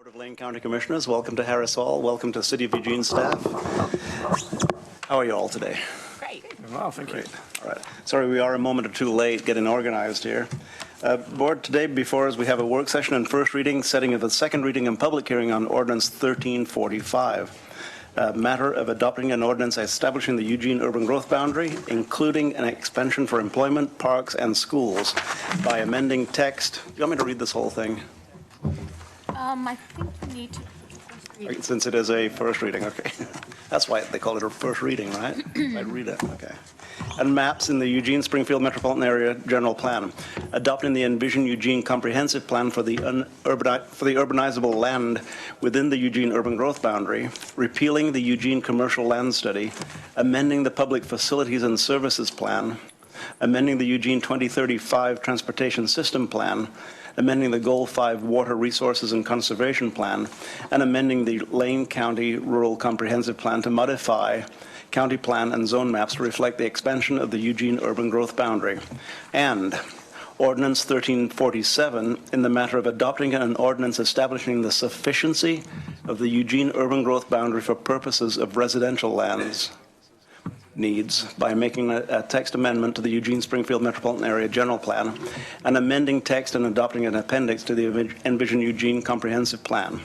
Board of Lane County Commissioners, welcome to Harris Hall. Welcome to City of Eugene staff. How are you all today? Great. Well, thank you. All right. Sorry, we are a moment or two late getting organized here. Board, today before us we have a work session and first reading, setting of the second reading and public hearing on Ordinance 1345. Matter of adopting an ordinance establishing the Eugene urban growth boundary, including an expansion for employment, parks, and schools by amending text. Do you want me to read this whole thing? I think we need to first read it. Since it is a first reading, okay. That's why they call it a first reading, right? I read it, okay. And maps in the Eugene-Springfield Metropolitan Area General Plan, adopting the Envision Eugene Comprehensive Plan for the urbanizable land within the Eugene urban growth boundary, repealing the Eugene Commercial Land Study, amending the Public Facilities and Services Plan, amending the Eugene 2035 Transportation System Plan, amending the Goal 5 Water Resources and Conservation Plan, and amending the Lane County Rural Comprehensive Plan to modify county plan and zone maps to reflect the expansion of the Eugene urban growth boundary. And Ordinance 1347 in the matter of adopting an ordinance establishing the sufficiency of the Eugene urban growth boundary for purposes of residential lands needs by making a text amendment to the Eugene-Springfield Metropolitan Area General Plan and amending text and adopting an appendix to the Envision Eugene Comprehensive Plan.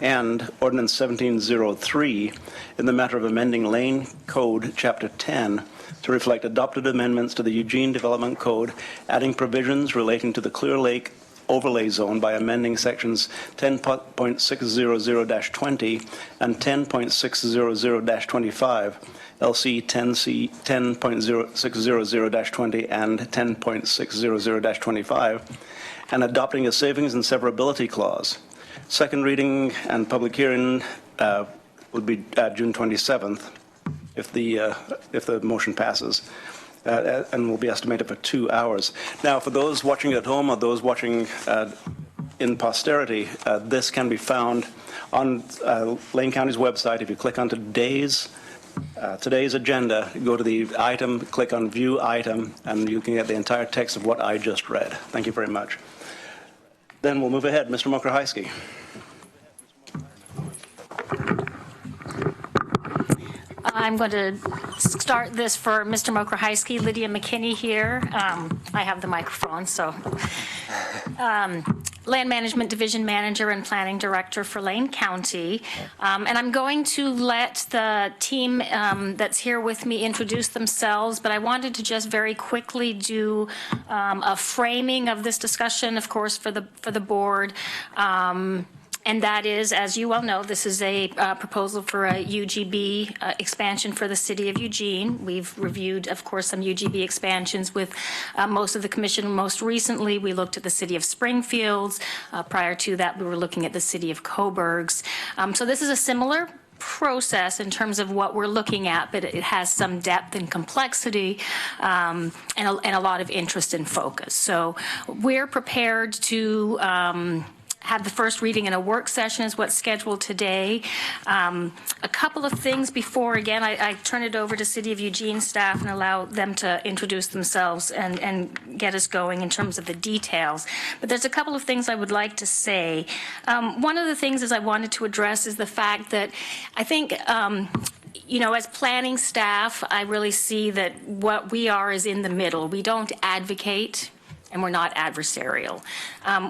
And Ordinance 1703 in the matter of amending Lane Code Chapter 10 to reflect adopted amendments to the Eugene Development Code, adding provisions relating to the Clear Lake overlay zone by amending sections 10.600-20 and 10.600-25, LC 10.600-20 and 10.600-25, and adopting a savings and severability clause. Second reading and public hearing would be June 27th if the motion passes. And will be estimated for 2 hours. Now, for those watching at home or those watching in posterity, this can be found on Lane County's website. If you click on today's agenda, go to the item, click on View Item, and you can get the entire text of what I just read. Thank you very much. Then we'll move ahead. Mr. Mokrahajski. I'm going to start this for Mr. Mokrahajski. Lydia McKinney here. I have the microphone, so. Land Management Division Manager and Planning Director for Lane County. And I'm going to let the team that's here with me introduce themselves, but I wanted to just very quickly do a framing of this discussion, of course, for the board. And that is, as you well know, this is a proposal for a UGB expansion for the city of Eugene. We've reviewed, of course, some UGB expansions with most of the commission. Most recently, we looked at the city of Springfield. Prior to that, we were looking at the city of Coburgs. So this is a similar process in terms of what we're looking at, but it has some depth and complexity and a lot of interest and focus. So we're prepared to have the first reading in a work session is what's scheduled today. A couple of things before, again, I turn it over to City of Eugene staff and allow them to introduce themselves and get us going in terms of the details. But there's a couple of things I would like to say. One of the things is I wanted to address is the fact that I think you know, as planning staff, I really see that what we are is in the middle. We don't advocate and we're not adversarial.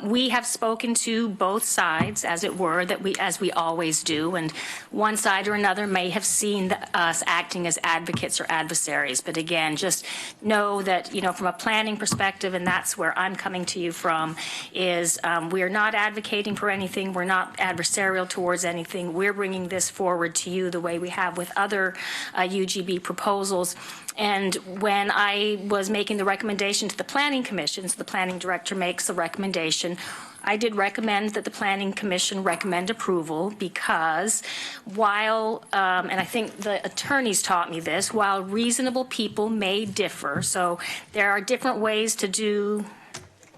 We have spoken to both sides, as it were, as we always do, and one side or another may have seen us acting as advocates or adversaries. But again, just know that, you know, from a planning perspective, and that's where I'm coming to you from, is we are not advocating for anything. We're not adversarial towards anything. We're bringing this forward to you the way we have with other UGB proposals. And when I was making the recommendation to the Planning Commission, so the Planning Director makes the recommendation, I did recommend that the Planning Commission recommend approval because while, and I think the attorneys taught me this, while reasonable people may differ, so there are different ways to do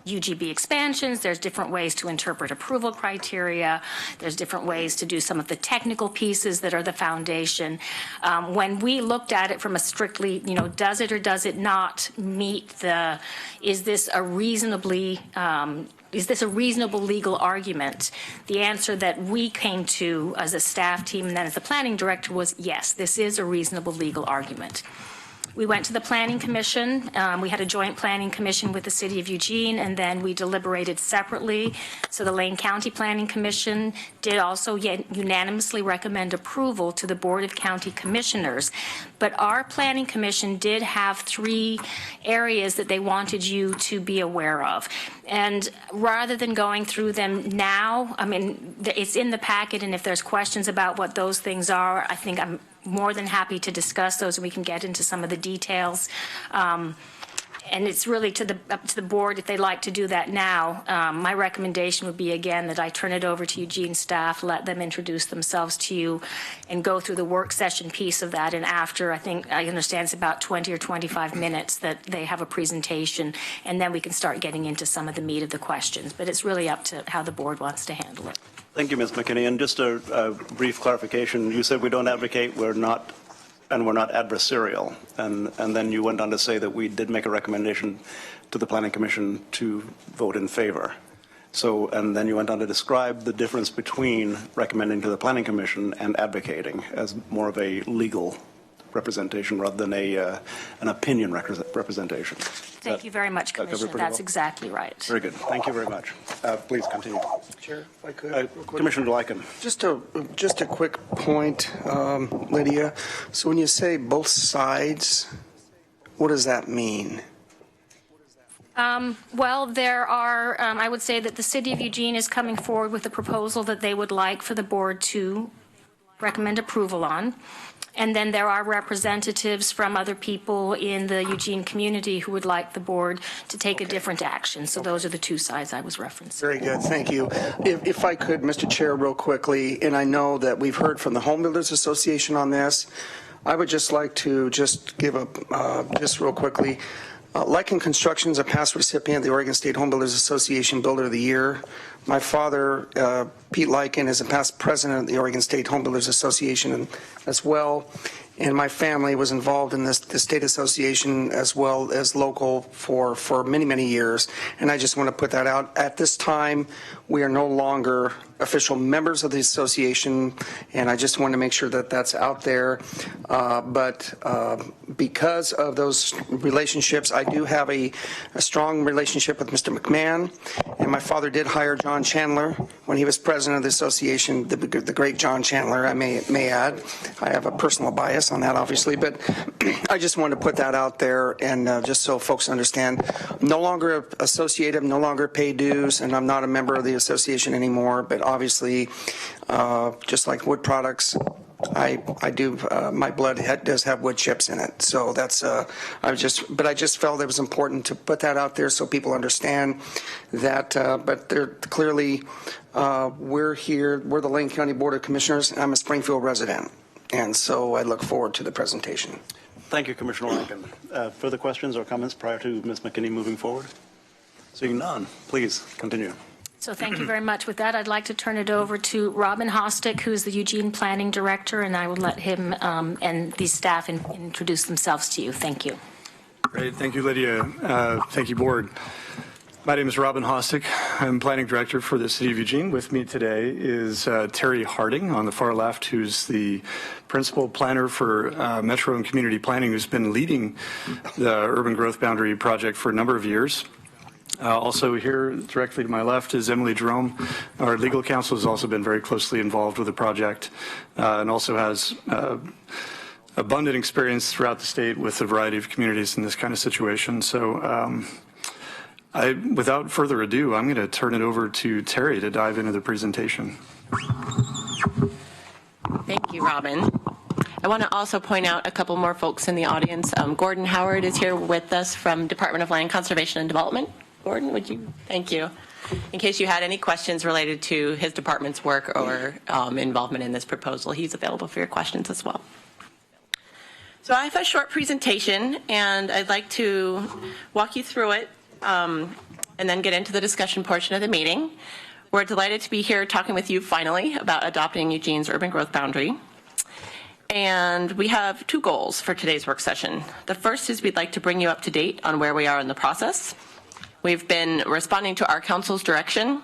UGB expansions, there's different ways to interpret approval criteria, there's different ways to do some of the technical pieces that are the foundation. When we looked at it from a strictly, does it or does it not meet is this a reasonable legal argument? The answer that we came to as a staff team and then as the planning director was yes, this is a reasonable legal argument. We went to the Planning Commission. We had a joint Planning Commission with the City of Eugene, and then we deliberated separately. So the Lane County Planning Commission did also unanimously recommend approval to the Board of County Commissioners. But our Planning Commission did have 3 areas that they wanted you to be aware of. And rather than going through them now, I mean, it's in the packet, and if there's questions about what those things are, I think I'm more than happy to discuss those, and we can get into some of the details. And it's really up to the board if they'd like to do that now. My recommendation would be, again, that I turn it over to Eugene staff, let them introduce themselves to you, and go through the work session piece of that. And after, I understand it's about 20 or 25 minutes that they have a presentation, and then we can start getting into some of the meat of the questions. But it's really up to how the board wants to handle it. Thank you, Ms. McKinney. And just a brief clarification, you said we don't advocate, we're not adversarial. And then you went on to say that we did make a recommendation to the Planning Commission to vote in favor. So, and then you went on to describe the difference between recommending to the Planning Commission and advocating as more of a legal representation rather than an opinion representation. Thank you very much, Commissioner. That's exactly right. Very good. Thank you very much. Please continue. Chair, if I could. Commissioner Lycan. Just a quick point, Lydia. So when you say both sides, what does that mean? Well, there are, I would say that the City of Eugene is coming forward with a proposal that they would like for the board to recommend approval on. And then there are representatives from other people in the Eugene community who would like the board to take a different action. So those are the 2 sides I was referencing. Very good, thank you. If I could, Mr. Chair, real quickly, and I know that we've heard from the Home Builders Association on this, I would just like to give just real quickly, Lycan Construction is a past recipient of the Oregon State Home Builders Association Builder of the Year. My father, Pete Lycan, is a past president of the Oregon State Home Builders Association as well. And my family was involved in the state association as well as local for many, many years. And I just want to put that out. At this time, we are no longer official members of the association, and I just want to make sure that that's out there. But because of those relationships, I do have a strong relationship with Mr. McMahon, and my father did hire John Chandler when he was president of the association, the great John Chandler, I may add. I have a personal bias on that, obviously, but I just wanted to put that out there, and just so folks understand, no longer associated, no longer pay dues, and I'm not a member of the association anymore, but obviously, just like wood products, I do, my blood does have wood chips in it. So that's, I just felt it was important to put that out there so people understand that, but they're clearly, we're the Lane County Board of Commissioners, and I'm a Springfield resident. And so I look forward to the presentation. Thank you, Commissioner Lycan. Further questions or comments prior to Ms. McKinney moving forward? Seeing none, please continue. So thank you very much. With that, I'd like to turn it over to Robin Hostick, who's the Eugene Planning Director, and I will let him and the staff introduce themselves to you. Thank you. Great. Thank you, Lydia. Thank you, Board. My name is Robin Hostick. I'm Planning Director for the City of Eugene. With me today is Terry Harding on the far left, who's the Principal Planner for Metro and Community Planning, who's been leading the Urban Growth Boundary Project for a number of years. Also here directly to my left is Emily Jerome. Our legal counsel has also been very closely involved with the project and also has abundant experience throughout the state with a variety of communities in this kind of situation. So without further ado, I'm going to turn it over to Terry to dive into the presentation. Thank you, Robin. I want to also point out a couple more folks in the audience. Gordon Howard is here with us from Department of Land Conservation and Development. Gordon, would you? Thank you. In case you had any questions related to his department's work or involvement in this proposal, he's available for your questions as well. So I have a short presentation, and I'd like to walk you through it. and then get into the discussion portion of the meeting. We're delighted to be here talking with you finally about adopting Eugene's urban growth boundary. And we have two goals for today's work session. The first is we'd like to bring you up to date on where we are in the process. We've been responding to our council's direction,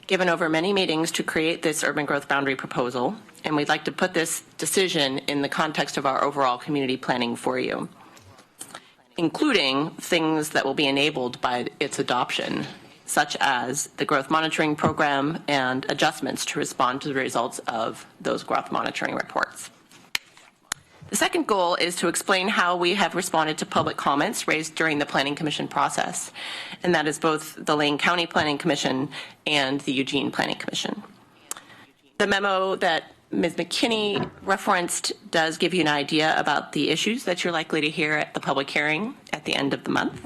given over many meetings to create this urban growth boundary proposal, and we'd like to put this decision in the context of our overall community planning for you, including things that will be enabled by its adoption, such as the growth monitoring program and adjustments to respond to the results of those growth monitoring reports. The second goal is to explain how we have responded to public comments raised during the Planning Commission process, and that is both the Lane County Planning Commission and the Eugene Planning Commission. The memo that Ms. McKinney referenced does give you an idea about the issues that you're likely to hear at the public hearing at the end of the month.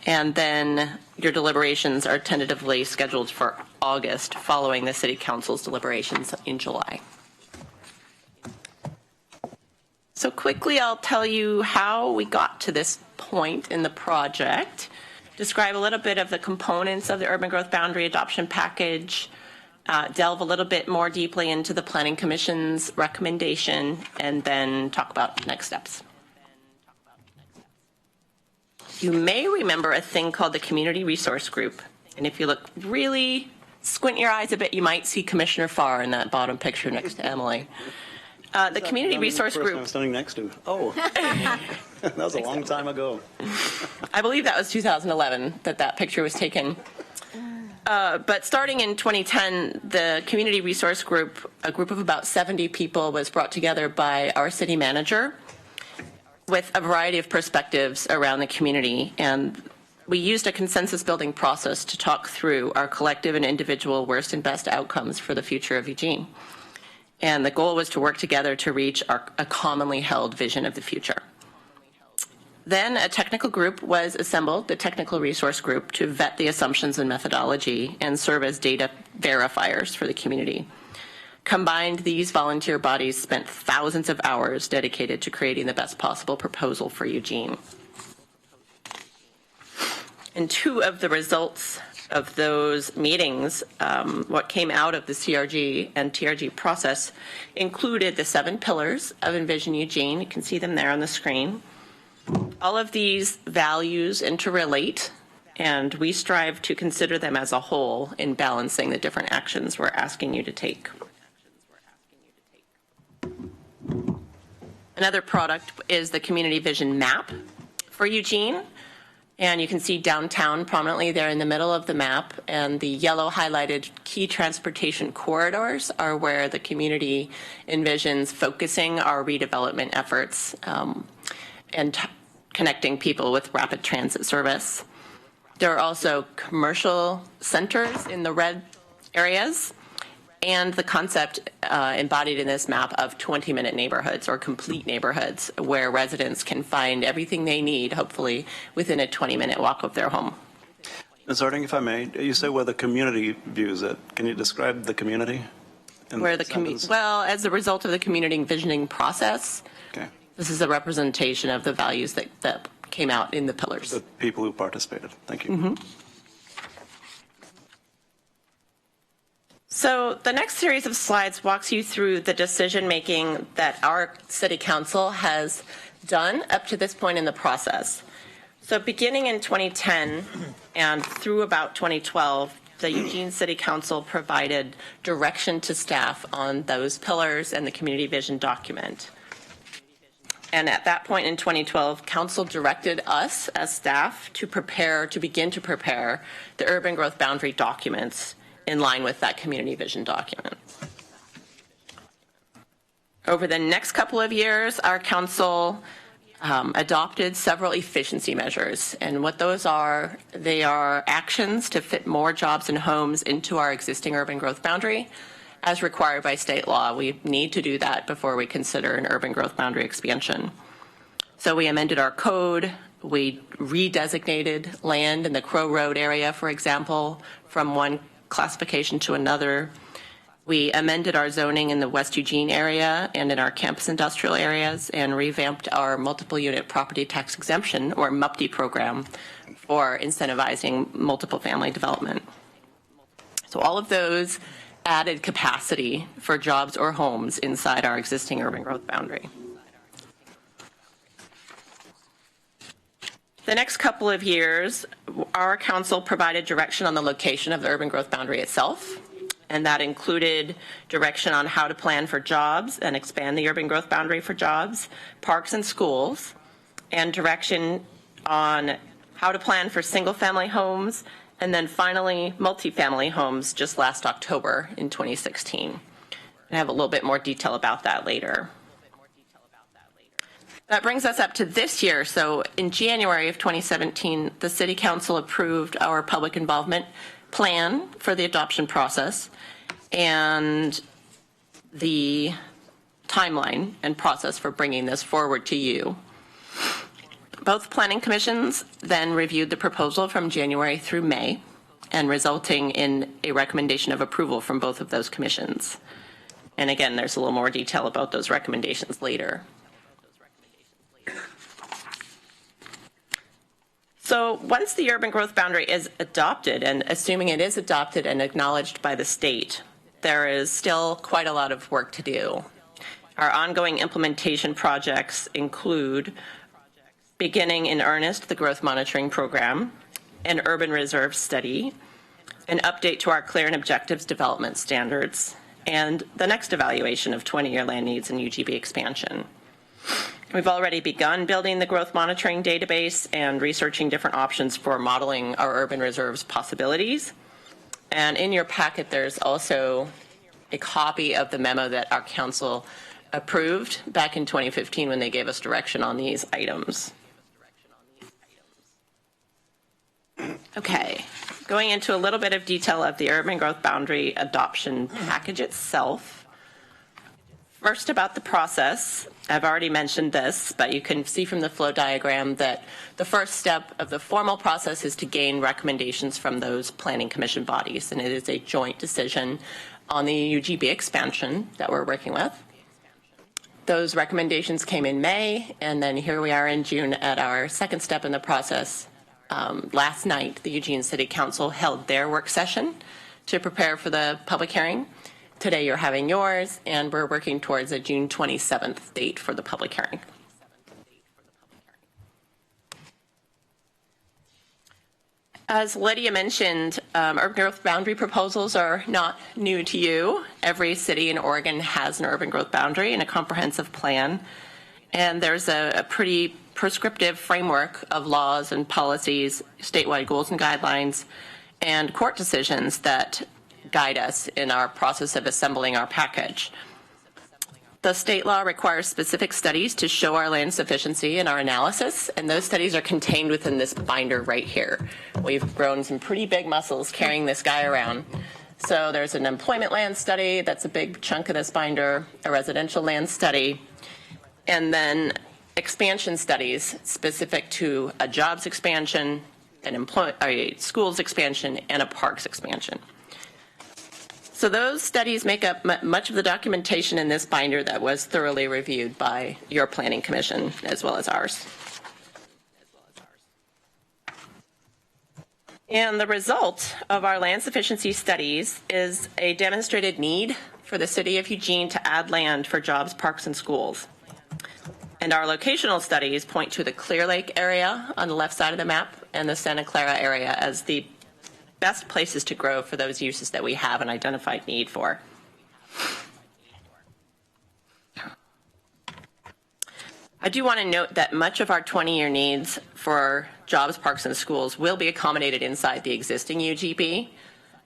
And then your deliberations are tentatively scheduled for August following the City Council's deliberations in July. So quickly, I'll tell you how we got to this point in the project, describe a little bit of the components of the urban growth boundary adoption package, delve a little bit more deeply into the Planning Commission's recommendation, and then talk about next steps. You may remember a thing called the Community Resource Group. And if you look really, squint your eyes a bit, you might see Commissioner Farr in that bottom picture next to Emily. The Community Resource Group. I was standing next to. Oh, that was a long time ago. I believe that was 2011 that picture was taken. But starting in 2010, the Community Resource Group, a group of about 70 people, was brought together by our city manager with a variety of perspectives around the community. And we used a consensus building process to talk through our collective and individual worst and best outcomes for the future of Eugene. And the goal was to work together to reach a commonly held vision of the future. Then a technical group was assembled, the Technical Resource Group, to vet the assumptions and methodology and serve as data verifiers for the community. Combined, these volunteer bodies spent thousands of hours dedicated to creating the best possible proposal for Eugene. And two of the results of those meetings, what came out of the CRG and TRG process, included the 7 pillars of Envision Eugene. You can see them there on the screen. All of these values interrelate, and we strive to consider them as a whole in balancing the different actions we're asking you to take. Another product is the Community Vision Map for Eugene. And you can see downtown prominently there in the middle of the map, and the yellow highlighted key transportation corridors are where the community envisions focusing our redevelopment efforts and connecting people with rapid transit service. There are also commercial centers in the red areas, and the concept embodied in this map of 20-minute neighborhoods or complete neighborhoods where residents can find everything they need, hopefully, within a 20-minute walk of their home. Ms. Harding, if I may, you say where the community views it. Can you describe the community? Where the community, well, as a result of the community envisioning process, okay. This is a representation of the values that came out in the pillars. The people who participated. Thank you. Mm-hmm. So the next series of slides walks you through the decision-making that our City Council has done up to this point in the process. So beginning in 2010 and through about 2012, the Eugene City Council provided direction to staff on those pillars and the community vision document. And at that point in 2012, Council directed us as staff to begin to prepare the urban growth boundary documents in line with that community vision document. Over the next couple of years, our council adopted several efficiency measures. And what those are, they are actions to fit more jobs and homes into our existing urban growth boundary as required by state law. We need to do that before we consider an urban growth boundary expansion. So we amended our code. We redesignated land in the Crow Road area, for example, from one classification to another. We amended our zoning in the West Eugene area and in our campus industrial areas and revamped our multiple unit property tax exemption, or MUPTE program, for incentivizing multiple family development. So all of those added capacity for jobs or homes inside our existing urban growth boundary. The next couple of years, our council provided direction on the location of the urban growth boundary itself, and that included direction on how to plan for jobs and expand the urban growth boundary for jobs, parks and schools, and direction on how to plan for single-family homes, and then finally multifamily homes just last October in 2016. I have a little bit more detail about that later. That brings us up to this year. So in January of 2017, the City Council approved our public involvement plan for the adoption process and the timeline and process for bringing this forward to you. Both planning commissions then reviewed the proposal from January through May, and resulting in a recommendation of approval from both of those commissions. And again, there's a little more detail about those recommendations later. So once the urban growth boundary is adopted, and assuming it is adopted and acknowledged by the state, there is still quite a lot of work to do. Our ongoing implementation projects include beginning in earnest the growth monitoring program, an urban reserve study, an update to our clear and objectives development standards, and the next evaluation of 20-year land needs and UGB expansion. We've already begun building the growth monitoring database and researching different options for modeling our urban reserves possibilities. And in your packet, there's also a copy of the memo that our council approved back in 2015 when they gave us direction on these items. Okay, going into a little bit of detail of the urban growth boundary adoption package itself. First, about the process. I've already mentioned this, but you can see from the flow diagram that the first step of the formal process is to gain recommendations from those planning commission bodies, and it is a joint decision on the UGB expansion that we're working with. Those recommendations came in May, and then here we are in June at our second step in the process. Last night, the Eugene City Council held their work session to prepare for the public hearing. Today you're having yours, and we're working towards a June 27th date for the public hearing. As Lydia mentioned, urban growth boundary proposals are not new to you. Every city in Oregon has an urban growth boundary and a comprehensive plan, and there's a pretty prescriptive framework of laws and policies, statewide goals and guidelines, and court decisions that guide us in our process of assembling our package. The state law requires specific studies to show our land sufficiency in our analysis, and those studies are contained within this binder right here. We've grown some pretty big muscles carrying this guy around. So there's an employment land study, that's a big chunk of this binder, a residential land study, and then expansion studies specific to a jobs expansion, a schools expansion, and a parks expansion. So those studies make up much of the documentation in this binder that was thoroughly reviewed by your planning commission as well as ours. And the result of our land sufficiency studies is a demonstrated need for the city of Eugene to add land for jobs, parks, and schools. And our locational studies point to the Clear Lake area on the left side of the map and the Santa Clara area as the best places to grow for those uses that we have an identified need for. I do want to note that much of our 20-year needs for jobs, parks, and schools will be accommodated inside the existing UGB.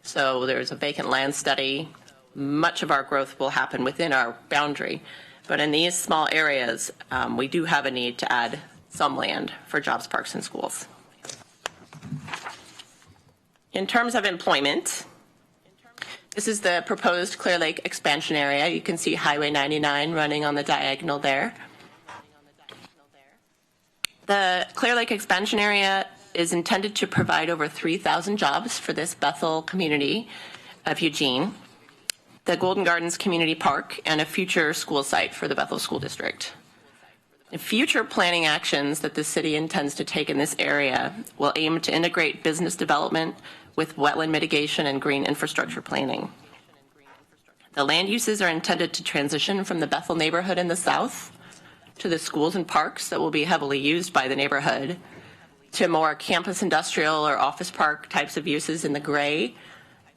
So there's a vacant land study. Much of our growth will happen within our boundary. But in these small areas, we do have a need to add some land for jobs, parks, and schools. In terms of employment, this is the proposed Clear Lake expansion area. You can see Highway 99 running on the diagonal there. The Clear Lake expansion area is intended to provide over 3,000 jobs for this Bethel community of Eugene. the Golden Gardens Community Park, and a future school site for the Bethel School District. Future planning actions that the city intends to take in this area will aim to integrate business development with wetland mitigation and green infrastructure planning. The land uses are intended to transition from the Bethel neighborhood in the south to the schools and parks that will be heavily used by the neighborhood, to more campus industrial or office park types of uses in the gray,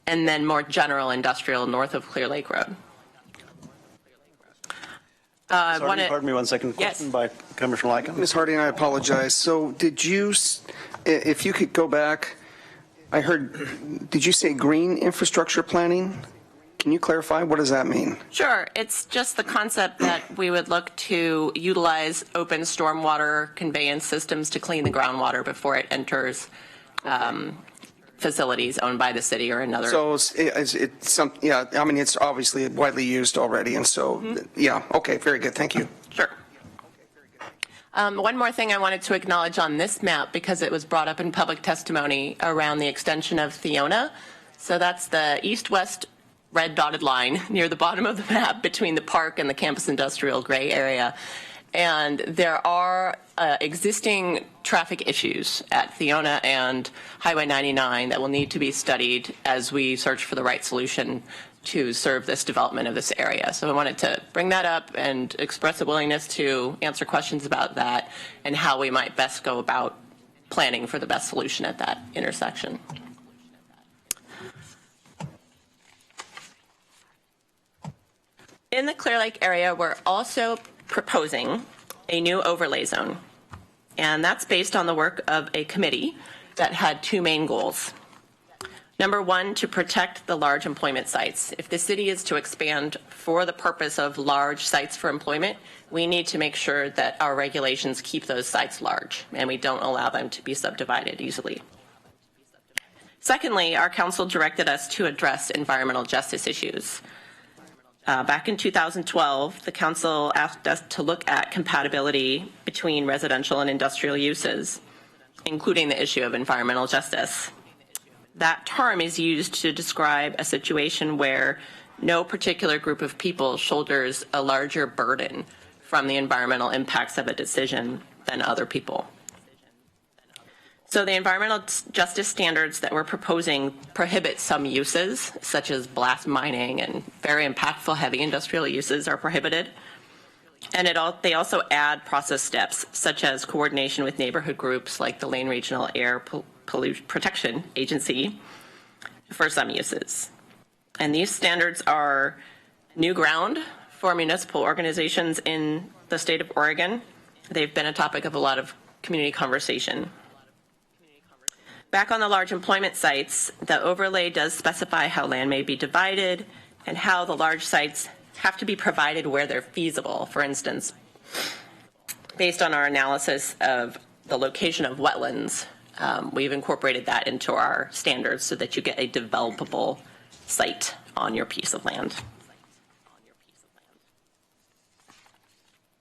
and then more general industrial north of Clear Lake Road. Sorry, pardon me 1 second. Yes. Question by Commissioner Lycan. Ms. Harding, I apologize. So did you, if you could go back, I heard, did you say green infrastructure planning? Can you clarify? What does that mean? Sure. It's just the concept that we would look to utilize open stormwater conveyance systems to clean the groundwater before it enters facilities owned by the city or another. So it's some, yeah, I mean, it's obviously widely used already. And so, yeah, okay, very good. Thank you. Sure. One more thing I wanted to acknowledge on this map, because it was brought up in public testimony around the extension of Theona. So that's the east-west red dotted line near the bottom of the map between the park and the campus industrial gray area. And there are existing traffic issues at Theona and Highway 99 that will need to be studied as we search for the right solution to serve this development of this area. So I wanted to bring that up and express a willingness to answer questions about that and how we might best go about planning for the best solution at that intersection. In the Clear Lake area, we're also proposing a new overlay zone. And that's based on the work of a committee that had two main goals. Number one, to protect the large employment sites. If the city is to expand for the purpose of large sites for employment, we need to make sure that our regulations keep those sites large and we don't allow them to be subdivided easily. Secondly, our council directed us to address environmental justice issues. Back in 2012, the council asked us to look at compatibility between residential and industrial uses, including the issue of environmental justice. That term is used to describe a situation where no particular group of people shoulders a larger burden from the environmental impacts of a decision than other people. So the environmental justice standards that we're proposing prohibit some uses, such as blast mining and very impactful heavy industrial uses are prohibited. And they also add process steps, such as coordination with neighborhood groups like the Lane Regional Air Pollution Protection Agency for some uses. And these standards are new ground for municipal organizations in the state of Oregon. They've been a topic of a lot of community conversation. Back on the large employment sites, the overlay does specify how land may be divided and how the large sites have to be provided where they're feasible. For instance, based on our analysis of the location of wetlands, we've incorporated that into our standards so that you get a developable site on your piece of land.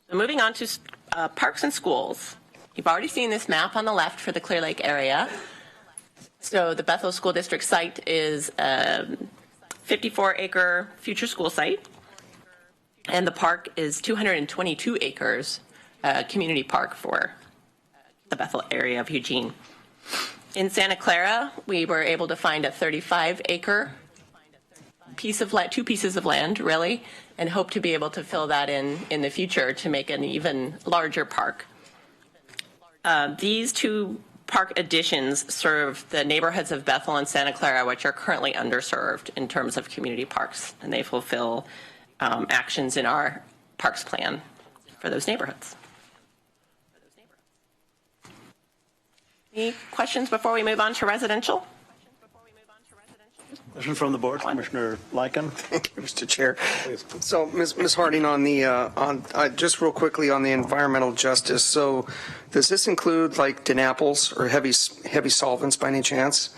So moving on to parks and schools. You've already seen this map on the left for the Clear Lake area. So the Bethel School District site is a 54-acre future school site, and the park is 222 acres, community park for the Bethel area of Eugene. In Santa Clara, we were able to find a 35-acre piece of land, two pieces of land, really, and hope to be able to fill that in the future to make an even larger park. These two park additions serve the neighborhoods of Bethel and Santa Clara, which are currently underserved in terms of community parks, and they fulfill actions in our parks plan for those neighborhoods. Any questions before we move on to residential? Question from the board, Commissioner Lycan. Thank you, Mr. Chair. So, Ms. Harding, on the just real quickly on the environmental justice. So, does this include like denapples or heavy solvents by any chance?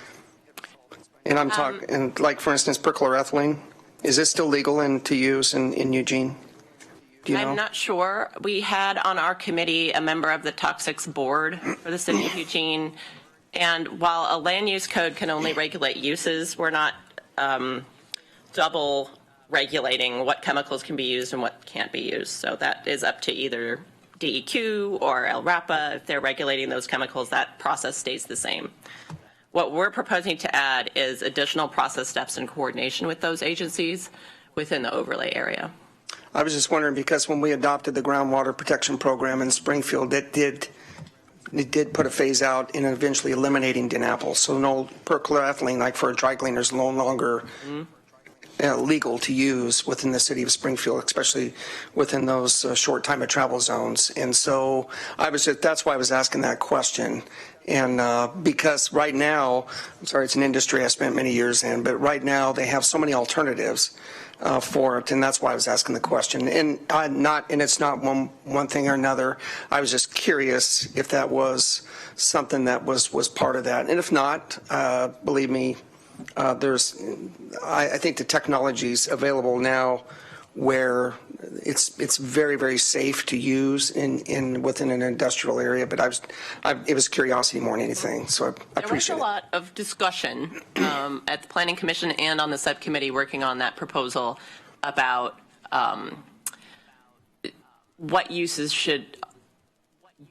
And I'm talking, like for instance, perchloroethylene. Is this still legal to use in Eugene? Do you know? I'm not sure. We had on our committee a member of the Toxics Board for the city of Eugene. And while a land use code can only regulate uses, we're not double regulating what chemicals can be used and what can't be used. So that is up to either DEQ or LRAPA. If they're regulating those chemicals, that process stays the same. What we're proposing to add is additional process steps in coordination with those agencies within the overlay area. I was just wondering, because when we adopted the groundwater protection program in Springfield, it did put a phase out in eventually eliminating DNAPL. So no perchloroethylene, like for a dry cleaner, is no longer legal to use within the city of Springfield, especially within those short time of travel zones. And so that's why I was asking that question. And because right now, I'm sorry, it's an industry I spent many years in, but right now they have so many alternatives for it, and that's why I was asking the question. And it's not one thing or another. I was just curious if that was something that was part of that. And if not, believe me, I think the technology's available now where it's very, very safe to use within an industrial area. But it was curiosity more than anything. So I appreciate it. There was a lot of discussion at the Planning Commission and on the subcommittee working on that proposal about what uses should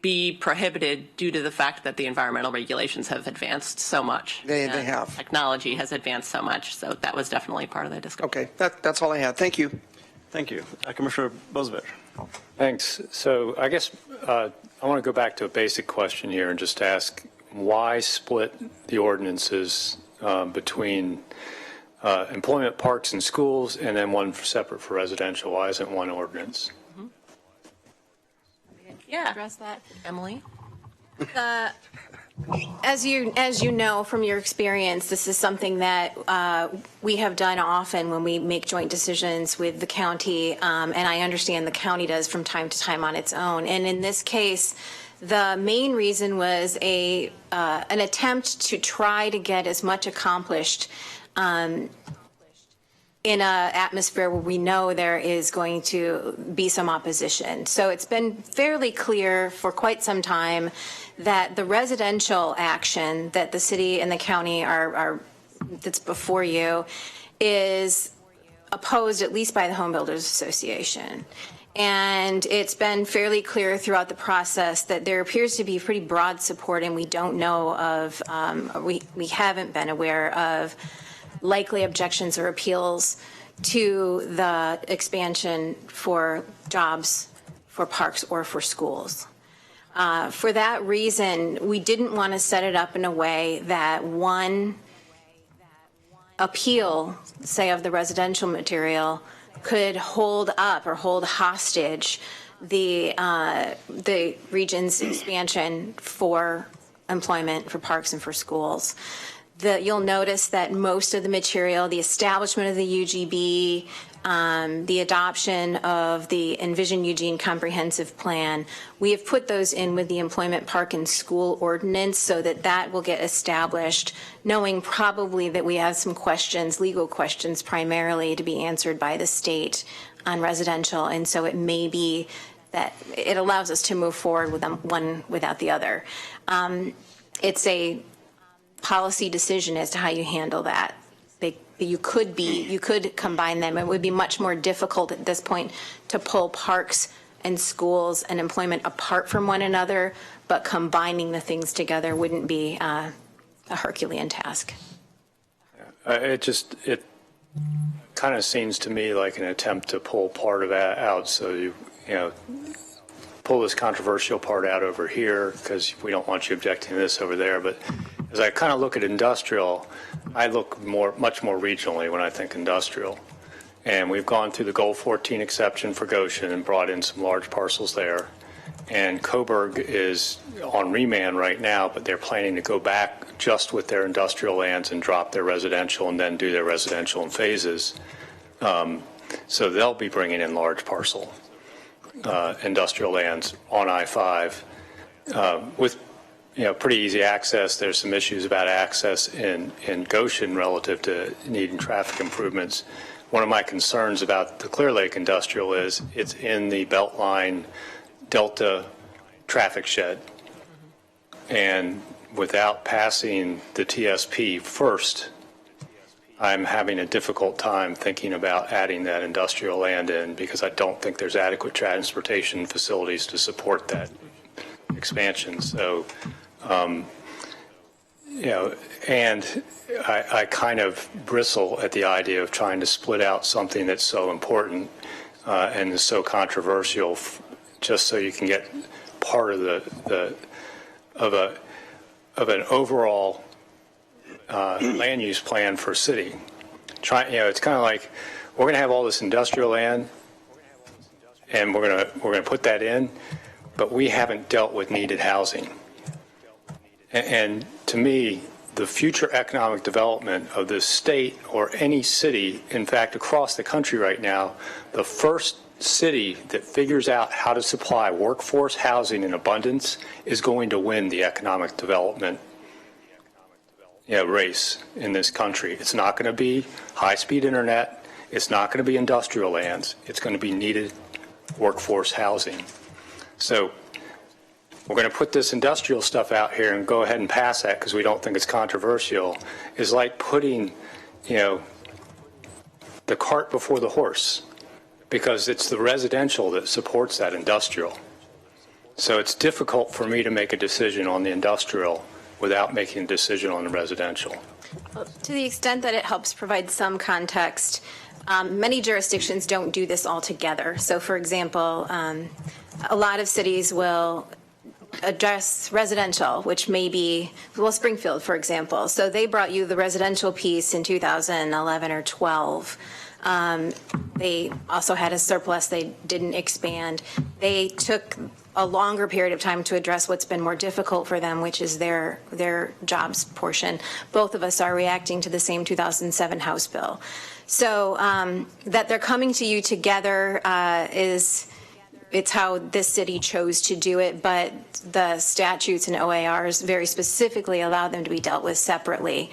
be prohibited due to the fact that the environmental regulations have advanced so much. They have. Technology has advanced so much. So that was definitely part of the discussion. Okay, that's all I had. Thank you. Thank you. Commissioner Bozievich. Thanks. So I guess I want to go back to a basic question here and just ask, why split the ordinances between employment, parks, and schools, and then one separate for residential? Why isn't one ordinance? Yeah. Address that. Emily? As you know from your experience, this is something that we have done often when we make joint decisions with the county, and I understand the county does from time to time on its own. And in this case, the main reason was an attempt to try to get as much accomplished in an atmosphere where we know there is going to be some opposition. So it's been fairly clear for quite some time that the residential action that the city and the county that's before you is opposed at least by the Home Builders Association. And it's been fairly clear throughout the process that there appears to be pretty broad support, and we don't know of, we haven't been aware of likely objections or appeals to the expansion for jobs, for parks, or for schools. For that reason, we didn't want to set it up in a way that one appeal, say of the residential material, could hold up or hold hostage the region's expansion for employment, for parks, and for schools. You'll notice that most of the material, the establishment of the UGB, the adoption of the Envision Eugene Comprehensive Plan, we have put those in with the Employment Park and School Ordinance so that will get established, knowing probably that we have some questions, legal questions primarily, to be answered by the state on residential. And so it may be that it allows us to move forward with them one without the other. It's a policy decision as to how you handle that. You could combine them. It would be much more difficult at this point to pull parks and schools and employment apart from one another, but combining the things together wouldn't be a Herculean task. It kind of seems to me like an attempt to pull part of that out. So you pull this controversial part out over here because we don't want you objecting to this over there. But as I kind of look at industrial, I look much more regionally when I think industrial. And we've gone through the Goal 14 exception for Goshen and brought in some large parcels there. And Coburg is on remand right now, but they're planning to go back just with their industrial lands and drop their residential and then do their residential in phases. So they'll be bringing in large parcel industrial lands on I-5 with pretty easy access. There's some issues about access in Goshen relative to needing traffic improvements. One of my concerns about the Clear Lake Industrial is it's in the Beltline Delta traffic shed. And without passing the TSP first, I'm having a difficult time thinking about adding that industrial land in because I don't think there's adequate transportation facilities to support that expansion. So, and I kind of bristle at the idea of trying to split out something that's so important and is so controversial just so you can get part of an overall land use plan for a city. It's kind of like we're going to have all this industrial land, and we're going to put that in, but we haven't dealt with needed housing. And to me, the future economic development of this state or any city, in fact, across the country right now, the first city that figures out how to supply workforce housing in abundance is going to win the economic development race in this country. It's not going to be high-speed internet. It's not going to be industrial lands. It's going to be needed workforce housing. So we're going to put this industrial stuff out here and go ahead and pass that because we don't think it's controversial, is like putting, the cart before the horse, because it's the residential that supports that industrial. So it's difficult for me to make a decision on the industrial without making a decision on the residential. Well, to the extent that it helps provide some context, many jurisdictions don't do this all together. So, for example, a lot of cities will address residential, which may be, Springfield, for example. So they brought you the residential piece in 2011 or 12. They also had a surplus. They didn't expand. They took a longer period of time to address what's been more difficult for them, which is their jobs portion. Both of us are reacting to the same 2007 House bill. So that they're coming to you together it's how this city chose to do it, but the statutes and OARs very specifically allow them to be dealt with separately.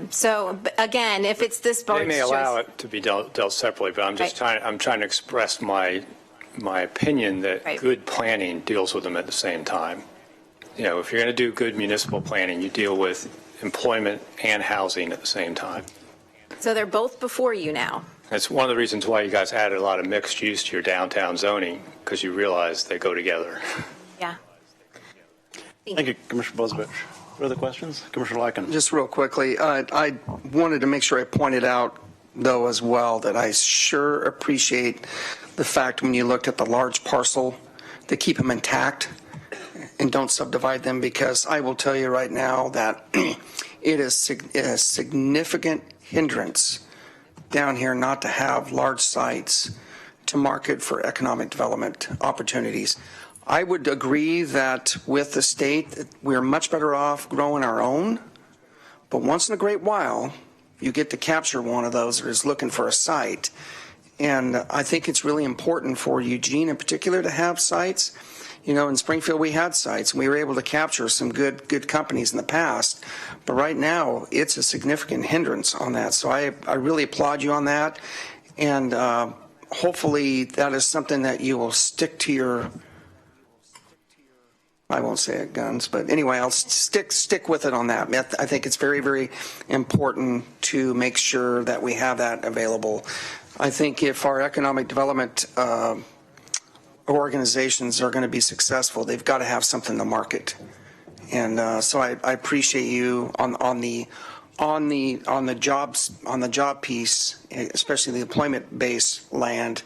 So again, if it's this board's They may allow it to be dealt separately, but I'm just Right. trying to express my opinion that Right. good planning deals with them at the same time. If you're going to do good municipal planning, you deal with employment and housing at the same time. So they're both before you now. That's one of the reasons why you guys added a lot of mixed use to your downtown zoning, because you realize they go together. Yeah. Thank you, Commissioner Bozievich. Further questions? Commissioner Lycan. Just real quickly, I wanted to make sure I pointed out, though, as well, that I sure appreciate the fact when you looked at the large parcel to keep them intact and don't subdivide them, because I will tell you right now that it is a significant hindrance down here not to have large sites to market for economic development opportunities. I would agree that with the state, we're much better off growing our own, but once in a great while, you get to capture one of those that is looking for a site. And I think it's really important for Eugene in particular to have sites. In Springfield, we had sites, and we were able to capture some good companies in the past. But right now, it's a significant hindrance on that. So I really applaud you on that. And hopefully that is something that you will stick to your, I won't say it, guns, but anyway, I'll stick with it on that. I think it's very, very important to make sure that we have that available. I think if our economic development organizations are going to be successful, they've got to have something to market. And so I appreciate you on the job piece, especially the employment-based land.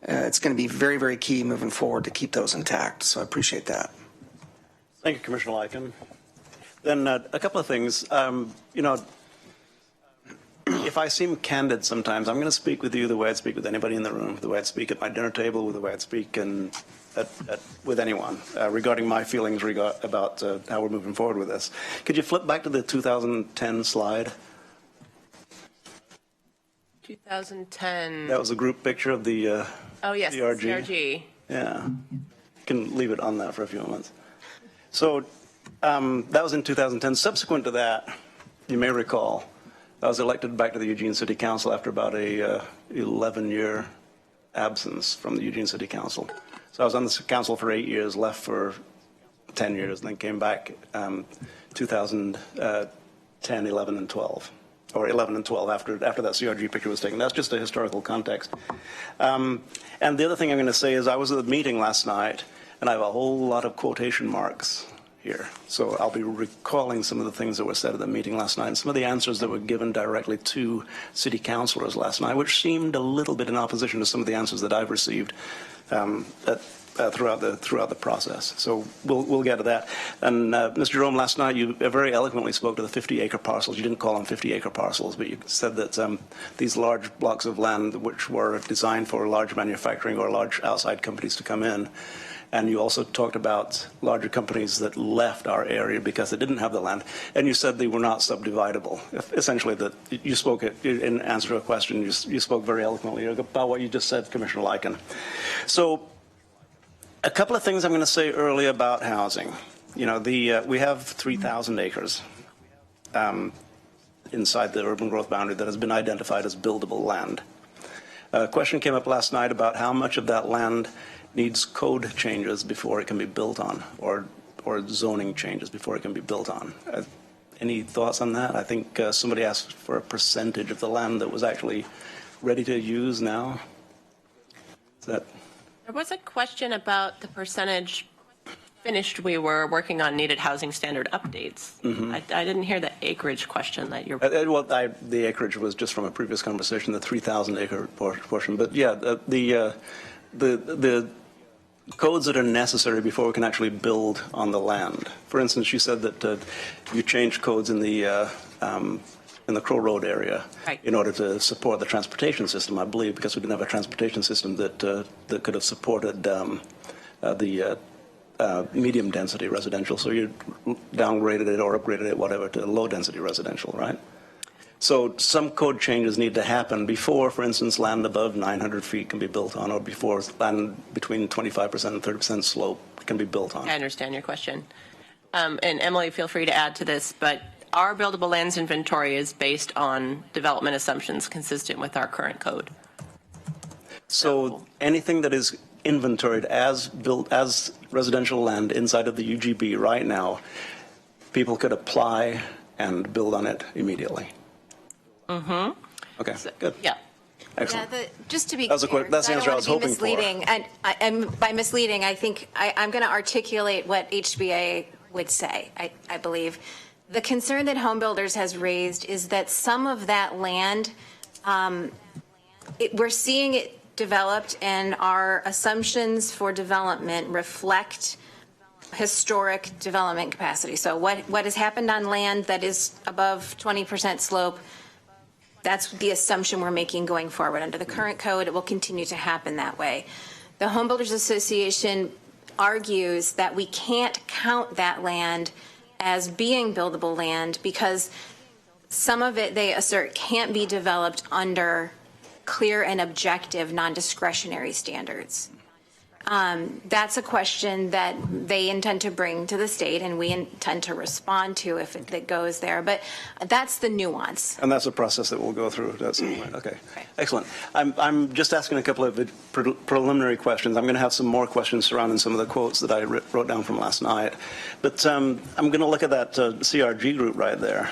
It's going to be very, very key moving forward to keep those intact. So I appreciate that. Thank you, Commissioner Lycan. Then a couple of things. If I seem candid sometimes, I'm going to speak with you the way I'd speak with anybody in the room, the way I'd speak at my dinner table, with the way I'd speak with anyone regarding my feelings about how we're moving forward with this. Could you flip back to the 2010 slide? 2010. That was a group picture of the Oh, yes, CRG. Yeah. You can leave it on that for a few moments. So that was in 2010. Subsequent to that, you may recall, I was elected back to the Eugene City Council after about a 11-year absence from the Eugene City Council. So I was on the council for 8 years, left for 10 years, and then came back 2010, 11, and 12. or 11 and 12 after that CRG picture was taken. That's just a historical context. And the other thing I'm going to say is I was at the meeting last night, and I have a whole lot of quotation marks here. So I'll be recalling some of the things that were said at the meeting last night and some of the answers that were given directly to city councilors last night, which seemed a little bit in opposition to some of the answers that I've received throughout the process. So we'll get to that. And Mr. Jerome, last night you very eloquently spoke to the 50-acre parcels. You didn't call them 50-acre parcels, but you said that these large blocks of land which were designed for large manufacturing or large outside companies to come in. And you also talked about larger companies that left our area because they didn't have the land. And you said they were not subdividable. Essentially, that you spoke in answer to a question, you spoke very eloquently about what you just said, Commissioner Lycan. So a couple of things I'm going to say early about housing. You know, we have 3,000 acres inside the urban growth boundary that has been identified as buildable land. A question came up last night about how much of that land needs code changes before it can be built on, or zoning changes before it can be built on. Any thoughts on that? I think somebody asked for a percentage of the land that was actually ready to use now. Is that? There was a question about the percentage finished we were working on needed housing standard updates. Mm-hmm. I didn't hear the acreage question that you're... the acreage was just from a previous conversation, the 3,000 acre portion. But yeah, the codes that are necessary before we can actually build on the land. For instance, you said that you changed codes in the Crow Road area, right, in order to support the transportation system, I believe, because we didn't have a transportation system that could have supported the medium density residential. So you downgraded it or upgraded it, whatever, to low density residential, right? So some code changes need to happen before, for instance, land above 900 feet can be built on, or before land between 25% and 30% slope can be built on. I understand your question. And Emily, feel free to add to this, but our buildable lands inventory is based on development assumptions consistent with our current code. So anything that is inventoried as built as residential land inside of the UGB right now, people could apply and build on it immediately. Mm-hmm. Okay, good. Yeah. Excellent. Yeah, just to be clear, that's the answer I was hoping misleading, for. And by misleading, I think I'm going to articulate what HBA would say, I believe. The concern that home builders has raised is that some of that land, we're seeing it developed, and our assumptions for development reflect historic development capacity. So what has happened on land that is above 20% slope, that's the assumption we're making going forward. Under the current code, it will continue to happen that way. The Home Builders Association argues that we can't count that land as being buildable land because some of it, they assert, can't be developed under clear and objective non-discretionary standards. That's a question that they intend to bring to the state, and we intend to respond to if it goes there. But that's the nuance. And that's a process that we'll go through. That's okay. Excellent. I'm just asking a couple of preliminary questions. I'm going to have some more questions surrounding some of the quotes that I wrote down from last night. But I'm going to look at that CRG group right there.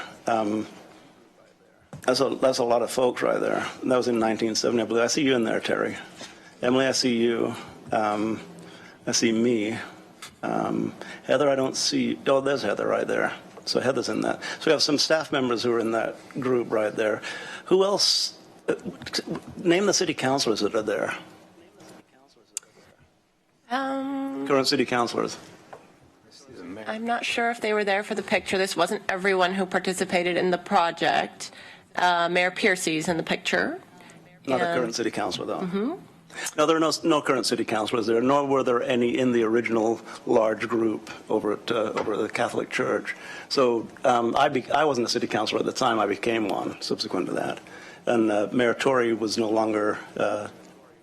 That's a lot of folks right there. And that was in 1970, I believe. I see you in there, Terry. Emily, I see you. I see me. Heather, I don't see. Oh, there's Heather right there. So Heather's in that. So we have some staff members who are in that group right there. Who else? Name the city councilors that are there. Current city councilors. I'm not sure if they were there for the picture. This wasn't everyone who participated in the project. Mayor Piercy's in the picture. Not a current city councilor, though. Mm-hmm. No, there are no current city councilors there, nor were there any in the original large group over at the Catholic Church. So I wasn't a city councilor at the time. I became one subsequent to that. And Mayor Tory was no longer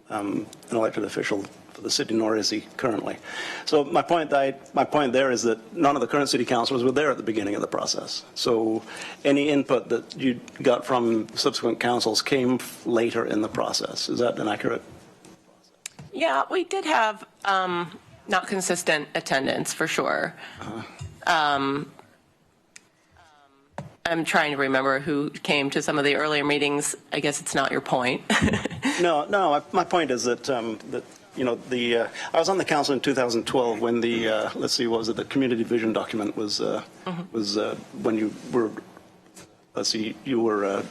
an elected official for the city, nor is he currently. So my point there is that none of the current city councilors were there at the beginning of the process. So any input that you got from subsequent councils came later in the process. Is that inaccurate? Yeah, we did have not consistent attendance for sure. And I'm trying to remember who came to some of the earlier meetings. I guess it's not your point. No, my point is that, I was on the council in 2012 when the, let's see, what was it, the community vision document was when you were,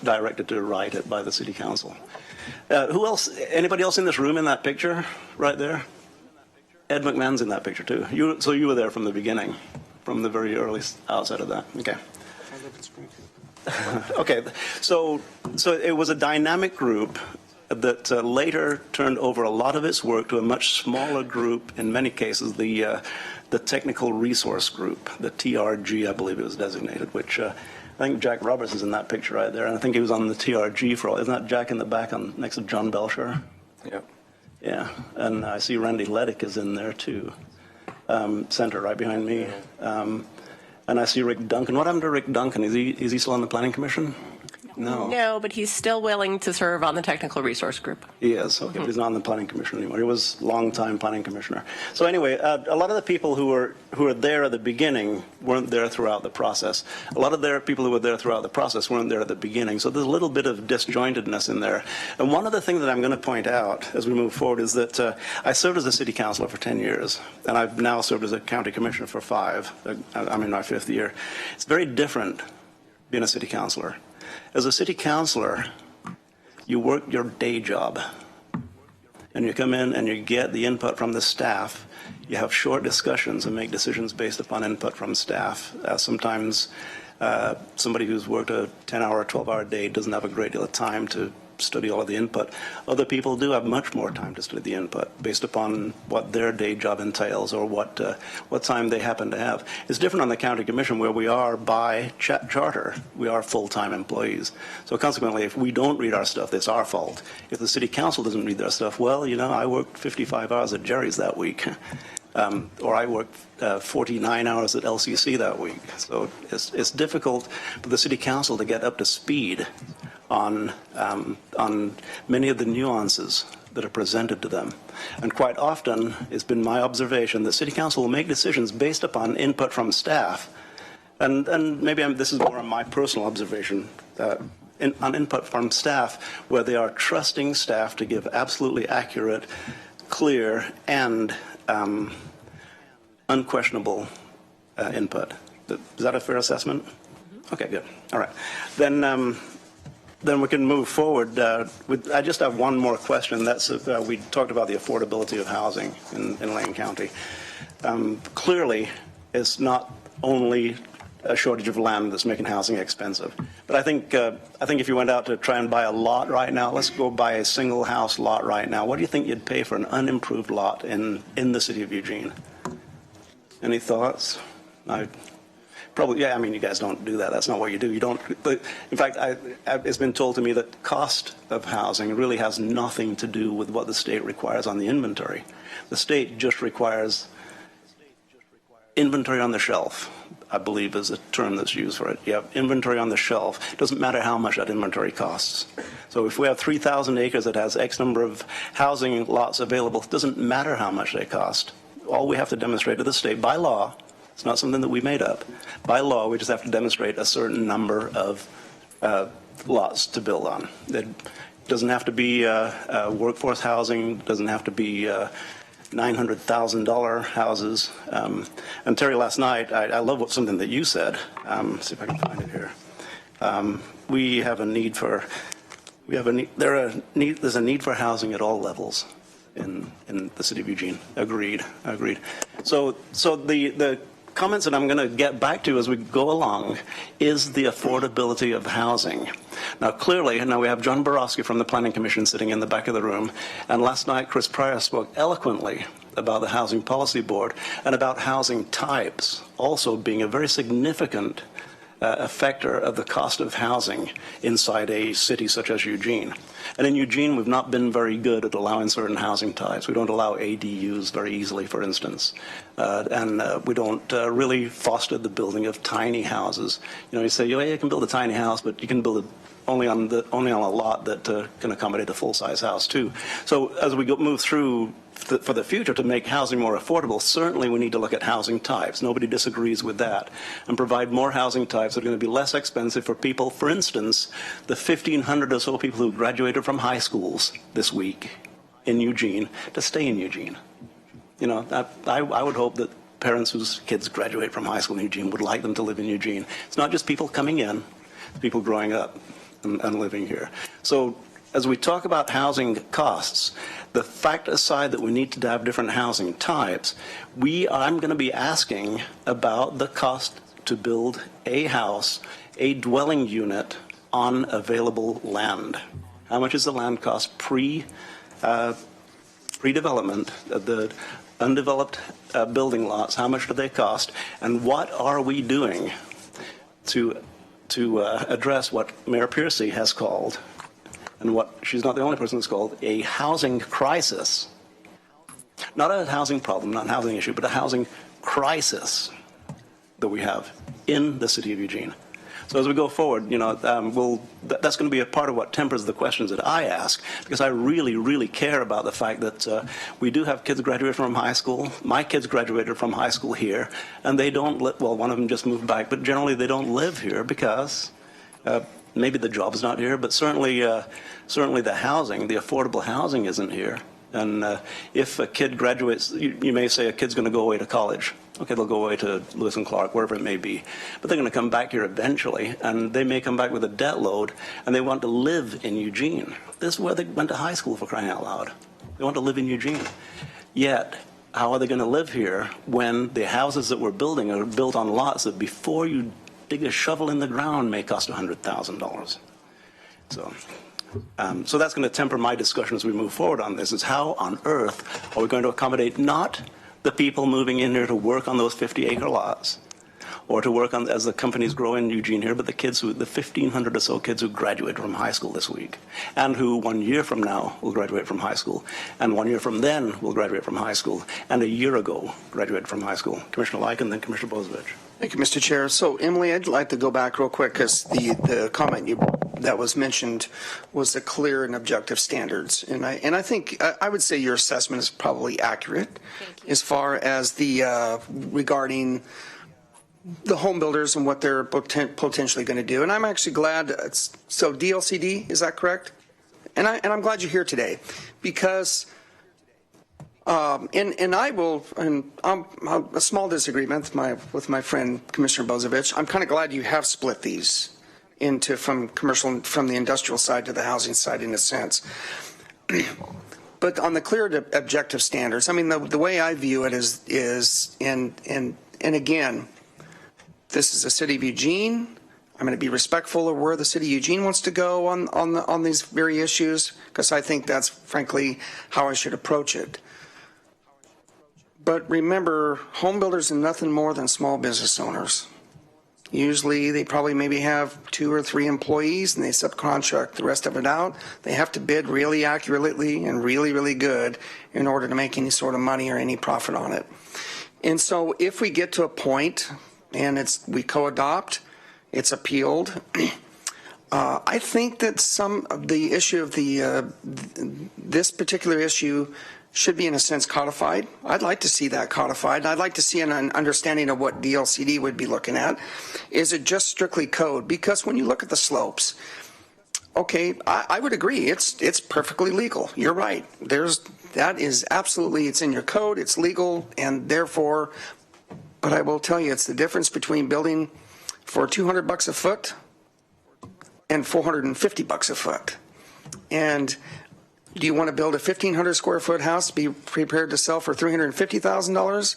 directed to write it by the city council. Who else, anybody else in this room in that picture right there? Ed McMahon's in that picture too. So you were there from the beginning, from the very early outset of that. Okay. Okay, so it was a dynamic group that later turned over a lot of its work to a much smaller group, in many cases, the Technical Resource Group, the TRG, I believe it was designated, which I think Jack Roberts is in that picture right there, and I think he was on the TRG for all. Isn't that Jack in the back next to John Belcher? Yep. Yeah, and I see Randy Ledick is in there too, center right behind me. And I see Rick Duncan. What happened to Rick Duncan? Is he still on the Planning Commission? No. No, but he's still willing to serve on the Technical Resource Group. He is. Okay, but he's not on the Planning Commission anymore. He was a long-time Planning Commissioner. So anyway, a lot of the people who were there at the beginning weren't there throughout the process. A lot of people who were there throughout the process weren't there at the beginning. So there's a little bit of disjointedness in there. And one of the things that I'm going to point out as we move forward is that I served as a city councilor for 10 years, and I've now served as a county commissioner for 5. I'm in my 5th year. It's very different being a city councilor. As a city councilor, you work your day job, and you come in and you get the input from the staff. You have short discussions and make decisions based upon input from staff. Sometimes somebody who's worked a 10-hour, 12-hour day doesn't have a great deal of time to study all of the input. Other people do have much more time to study the input based upon what their day job entails or what time they happen to have. It's different on the county commission where we are by charter. We are full-time employees. So consequently, if we don't read our stuff, it's our fault. If the city council doesn't read their stuff, well, I worked 55 hours at Jerry's that week. Or I worked 49 hours at LCC that week. So it's difficult for the city council to get up to speed on many of the nuances that are presented to them. And quite often, it's been my observation that city council will make decisions based upon input from staff. And maybe this is more on my personal observation, on input from staff, where they are trusting staff to give absolutely accurate, clear, and unquestionable input. Is that a fair assessment? Okay, good. All right. Then we can move forward. I just have one more question. That's we talked about the affordability of housing in Lane County. Clearly, it's not only a shortage of land that's making housing expensive. But I think if you went out to try and buy a lot right now, let's go buy a single house lot right now. What do you think you'd pay for an unimproved lot in the city of Eugene? Any thoughts? Probably, yeah, I mean, you guys don't do that. That's not what you do. You don't, but in fact, it's been told to me that cost of housing really has nothing to do with what the state requires on the inventory. The state just requires inventory on the shelf, I believe is a term that's used for it. You have inventory on the shelf. It doesn't matter how much that inventory costs. So if we have 3,000 acres that has X number of housing lots available, it doesn't matter how much they cost. All we have to demonstrate to the state by law, it's not something that we made up. By law, we just have to demonstrate a certain number of lots to build on. It doesn't have to be workforce housing, doesn't have to be $900,000 houses. And Terry, last night, I love something that you said. Let's see if I can find it here. There's a need for housing at all levels in the city of Eugene. Agreed. So the comments that I'm going to get back to as we go along is the affordability of housing. Now, clearly, we have John Borowski from the Planning Commission sitting in the back of the room, and last night Chris Pryor spoke eloquently about the Housing Policy Board and about housing types also being a very significant factor of the cost of housing inside a city such as Eugene. And in Eugene, we've not been very good at allowing certain housing types. We don't allow ADUs very easily, for instance. And we don't really foster the building of tiny houses. You say, yeah, you can build a tiny house, but you can build it only on a lot that can accommodate a full-size house, too. So as we move through for the future to make housing more affordable, certainly we need to look at housing types. Nobody disagrees with that. And provide more housing types that are going to be less expensive for people. For instance, the 1,500 or so people who graduated from high schools this week in Eugene to stay in Eugene. You know, I would hope that parents whose kids graduate from high school in Eugene would like them to live in Eugene. It's not just people coming in, it's people growing up and living here. So as we talk about housing costs, the fact aside that we need to have different housing types, I'm going to be asking about the cost to build a house, a dwelling unit on available land. How much is the land cost pre-development, the undeveloped building lots, how much do they cost, and what are we doing to address what Mayor Piercy has called, and what she's not the only person that's called, a housing crisis. Not a housing problem, not a housing issue, but a housing crisis that we have in the city of Eugene. So as we go forward, you know, that's going to be a part of what tempers the questions that I ask, because I really, really care about the fact that we do have kids graduate from high school. My kids graduated from high school here, and they don't well, one of them just moved back, but generally they don't live here because maybe the job's not here, but certainly the housing, the affordable housing isn't here. And if a kid graduates, you may say a kid's going to go away to college. Okay, they'll go away to Lewis and Clark, wherever it may be. But they're going to come back here eventually, and they may come back with a debt load, and they want to live in Eugene. This is where they went to high school, for crying out loud. They want to live in Eugene. Yet, how are they going to live here when the houses that we're building are built on lots that before you dig a shovel in the ground may cost $100,000? So that's going to temper my discussion as we move forward on this, is how on earth are we going to accommodate not the people moving in here to work on those 50-acre lots or to work on as the companies grow in Eugene here, but the 1,500 or so kids who graduated from high school this week, and who 1 year from now will graduate from high school, and 1 year from then will graduate from high school, and a year ago graduated from high school. Commissioner Lyken, then Commissioner Bozovich. Thank you, Mr. Chair. So, Emily, I'd like to go back real quick because the comment that was mentioned was the clear and objective standards, and I think I would say your assessment is probably accurate as far as the regarding the home builders and what they're potentially going to do. And I'm actually glad. So DLCD, is that correct? And I'm glad you're here today because. And I will, and I'm a small disagreement with my friend Commissioner Bozovich. I'm kind of glad you have split these into from the industrial side to the housing side in a sense. But on the clear objective standards, I mean the way I view it is and again, this is the city of Eugene. I'm going to be respectful of where the city of Eugene wants to go on these very issues because I think that's frankly how I should approach it. But remember, home builders are nothing more than small business owners. Usually they probably maybe have 2 or 3 employees and they subcontract the rest of it out. They have to bid really accurately and really, really good in order to make any sort of money or any profit on it. And so if we get to a point and we co-adopt, it's appealed, I think that some of the issue of this particular issue should be in a sense codified. I'd like to see that codified. I'd like to see an understanding of what DLCD would be looking at. Is it just strictly code? Because when you look at the slopes, okay, I would agree. It's perfectly legal. You're right. That is absolutely, it's in your code, it's legal, and therefore, but I will tell you, it's the difference between building for $200 a foot and $450 a foot. And do you want to build a 1,500 square foot house, be prepared to sell for $350,000,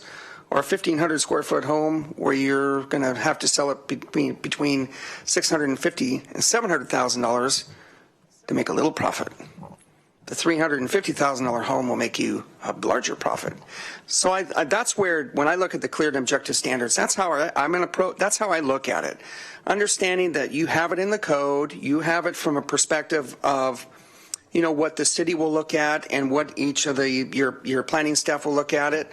or a 1,500 square foot home where you're going to have to sell it between $650,000 and $700,000 to make a little profit? The $350,000 home will make you a larger profit. So that's where, when I look at the clear and objective standards, that's how that's how I look at it. Understanding that you have it in the code, you have it from a perspective of, you know, what the city will look at and what each of your planning staff will look at it.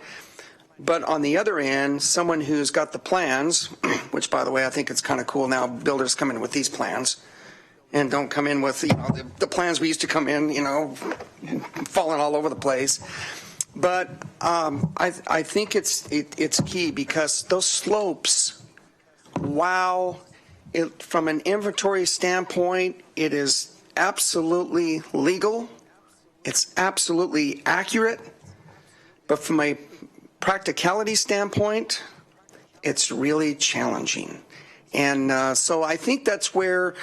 But on the other end, someone who's got the plans, which by the way, I think it's kind of cool now, builders come in with these plans and don't come in with, you know, the plans we used to come in, you know, falling all over the place. But I think it's key because those slopes, while from an inventory standpoint, it is absolutely legal, it's absolutely accurate, but from a practicality standpoint, it's really challenging. And so I think that's where,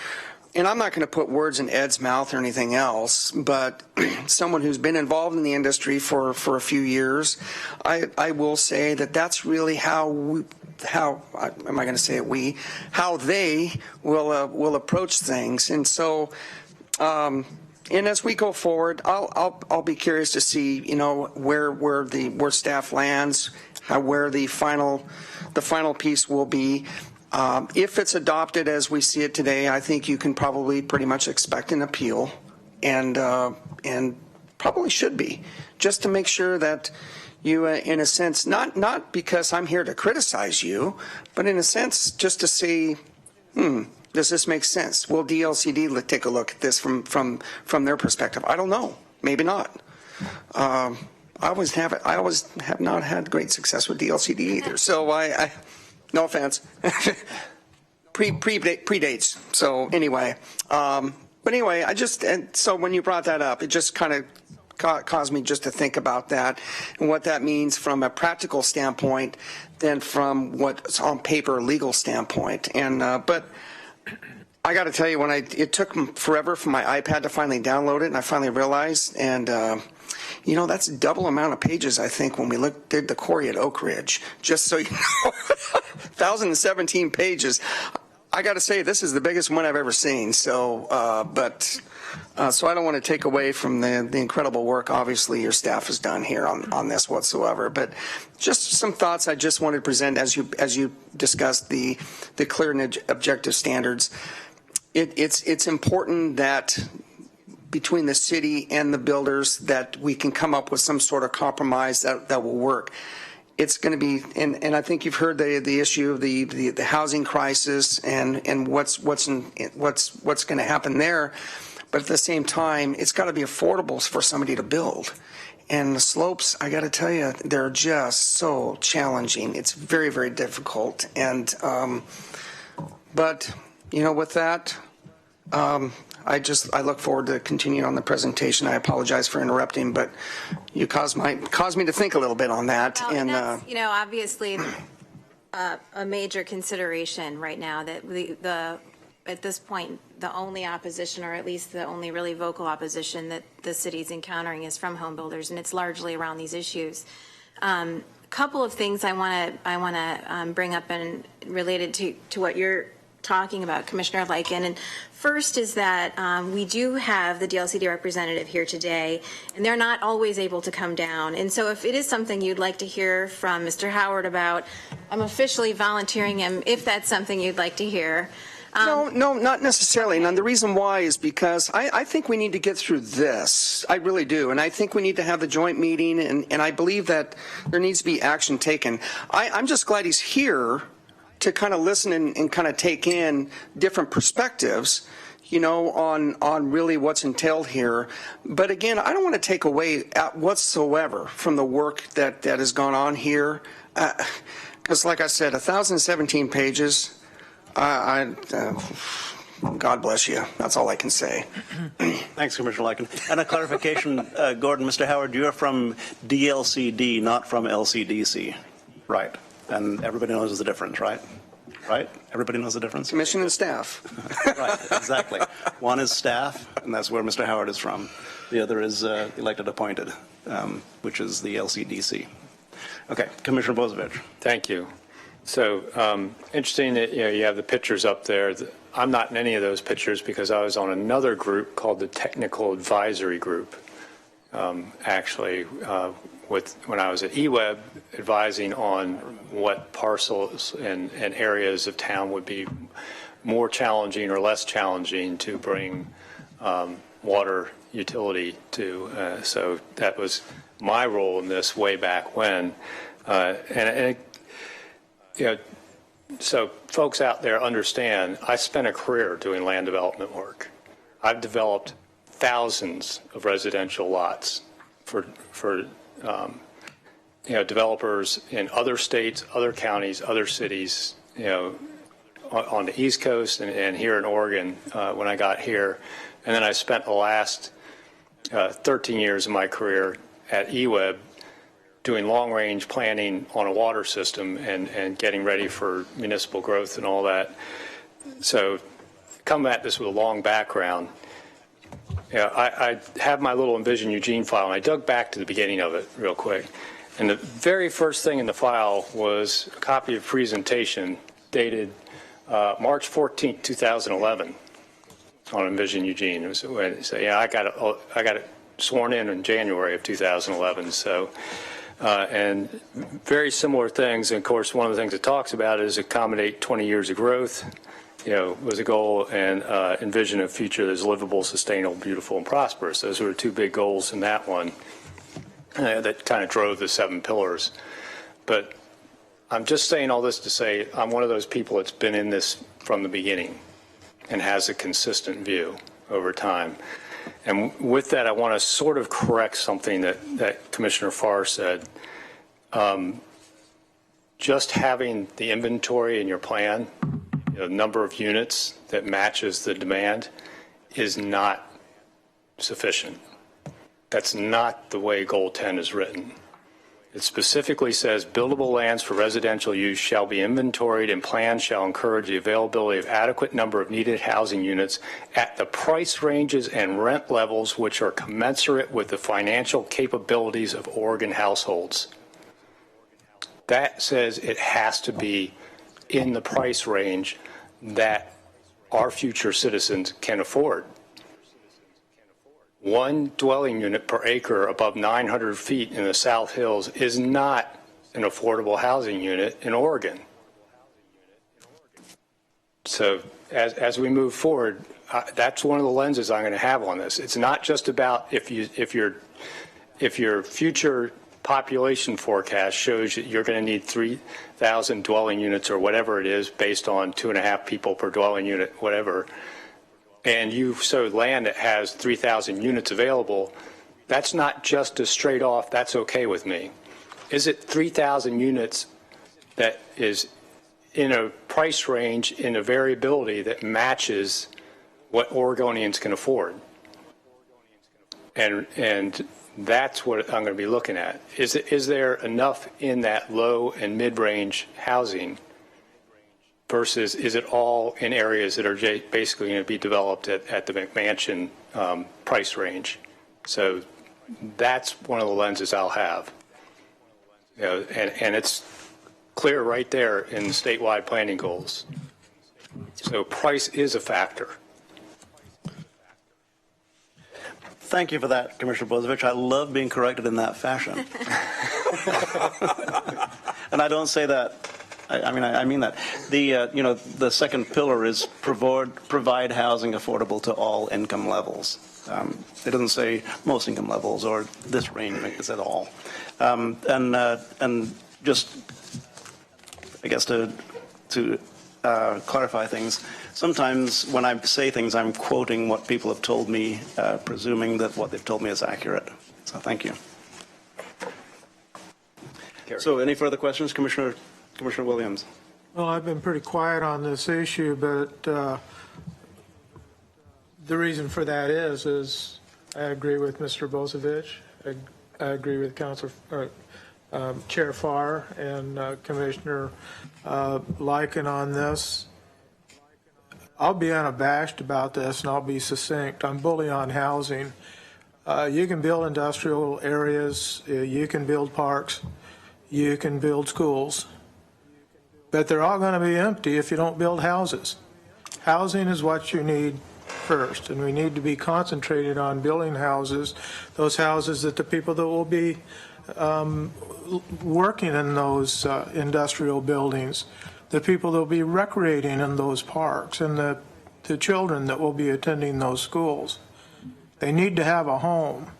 and I'm not going to put words in Ed's mouth or anything else, but someone who's been involved in the industry for a few years, I will say that that's really how am I going to say it, how they will approach things. And so, and as we go forward, I'll be curious to see, where staff lands, where the final piece will be. If it's adopted as we see it today, I think you can probably pretty much expect an appeal, and probably should be, just to make sure that you, in a sense, not because I'm here to criticize you, but in a sense, just to see, does this make sense? Will DLCD take a look at this from their perspective? I don't know. Maybe not. I always have not had great success with DLCD either. So I no offense, predates. So anyway, but anyway, so when you brought that up, it just kind of caused me just to think about that and what that means from a practical standpoint than from what's on paper legal standpoint. And but I got to tell you, it took forever for my iPad to finally download it, and I finally realized, and that's double amount of pages, I think, when we did the quarry at Oak Ridge. Just so you know, 1,017 pages. I got to say, this is the biggest one I've ever seen. So, so I don't want to take away from the incredible work, obviously, your staff has done here on this whatsoever. But just some thoughts I just wanted to present as you discussed the clear and objective standards. It's important that between the city and the builders that we can come up with some sort of compromise that will work. It's going to be, and I think you've heard the issue of the housing crisis and what's going to happen there. But at the same time, it's got to be affordable for somebody to build. And the slopes, I got to tell you, they're just so challenging. It's very, very difficult. And but with that, I look forward to continuing on the presentation. I apologize for interrupting, but you caused me to think a little bit on that. Well, and that's, obviously a major consideration right now that at this point, the only opposition, or at least the only really vocal opposition that the city's encountering is from home builders, and it's largely around these issues. Couple of things I want to bring up and related to what you're talking about, Commissioner Lycan. And first is that we do have the DLCD representative here today, and they're not always able to come down. And so if it is something you'd like to hear from Mr. Howard about, I'm officially volunteering him if that's something you'd like to hear. No, not necessarily. And the reason why is because I think we need to get through this. I really do. And I think we need to have the joint meeting, and I believe that there needs to be action taken. I'm just glad he's here to kind of listen and kind of take in different perspectives, on really what's entailed here. But again, I don't want to take away whatsoever from the work that has gone on here. Because like I said, 1,017 pages, God bless you. That's all I can say. Thanks, Commissioner Lycan. And a clarification, Gordon, Mr. Howard, you're from DLCD, not from LCDC, right? And everybody knows the difference, right? Right? Everybody knows the difference? Commission and staff. Right, exactly. One is staff, and that's where Mr. Howard is from. The other is elected appointed, which is the LCDC. Okay, Commissioner Bozevich. Thank you. So interesting that you have the pictures up there. I'm not in any of those pictures because I was on another group called the Technical Advisory Group, actually, when I was at eWeb, advising on what parcels and areas of town would be more challenging or less challenging to bring water utility to. So that was my role in this way back when. So folks out there understand, I spent a career doing land development work. I've developed thousands of residential lots for developers in other states, other counties, other cities, on the East Coast and here in Oregon when I got here. And then I spent the last 13 years of my career at eWeb doing long-range planning on a water system and getting ready for municipal growth and all that. So come at this with a long background. I have my little Envision Eugene file, and I dug back to the beginning of it real quick. And the very first thing in the file was a copy of presentation dated March 14, 2011 on Envision Eugene. It was when they say, I got it sworn in January of 2011. So, and very similar things. And of course, one of the things it talks about is accommodate 20 years of growth, was a goal, and envision a future that's livable, sustainable, beautiful, and prosperous. Those were the two big goals in that one that kind of drove the 7 pillars. But I'm just saying all this to say I'm one of those people that's been in this from the beginning and has a consistent view over time. And with that, I want to sort of correct something that Commissioner Farr said. Just having the inventory in your plan, the number of units that matches the demand, is not sufficient. That's not the way Goal 10 is written. It specifically says buildable lands for residential use shall be inventoried, and plans shall encourage the availability of adequate number of needed housing units at the price ranges and rent levels which are commensurate with the financial capabilities of Oregon households. That says it has to be in the price range that our future citizens can afford. 1 dwelling unit per acre above 900 feet in the South Hills is not an affordable housing unit in Oregon. So as we move forward, that's one of the lenses I'm going to have on this. It's not just about if your future population forecast shows that you're going to need 3,000 dwelling units or whatever it is based on 2.5 people per dwelling unit, whatever, and you've sowed land that has 3,000 units available. That's not just a straight off, that's okay with me. Is it 3,000 units that is in a price range, in a variability that matches what Oregonians can afford? And that's what I'm going to be looking at. Is there enough in that low and mid-range housing versus is it all in areas that are basically going to be developed at the McMansion price range? So that's one of the lenses I'll have. And it's clear right there in the statewide planning goals. So price is a factor. Thank you for that, Commissioner Bozievich. I love being corrected in that fashion. And I don't say that. I mean that. The second pillar is provide housing affordable to all income levels. It doesn't say most income levels or this range, it's at all. And just, I guess to clarify things, sometimes when I say things, I'm quoting what people have told me, presuming that what they've told me is accurate. So thank you. So any further questions, Commissioner Williams? Well, I've been pretty quiet on this issue, but the reason for that is I agree with Mr. Bozievich. I agree with Chair Farr and Commissioner Lyken on this. I'll be unabashed about this, and I'll be succinct. I'm bully on housing. You can build industrial areas, you can build parks, you can build schools, but they're all going to be empty if you don't build houses. Housing is what you need first, and we need to be concentrated on building houses, those houses that the people that will be working in those industrial buildings, the people that will be recreating in those parks, and the children that will be attending those schools. They need to have a home,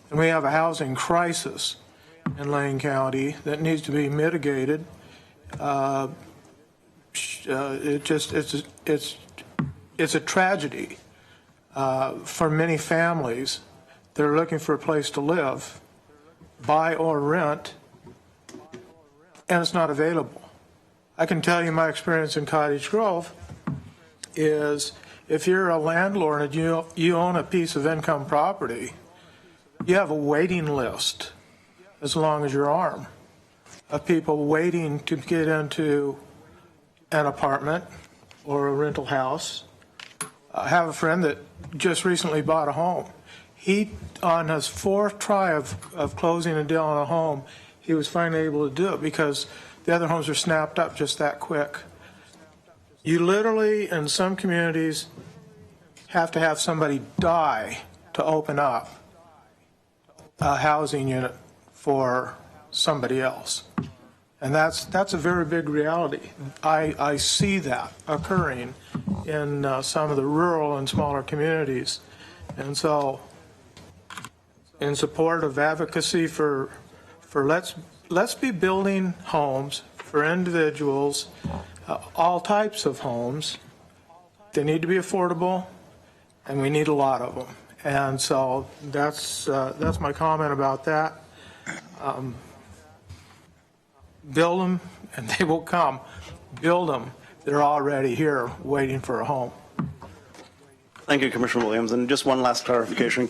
and we have a housing crisis in Lane County that needs to be mitigated. It's a tragedy for many families. They're looking for a place to live, buy or rent, and it's not available. I can tell you my experience in Cottage Grove is if you're a landlord and you own a piece of income property, you have a waiting list as long as your arm of people waiting to get into an apartment or a rental house. I have a friend that just recently bought a home. He, on his fourth try of closing a deal on a home, he was finally able to do it because the other homes are snapped up just that quick. You literally, in some communities, have to have somebody die to open up a housing unit for somebody else. And that's a very big reality. I see that occurring in some of the rural and smaller communities. And so in support of advocacy for let's be building homes for individuals, all types of homes. They need to be affordable, and we need a lot of them. And so that's my comment about that. Build them, and they will come. Build them. They're already here waiting for a home. Thank you, Commissioner Williams. And just one last clarification.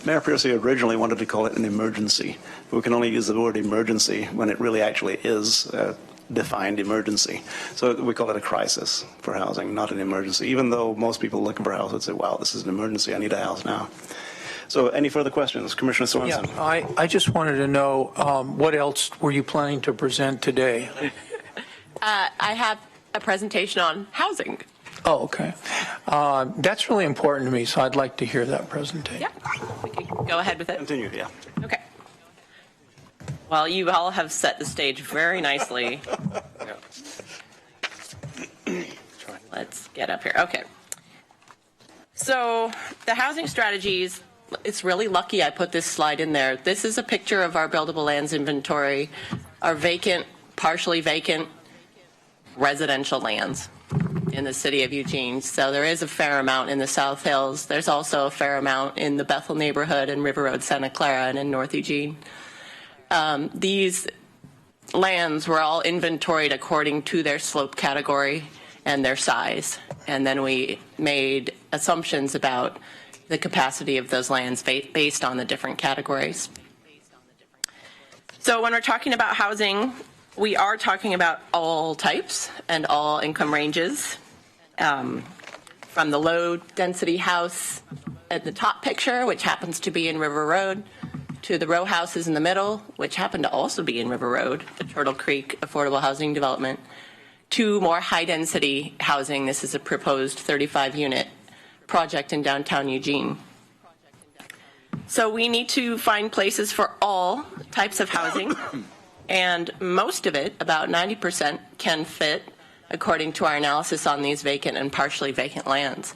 Mayor Piercy originally wanted to call it an emergency. We can only use the word emergency when it really actually is a defined emergency. So we call it a crisis for housing, not an emergency. Even though most people looking for a house would say, wow, this is an emergency. I need a house now. So any further questions? Commissioner Sorensen. Yeah, I just wanted to know what else were you planning to present today? I have a presentation on housing. Oh, okay. That's really important to me, so I'd like to hear that presentation. Yeah, we can go ahead with it. Continue, yeah. Okay. Well, you all have set the stage very nicely. Let's get up here. Okay. So the housing strategies, it's really lucky I put this slide in there. This is a picture of our buildable lands inventory, our vacant, partially vacant residential lands in the city of Eugene. So there is a fair amount in the South Hills. There's also a fair amount in the Bethel neighborhood and River Road, Santa Clara, and in North Eugene. These lands were all inventoried according to their slope category and their size. And then we made assumptions about the capacity of those lands based on the different categories. So when we're talking about housing, we are talking about all types and all income ranges, from the low density house at the top picture, which happens to be in River Road, to the row houses in the middle, which happen to also be in River Road, the Turtle Creek Affordable Housing Development, to more high density housing. This is a proposed 35-unit project in downtown Eugene. So we need to find places for all types of housing, and most of it, about 90%, can fit according to our analysis on these vacant and partially vacant lands.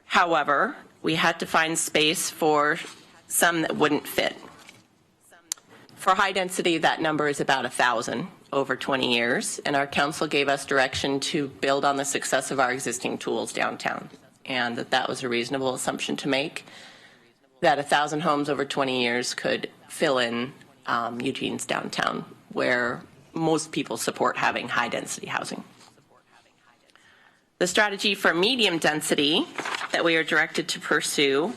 However, we had to find space for some that wouldn't fit. For high density, that number is about 1,000 over 20 years, and our council gave us direction to build on the success of our existing tools downtown, and that was a reasonable assumption to make, that 1,000 homes over 20 years could fill in Eugene's downtown, where most people support having high density housing. The strategy for medium density that we are directed to pursue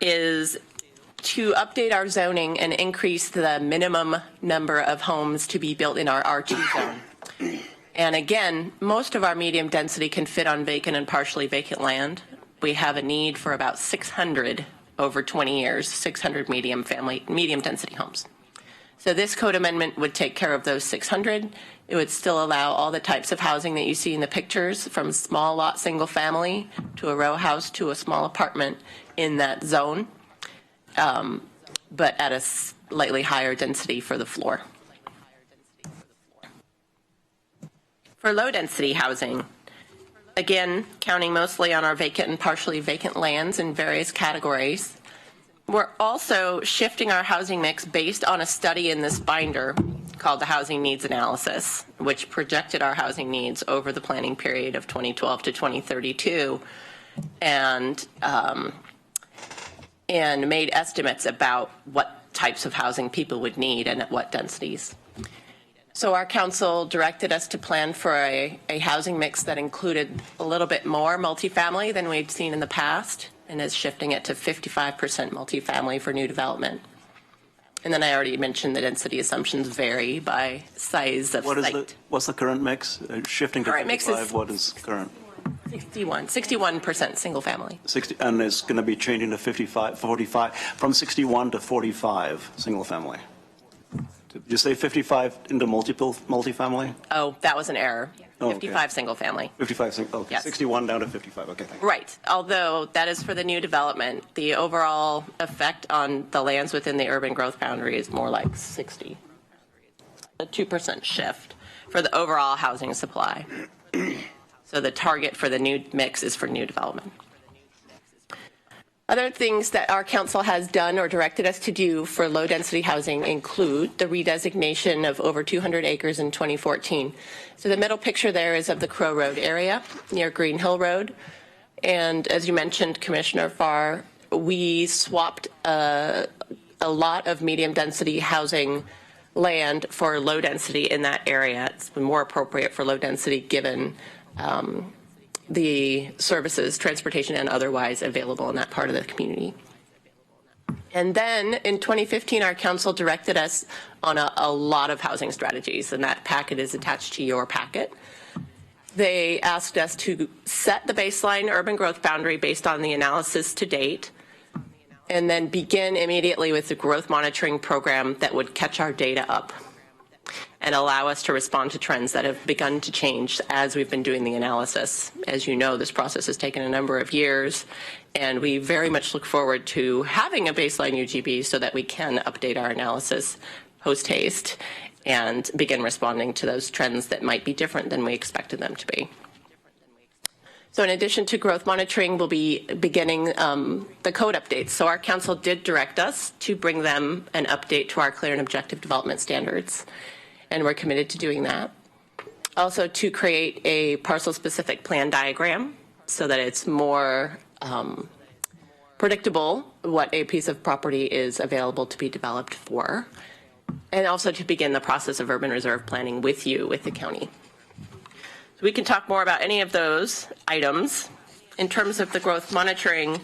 is to update our zoning and increase the minimum number of homes to be built in our R2 zone. And again, most of our medium density can fit on vacant and partially vacant land. We have a need for about 600 over 20 years, 600 medium density homes. So this code amendment would take care of those 600. It would still allow all the types of housing that you see in the pictures, from small lot single family to a row house to a small apartment in that zone, but at a slightly higher density for the floor. For low density housing, again, counting mostly on our vacant and partially vacant lands in various categories, we're also shifting our housing mix based on a study in this binder called the Housing Needs Analysis, which projected our housing needs over the planning period of 2012 to 2032, and made estimates about what types of housing people would need and at what densities. So our council directed us to plan for a housing mix that included a little bit more multifamily than we'd seen in the past, and is shifting it to 55% multifamily for new development. And then I already mentioned the density assumptions vary by size of site. What's the current mix? Shifting to Current mix is 55, what is current? 61% single family. 60, and it's going to be changing to 45, from 61 to 45 single family. Did you say 55 into multifamily? Oh, that was an error. Oh, okay. 55 single family. 55, okay. Yes. 61 down to 55, okay, thank you. Right. Although that is for the new development, the overall effect on the lands within the urban growth boundary is more like 60. A 2% shift for the overall housing supply. So the target for the new mix is for new development. Other things that our council has done or directed us to do for low-density housing include the redesignation of over 200 acres in 2014. So the middle picture there is of the Crow Road area near Green Hill Road. And as you mentioned, Commissioner Farr, we swapped a lot of medium-density housing land for low-density in that area. It's been more appropriate for low-density given the services, transportation and otherwise, available in that part of the community. And then in 2015, our council directed us on a lot of housing strategies, and that packet is attached to your packet. They asked us to set the baseline urban growth boundary based on the analysis to date, and then begin immediately with the growth monitoring program that would catch our data up and allow us to respond to trends that have begun to change as we've been doing the analysis. As you know, this process has taken a number of years, and we very much look forward to having a baseline UGB so that we can update our analysis post-haste and begin responding to those trends that might be different than we expected them to be. So in addition to growth monitoring, we'll be beginning the code updates. So our council did direct us to bring them an update to our clear and objective development standards, and we're committed to doing that. Also to create a parcel-specific plan diagram so that it's more predictable what a piece of property is available to be developed for, and also to begin the process of urban reserve planning with you, with the county. So we can talk more about any of those items. In terms of the growth monitoring,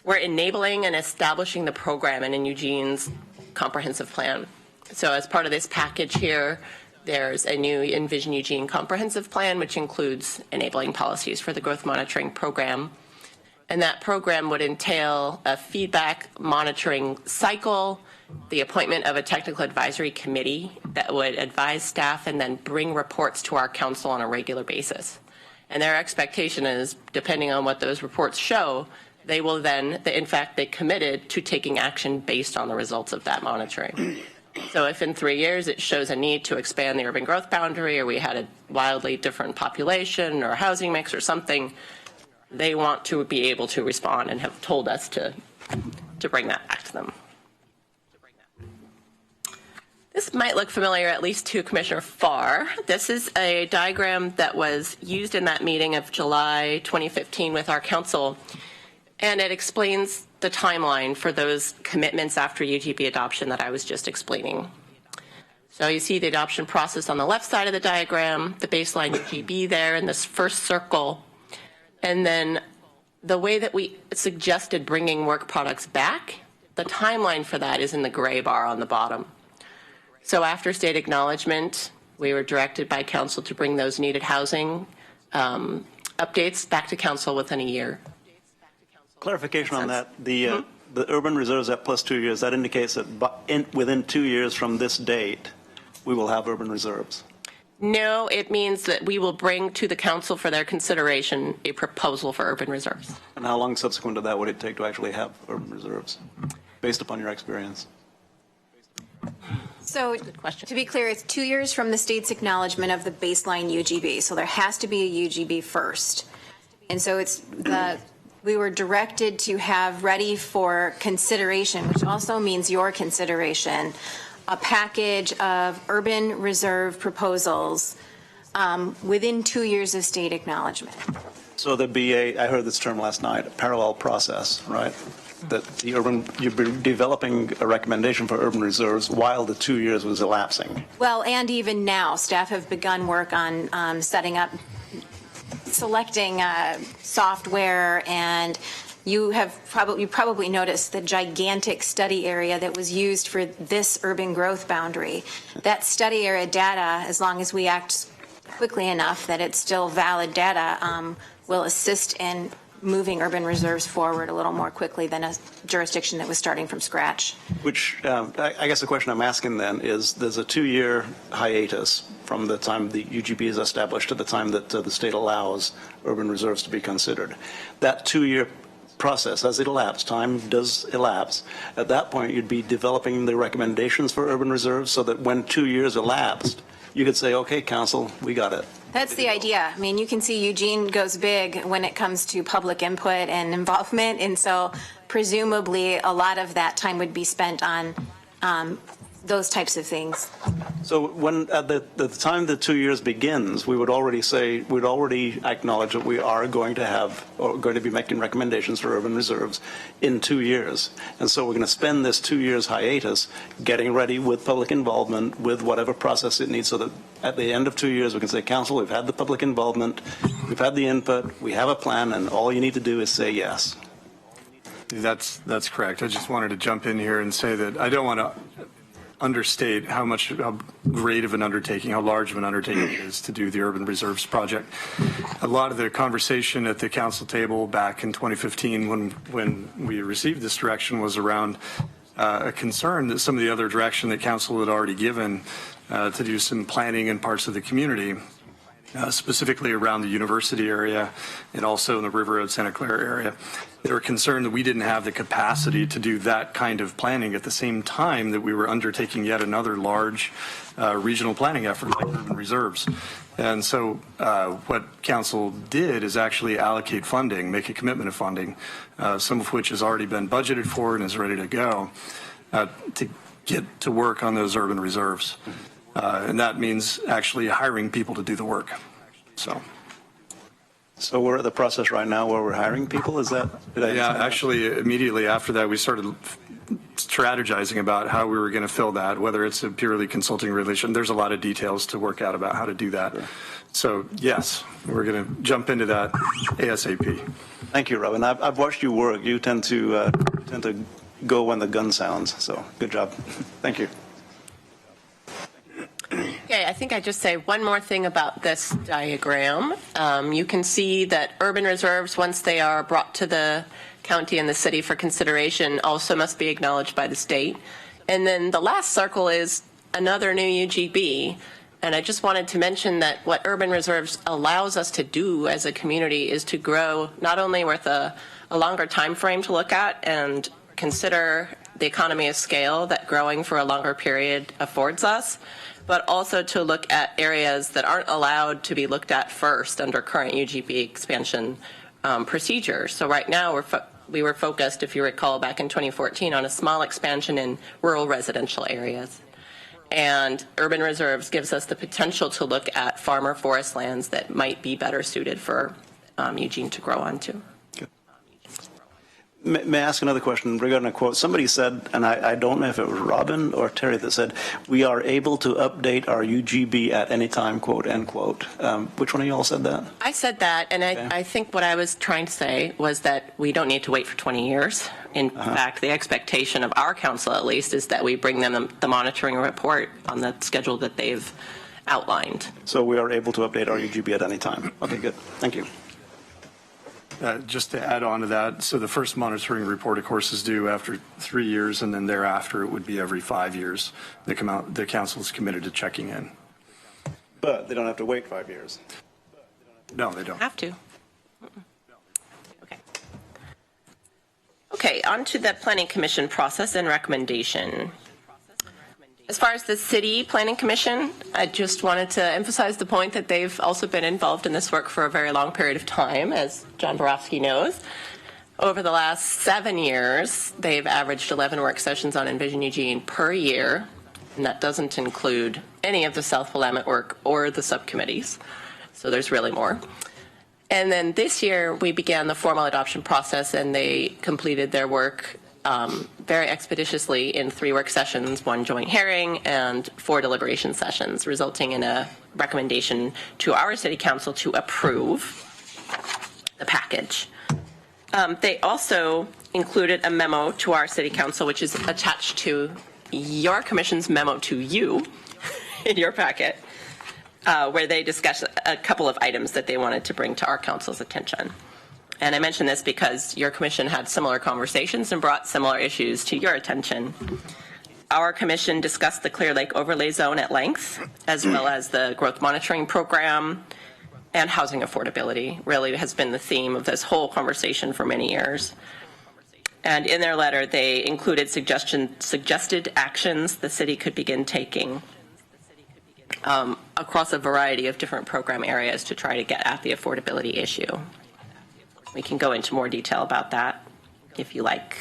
we're enabling and establishing the program in Eugene's comprehensive plan. So as part of this package here, there's a new Envision Eugene comprehensive plan, which includes enabling policies for the growth monitoring program. And that program would entail a feedback monitoring cycle, the appointment of a technical advisory committee that would advise staff and then bring reports to our council on a regular basis. And their expectation is, depending on what those reports show, they will then, in fact, they committed to taking action based on the results of that monitoring. So if in 3 years it shows a need to expand the urban growth boundary, or we had a wildly different population or housing mix or something, they want to be able to respond and have told us to bring that back to them. This might look familiar, at least to Commissioner Farr. This is a diagram that was used in that meeting of July 2015 with our council, and it explains the timeline for those commitments after UGB adoption that I was just explaining. So you see the adoption process on the left side of the diagram, the baseline UGB there in this first circle, and then the way that we suggested bringing work products back, the timeline for that is in the gray bar on the bottom. So after state acknowledgement, we were directed by council to bring those needed housing updates back to council within a year. Clarification on that, the urban reserves at plus 2 years, that indicates that within 2 years from this date, we will have urban reserves. No, it means that we will bring to the council for their consideration a proposal for urban reserves. And how long subsequent to that would it take to actually have urban reserves, based upon your experience? So to be clear, it's 2 years from the state's acknowledgement of the baseline UGB. So there has to be a UGB first. And so we were directed to have ready for consideration, which also means your consideration, a package of urban reserve proposals within 2 years of state acknowledgement. So there'd be I heard this term last night, a parallel process, right? That you'd be developing a recommendation for urban reserves while the 2 years was elapsing. Well, and even now, staff have begun work on setting up, selecting software, and you probably noticed the gigantic study area that was used for this urban growth boundary. That study area data, as long as we act quickly enough that it's still valid data, will assist in moving urban reserves forward a little more quickly than a jurisdiction that was starting from scratch. Which, I guess the question I'm asking then is, there's a 2-year hiatus from the time the UGB is established to the time that the state allows urban reserves to be considered. That 2-year process, as it elapses, time does elapse. At that point, you'd be developing the recommendations for urban reserves so that when 2 years elapsed, you could say, okay, council, we got it. That's the idea. I mean, you can see Eugene goes big when it comes to public input and involvement, and so presumably a lot of that time would be spent on those types of things. So when at the time the 2 years begins, we'd already acknowledge that we are going to be making recommendations for urban reserves in 2 years. And so we're going to spend this 2 years hiatus getting ready with public involvement with whatever process it needs, so that at the end of 2 years we can say, council, we've had the public involvement, we've had the input, we have a plan, and all you need to do is say yes. That's correct. I just wanted to jump in here and say that I don't want to understate how great of an undertaking, how large of an undertaking it is to do the Urban Reserves project. A lot of the conversation at the council table back in 2015 when we received this direction was around a concern that some of the other direction that council had already given to do some planning in parts of the community, specifically around the university area and also in the River Road Santa Clara area. They were concerned that we didn't have the capacity to do that kind of planning at the same time that we were undertaking yet another large regional planning effort like urban reserves. And so what council did is actually allocate funding, make a commitment of funding, some of which has already been budgeted for and is ready to go, to get to work on those urban reserves. And that means actually hiring people to do the work. So we're at the process right now where we're hiring people? Is that? Yeah, actually, immediately after that, we started strategizing about how we were going to fill that, whether it's a purely consulting relation. There's a lot of details to work out about how to do that. So, yes, we're going to jump into that ASAP. Thank you, Robin. I've watched you work. You tend to go when the gun sounds. So, good job. Thank you. Okay, I think I just say one more thing about this diagram. You can see that urban reserves, once they are brought to the county and the city for consideration, also must be acknowledged by the state. And then the last circle is another new UGB. And I just wanted to mention that what urban reserves allows us to do as a community is to grow not only with a longer time frame to look at and consider the economy of scale that growing for a longer period affords us, but also to look at areas that aren't allowed to be looked at first under current UGB expansion procedures. So right now we were focused, if you recall, back in 2014 on a small expansion in rural residential areas. And urban reserves gives us the potential to look at farmer forest lands that might be better suited for Eugene to grow onto. May I ask another question regarding a quote? Somebody said, and I don't know if it was Robin or Terry that said, we are able to update our UGB at any time, quote, end quote. Which one of you all said that? I said that, and Okay. I think what I was trying to say was that we don't need to wait for 20 years. In fact, the expectation of our council, at least, is that we bring them the monitoring report on the schedule that they've outlined. So we are able to update our UGB at any time. Okay, good. Thank you. Just to add on to that, so the first monitoring report, of course, is due after 3 years, and then thereafter it would be every 5 years. The council is committed to checking in. But they don't have to wait 5 years. No, they don't. Have to. Okay. Okay, on to the Planning Commission process and recommendation. As far as the City Planning Commission, I just wanted to emphasize the point that they've also been involved in this work for a very long period of time, as John Borofsky knows. Over the last 7 years, they've averaged 11 work sessions on Envision Eugene per year, and that doesn't include any of the South Willamette work or the subcommittees. So there's really more. And then this year, we began the formal adoption process, and they completed their work very expeditiously in 3 work sessions, 1 joint hearing, and 4 deliberation sessions, resulting in a recommendation to our city council to approve the package. They also included a memo to our city council, which is attached to your commission's memo to you in your packet, where they discuss a couple of items that they wanted to bring to our council's attention. And I mention this because your commission had similar conversations and brought similar issues to your attention. Our commission discussed the Clear Lake Overlay Zone at length, as well as the growth monitoring program, and housing affordability really has been the theme of this whole conversation for many years. And in their letter, they included suggested actions the city could begin taking across a variety of different program areas to try to get at the affordability issue. We can go into more detail about that if you like.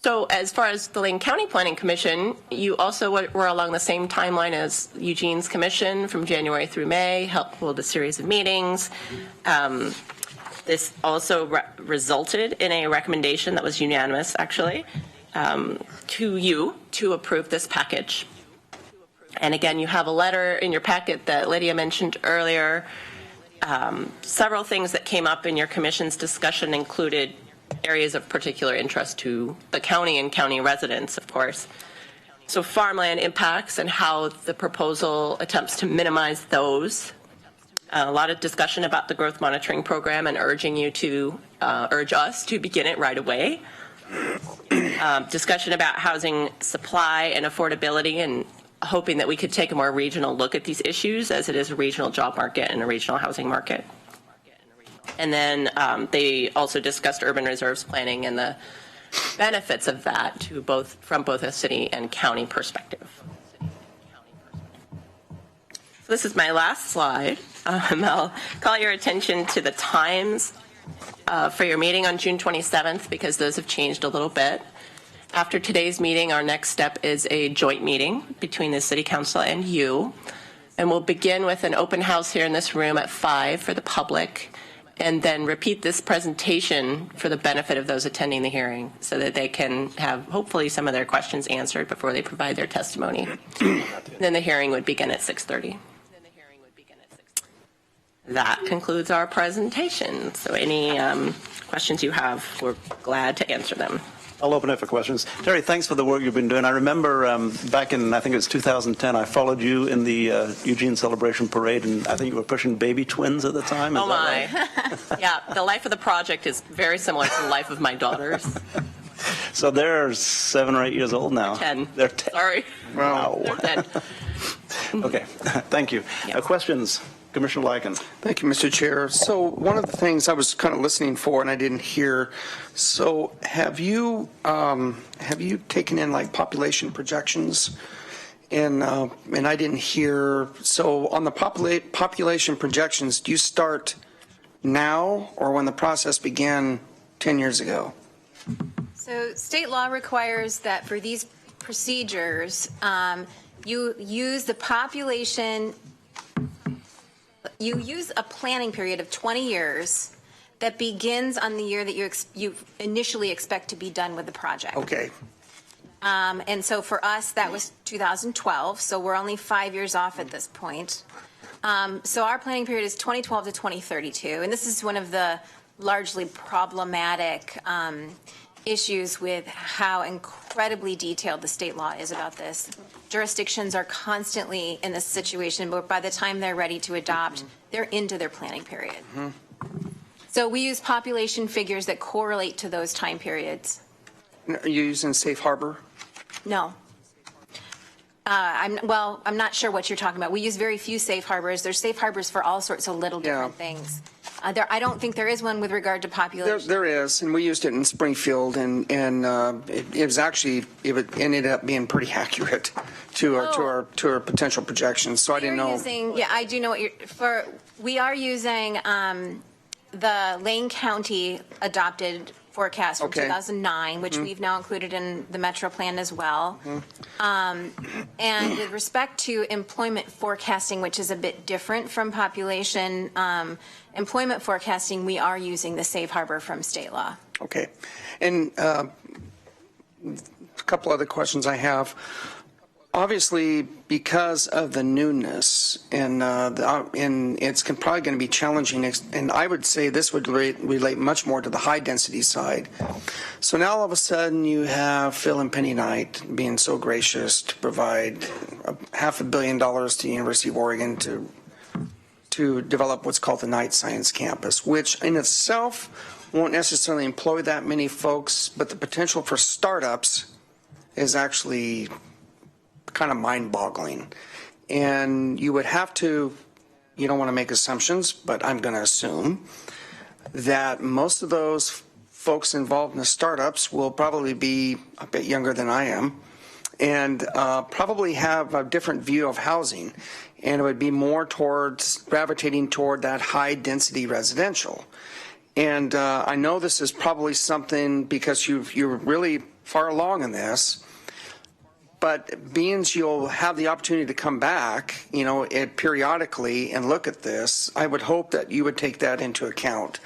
So as far as the Lane County Planning Commission, you also were along the same timeline as Eugene's commission from January through May, helped hold a series of meetings. This also resulted in a recommendation that was unanimous, actually, to you to approve this package. And again, you have a letter in your packet that Lydia mentioned earlier. Several things that came up in your commission's discussion included areas of particular interest to the county and county residents, of course. So farmland impacts and how the proposal attempts to minimize those. A lot of discussion about the growth monitoring program and urging you to urge us to begin it right away. Discussion about housing supply and affordability, and hoping that we could take a more regional look at these issues, as it is a regional job market and a regional housing market. And then they also discussed urban reserves planning and the benefits of that from both a city and county perspective. So this is my last slide. I'll call your attention to the times for your meeting on June 27th, because those have changed a little bit. After today's meeting, our next step is a joint meeting between the City Council and you. And we'll begin with an open house here in this room at 5 for the public, and then repeat this presentation for the benefit of those attending the hearing so that they can have hopefully some of their questions answered before they provide their testimony. Then the hearing would begin at 6:30. That concludes our presentation. So any questions you have, we're glad to answer them. I'll open it for questions. Terry, thanks for the work you've been doing. I remember back in, I think it was 2010, I followed you in the Eugene Celebration Parade, and I think you were pushing baby twins at the time. Oh, my. Right? Yeah, the life of the project is very similar to the life of my daughters. So they're 7 or 8 years old now. 10. They're 10. Sorry. Wow. They're 10. Okay, thank you. Yeah. Questions? Commissioner Lyken. Thank you, Mr. Chair. So one of the things I was kind of listening for and I didn't hear, so have you taken in like population projections? And I didn't hear, so on the population projections, do you start now or when the process began 10 years ago? So state law requires that for these procedures, you use the population. You use a planning period of 20 years that begins on the year that you initially expect to be done with the project. Okay. And so for us, that was 2012, so we're only 5 years off at this point. So our planning period is 2012 to 2032, and this is one of the largely problematic issues with how incredibly detailed the state law is about this. Jurisdictions are constantly in this situation, but by the time they're ready to adopt, they're into their planning period. So we use population figures that correlate to those time periods. Are you using safe harbor? No. I'm not sure what you're talking about. We use very few safe harbors. There's safe harbors for all sorts of little different things. I don't think there is one with regard to population. There is, and we used it in Springfield, and it was actually, it ended up being pretty accurate to our potential projections. So I didn't know. Yeah, I do know what we are using the Lane County adopted forecast from Okay. 2009, which we've now included in the Metro Plan as well. And with respect to employment forecasting, which is a bit different from population employment forecasting, we are using the safe harbor from state law. Okay. And a couple other questions I have. Obviously, because of the newness and it's probably going to be challenging, and I would say this would relate much more to the high-density side. So now all of a sudden you have Phil and Penny Knight being so gracious to provide $500 million to the University of Oregon to develop what's called the Knight Science Campus, which in itself won't necessarily employ that many folks, but the potential for startups is actually kind of mind-boggling. And you would have to, you don't want to make assumptions, but I'm going to assume that most of those folks involved in the startups will probably be a bit younger than I am and probably have a different view of housing. And it would be more towards gravitating toward that high-density residential. And I know this is probably something because you're really far along in this, but being you'll have the opportunity to come back, periodically and look at this, I would hope that you would take that into account.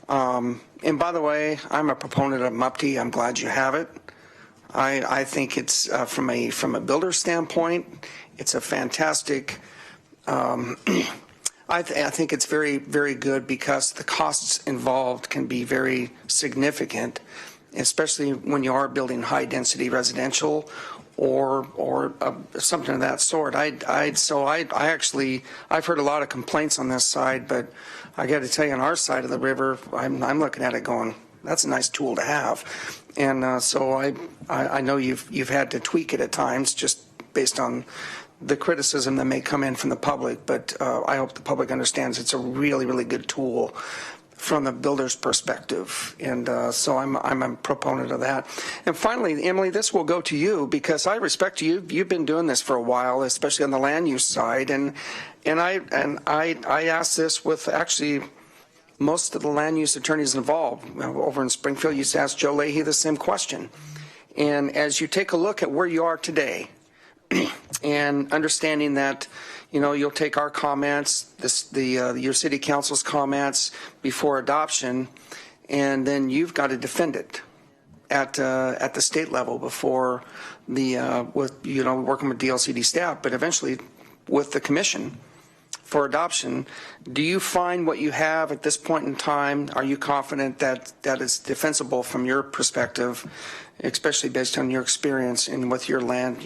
And by the way, I'm a proponent of MUPTI. I'm glad you have it. I think it's from a builder standpoint, it's a fantastic. I think it's very, very good because the costs involved can be very significant, especially when you are building high-density residential or something of that sort. I've heard a lot of complaints on this side, but I got to tell you, on our side of the river, I'm looking at it going, that's a nice tool to have. And so I know you've had to tweak it at times just based on the criticism that may come in from the public, but I hope the public understands it's a really, really good tool from the builder's perspective. And so I'm a proponent of that. And finally, Emily, this will go to you because I respect you. You've been doing this for a while, especially on the land use side. And I asked this with actually most of the land use attorneys involved. Over in Springfield, you used to ask Joe Leahy the same question. And as you take a look at where you are today, and understanding that, you'll take our comments, your city council's comments before adoption, and then you've got to defend it at the state level before working with DLCD staff, but eventually with the commission for adoption. Do you find what you have at this point in time? Are you confident that is defensible from your perspective, especially based on your experience and with your land,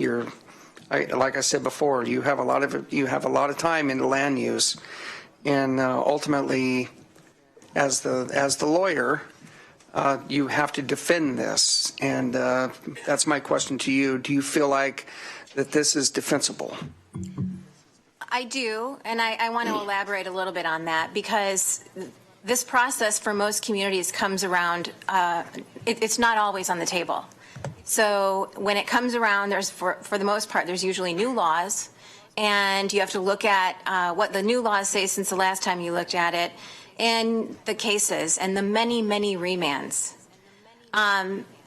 like I said before, you have a lot of time in the land use, and ultimately, as the lawyer, you have to defend this. And that's my question to you. Do you feel like that this is defensible? I do, and I want to elaborate a little bit on that because this process for most communities comes around. It's not always on the table. So when it comes around, there's for the most part, there's usually new laws, and you have to look at what the new laws say since the last time you looked at it, and the cases and the many, many remands.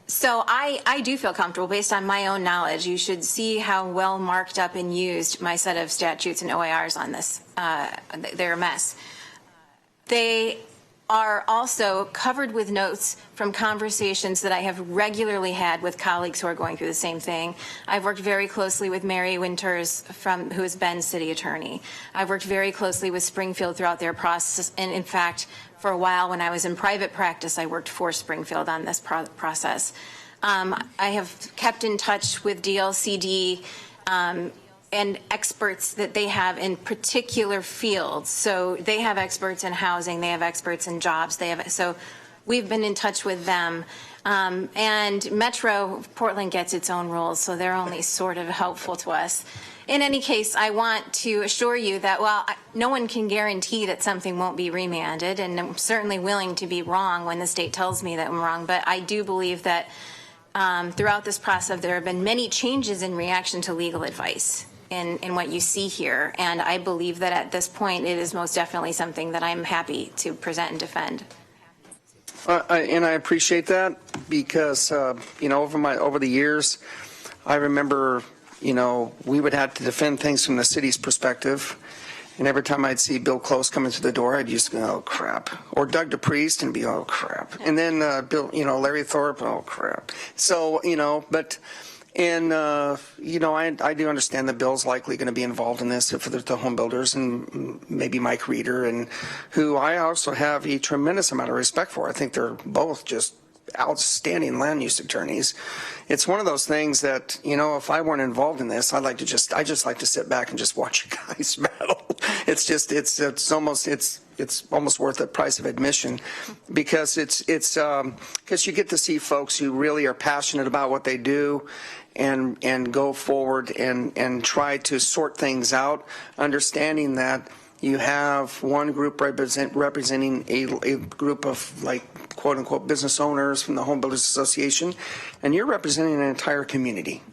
So I do feel comfortable based on my own knowledge. You should see how well marked up and used my set of statutes and OIRs on this. They're a mess. They are also covered with notes from conversations that I have regularly had with colleagues who are going through the same thing. I've worked very closely with Mary Winters, who has been city attorney. I've worked very closely with Springfield throughout their process, and in fact, for a while when I was in private practice, I worked for Springfield on this process. I have kept in touch with DLCD and experts that they have in particular fields. So they have experts in housing, they have experts in jobs, so we've been in touch with them. And Metro Portland gets its own rules, so they're only sort of helpful to us. In any case, I want to assure you that, no one can guarantee that something won't be remanded, and I'm certainly willing to be wrong when the state tells me that I'm wrong, but I do believe that throughout this process, there have been many changes in reaction to legal advice in what you see here, and I believe that at this point, it is most definitely something that I'm happy to present and defend. And I appreciate that because, over the years, I remember, we would have to defend things from the city's perspective. And every time I'd see Bill Close coming through the door, I'd just go, oh, crap. Or Doug DePriest and be, oh, crap. And then Larry Thorpe, oh, crap. So, I do understand that Bill's likely going to be involved in this for the home builders and maybe Mike Reeder, and who I also have a tremendous amount of respect for. I think they're both just outstanding land use attorneys. It's one of those things that, if I weren't involved in this, I just like to sit back and just watch you guys battle. It's almost worth the price of admission because because you get to see folks who really are passionate about what they do and go forward and try to sort things out, understanding that you have one group representing a group of, like, quote unquote business owners from the Home Builders Association, and you're representing an entire community,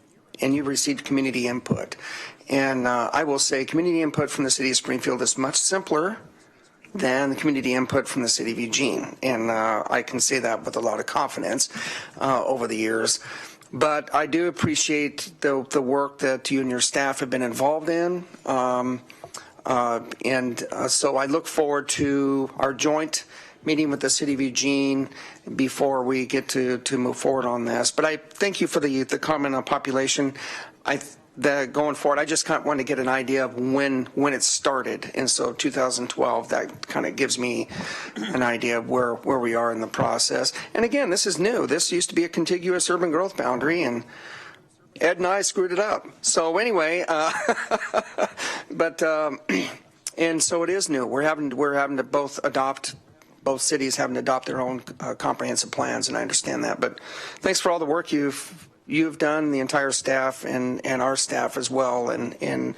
and you've received community input. And I will say community input from the city of Springfield is much simpler than the community input from the city of Eugene. And I can say that with a lot of confidence over the years. But I do appreciate the work that you and your staff have been involved in. So I look forward to our joint meeting with the city of Eugene before we get to move forward on this. But I thank you for the comment on population. Going forward, I just kind of want to get an idea of when it started. And so 2012, that kind of gives me an idea of where we are in the process. And again, this is new. This used to be a contiguous urban growth boundary, and Ed and I screwed it up. So anyway, and so it is new. We're having to both cities having to adopt their own comprehensive plans, and I understand that. But thanks for all the work you've done, the entire staff and our staff as well, in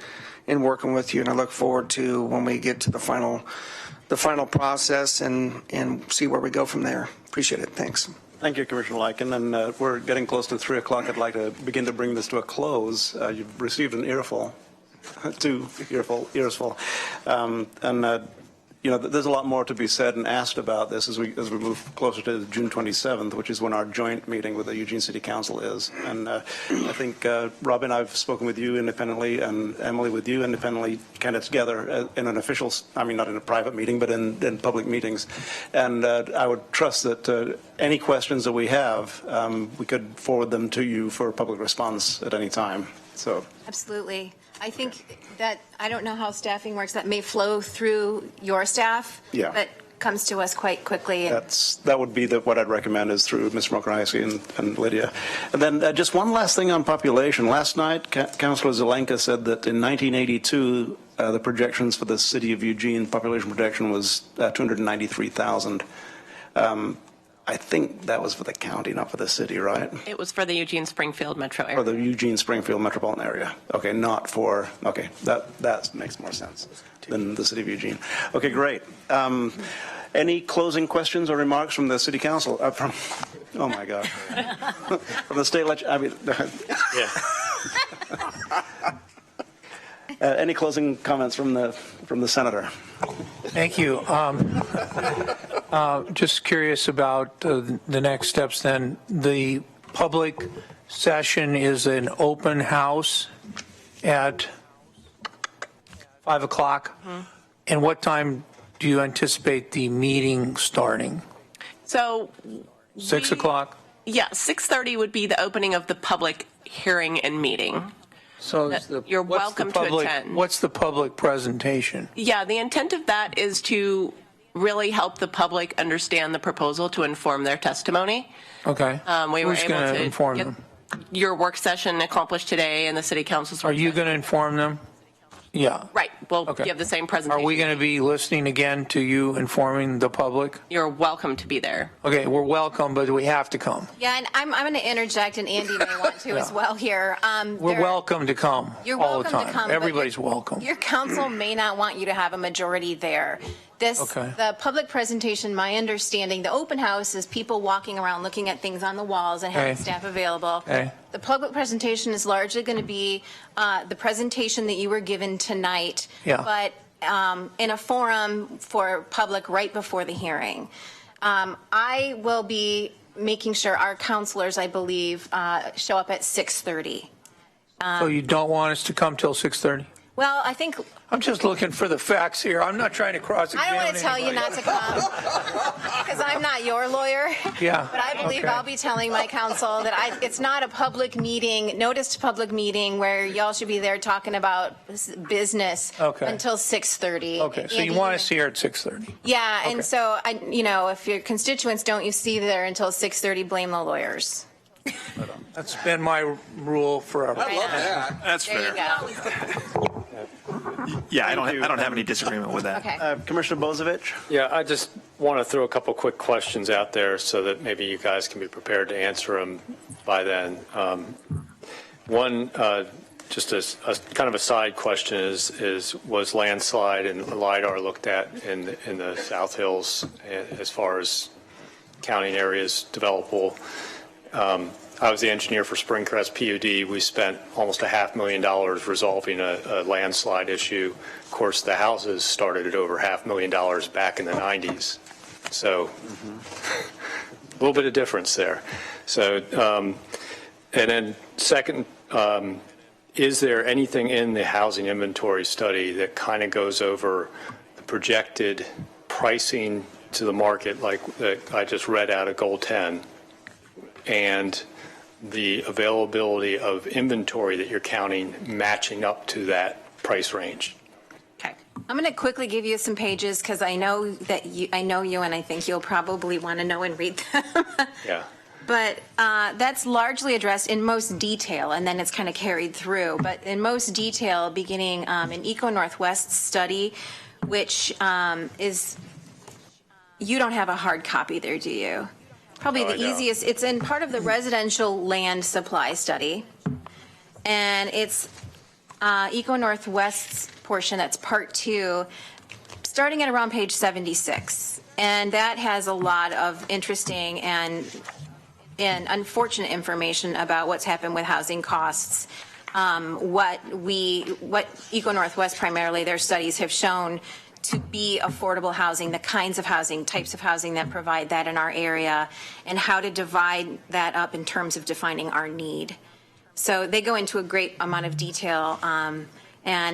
working with you. And I look forward to when we get to the final process and see where we go from there. Appreciate it. Thanks. Thank you, Commissioner Lyken. And we're getting close to 3 o'clock. I'd like to begin to bring this to a close. You've received an earful, 2 ears full. There's a lot more to be said and asked about this as we move closer to June 27th, which is when our joint meeting with the Eugene City Council is. And I think, Robin, I've spoken with you independently, and Emily with you independently, kind of together in an official, not in a private meeting, but in public meetings. And I would trust that any questions that we have, we could forward them to you for public response at any time. So Absolutely. I think that, I don't know how staffing works, that may flow through your staff, Yeah. but comes to us quite quickly. that would be what I'd recommend is through Mr. Mokrajewski and Lydia. And then just one last thing on population. Last night, Councilor Zelenka said that in 1982, the projections for the city of Eugene population projection was 293,000. I think that was for the county, not for the city, right? It was for the Eugene-Springfield metro area. For the Eugene-Springfield metropolitan area. Okay, not for, okay, that makes more sense than the city of Eugene. Okay, great. Any closing questions or remarks from the city council? Oh my God. From the state any closing comments from the senator? Thank you. Just curious about the next steps then. The public session is an open house at 5 o'clock. Mm-hmm. And what time do you anticipate the meeting starting? So 6 o'clock? Yeah, 6:30 would be the opening of the public hearing and meeting. So you're welcome to attend. What's the public presentation? Yeah, the intent of that is to really help the public understand the proposal to inform their testimony. Okay. We were Who's able going to to inform get them? your work session accomplished today and the city council's work Are you session. going to inform them? Yeah. Right. We'll Okay. give the same presentation. Are we going to be listening again to you informing the public? You're welcome to be there. Okay, we're welcome, but we have to come. Yeah, and I'm going to interject, and Andy may want to as well here. We're welcome to come You're all the welcome time. to come. but Everybody's welcome. Your council may not want you to have a majority there. Okay. The public presentation, my understanding, the open house is people walking around looking at things on the walls and having Okay. staff available. Okay. The public presentation is largely going to be the presentation that you were given tonight, Yeah. but in a forum for public right before the hearing. I will be making sure our counselors, I believe, show up at 6:30. So you don't want us to come till 6:30? Well, I think, I'm just looking for the facts here. I'm not trying to I cross-examine don't want to tell you anybody. not to come, because I'm not your lawyer. Yeah. But I believe okay. I'll be telling my counsel that it's not a public meeting, noticed public meeting, where y'all should be there talking about business Okay. until 6:30. Okay, so you want us here at 6:30? Yeah, and Okay. so, if your constituents don't you see there until 6:30, blame the lawyers. That's been my rule forever. That's There you fair. go. Yeah, I don't have any disagreement with that. Okay. Commissioner Bozevich? Yeah, I just want to throw a couple quick questions out there so that maybe you guys can be prepared to answer them by then. One, just a kind of a side question is was landslide and LIDAR looked at in the South Hills as far as counting areas developable? I was the engineer for Springcrest PUD. We spent almost $500,000 resolving a landslide issue. Of course, the houses started at over $500,000 back in the 90s. So a little bit of difference there. So, and then second, is there anything in the housing inventory study that kind of goes over the projected pricing to the market, like that I just read out of Goal 10, and the availability of inventory that you're counting matching up to that price range? Okay. I'm going to quickly give you some pages because I know I know you, and I think you'll probably want to know and read them. Yeah. But that's largely addressed in most detail, and then it's kind of carried through. But in most detail, beginning in Eco Northwest study, which is, you don't have a hard copy there, do you? Probably the easiest. It's in part of the residential land supply study, and it's Eco Northwest's portion. That's part 2, starting at around page 76, and that has a lot of interesting and unfortunate information about what's happened with housing costs. What Eco Northwest primarily, their studies have shown to be affordable housing, the kinds of housing, types of housing that provide that in our area, and how to divide that up in terms of defining our need. So they go into a great amount of detail. And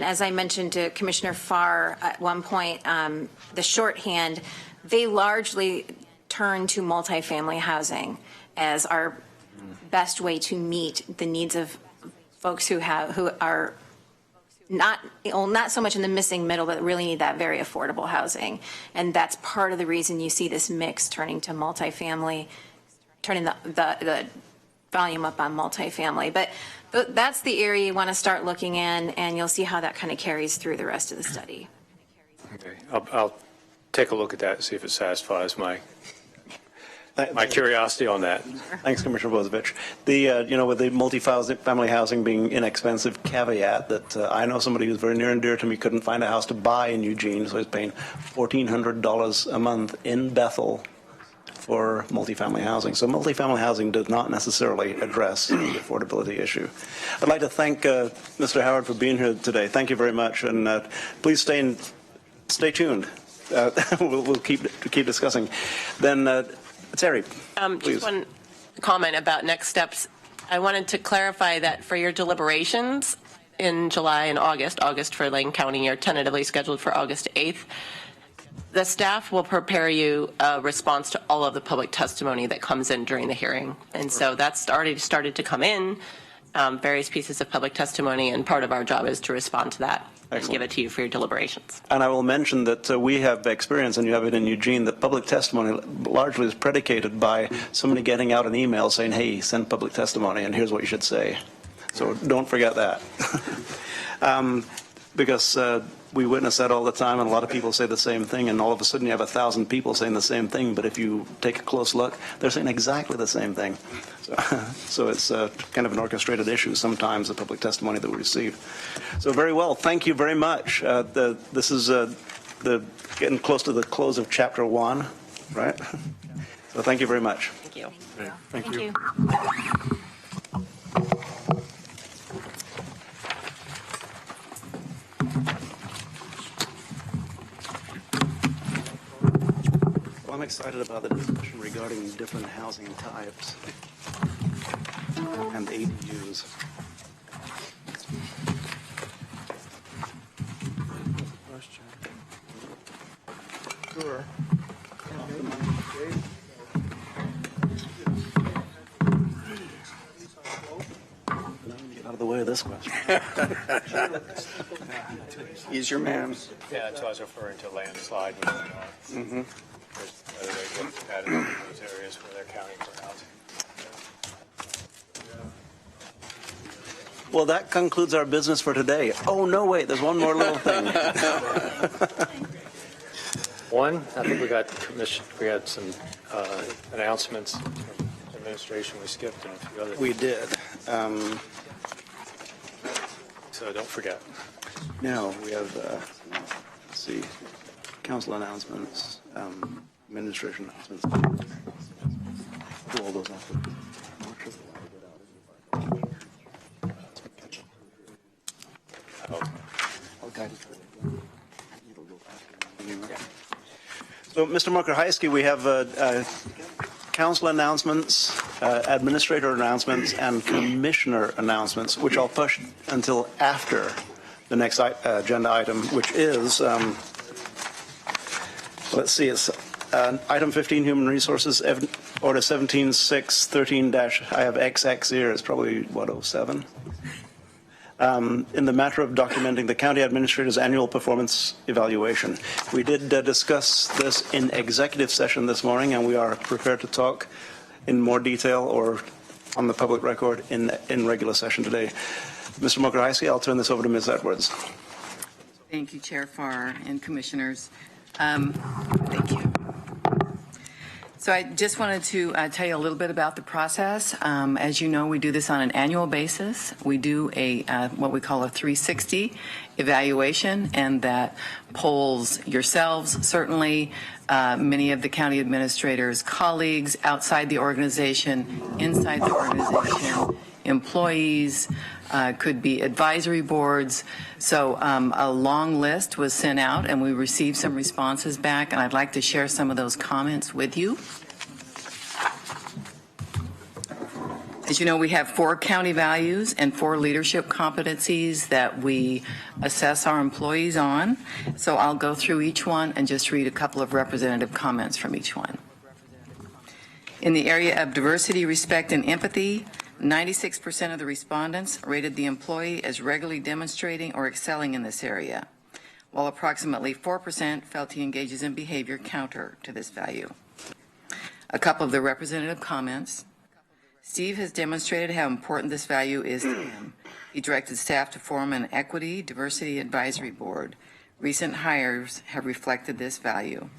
as I mentioned to Commissioner Farr at one point, the shorthand, they largely turn to multifamily housing as our best way to meet the needs of folks who are not so much in the missing middle, but really need that very affordable housing. And that's part of the reason you see this mix turning to multifamily, turning the volume up on multifamily. But that's the area you want to start looking in, and you'll see how that kind of carries through the rest of the study. Okay. I'll take a look at that and see if it satisfies my curiosity on that. Thanks, Commissioner Bozevich. With the multi-family housing being inexpensive caveat that I know somebody who's very near and dear to me couldn't find a house to buy in Eugene, so he's paying $1,400 a month in Bethel for multifamily housing. So multifamily housing does not necessarily address the affordability issue. I'd like to thank Mr. Howard for being here today. Thank you very much, and please stay tuned. We'll keep discussing. Then. Terry, please. Just one comment about next steps. I wanted to clarify that for your deliberations in July and August for Lane County, you're tentatively scheduled for August 8th, the staff will prepare you a response to all of the public testimony that comes in during the hearing. And so that's already started to come in, various pieces of public testimony, and part of our job is to respond to that. And give it to you for your deliberations. And I will mention that we have experience, and you have it in Eugene, that public testimony largely is predicated by somebody getting out an email saying, hey, send public testimony, and here's what you should say. So don't forget that. Because we witness that all the time, and a lot of people say the same thing, and all of a sudden you have 1,000 people saying the same thing, but if you take a close look, they're saying exactly the same thing. So it's kind of an orchestrated issue sometimes, the public testimony that we receive. So very well, thank you very much. This is getting close to the close of Chapter 1, right? So thank you very much. Thank you. Thank you. I'm excited about the discussion regarding different housing types and ADUs. Sure. Get out of the way of this question. He's your man. Yeah, that's why I was referring to landslide. Mm-hmm. Whether they get added in those areas where they're counting for housing. Well, that concludes our business for today. Oh, no, wait, there's one more little thing. One, I think we had some announcements from administration we skipped and a few others. We did. So don't forget. Now, we have, let's see, council announcements, administration announcements. Do all those after. Okay. So, Mr. Mokrzycki, we have council announcements, administrator announcements, and commissioner announcements, which I'll push until after the next agenda item, which is, let's see, it's item 15, Human Resources, Order 17-613-, I have XX here, it's probably, what, 07? In the matter of documenting the county administrator's annual performance evaluation. We did discuss this in executive session this morning, and we are prepared to talk in more detail or on the public record in regular session today. Mr. Mokrzycki, I'll turn this over to Ms. Edwards. Thank you, Chair Farr and Commissioners. Thank you. So I just wanted to tell you a little bit about the process. As you know, we do this on an annual basis. We do a what we call a 360 evaluation, and that polls yourselves, certainly many of the county administrators' colleagues outside the organization, inside the organization, employees, could be advisory boards. So a long list was sent out, and we received some responses back, and I'd like to share some of those comments with you. As you know, we have 4 county values and 4 leadership competencies that we assess our employees on. So I'll go through each one and just read a couple of representative comments from each one. In the area of diversity, respect, and empathy, 96% of the respondents rated the employee as regularly demonstrating or excelling in this area, while approximately 4% felt he engages in behavior counter to this value. A couple of the representative comments. Steve has demonstrated how important this value is to him. He directed staff to form an equity diversity advisory board. Recent hires have reflected this value.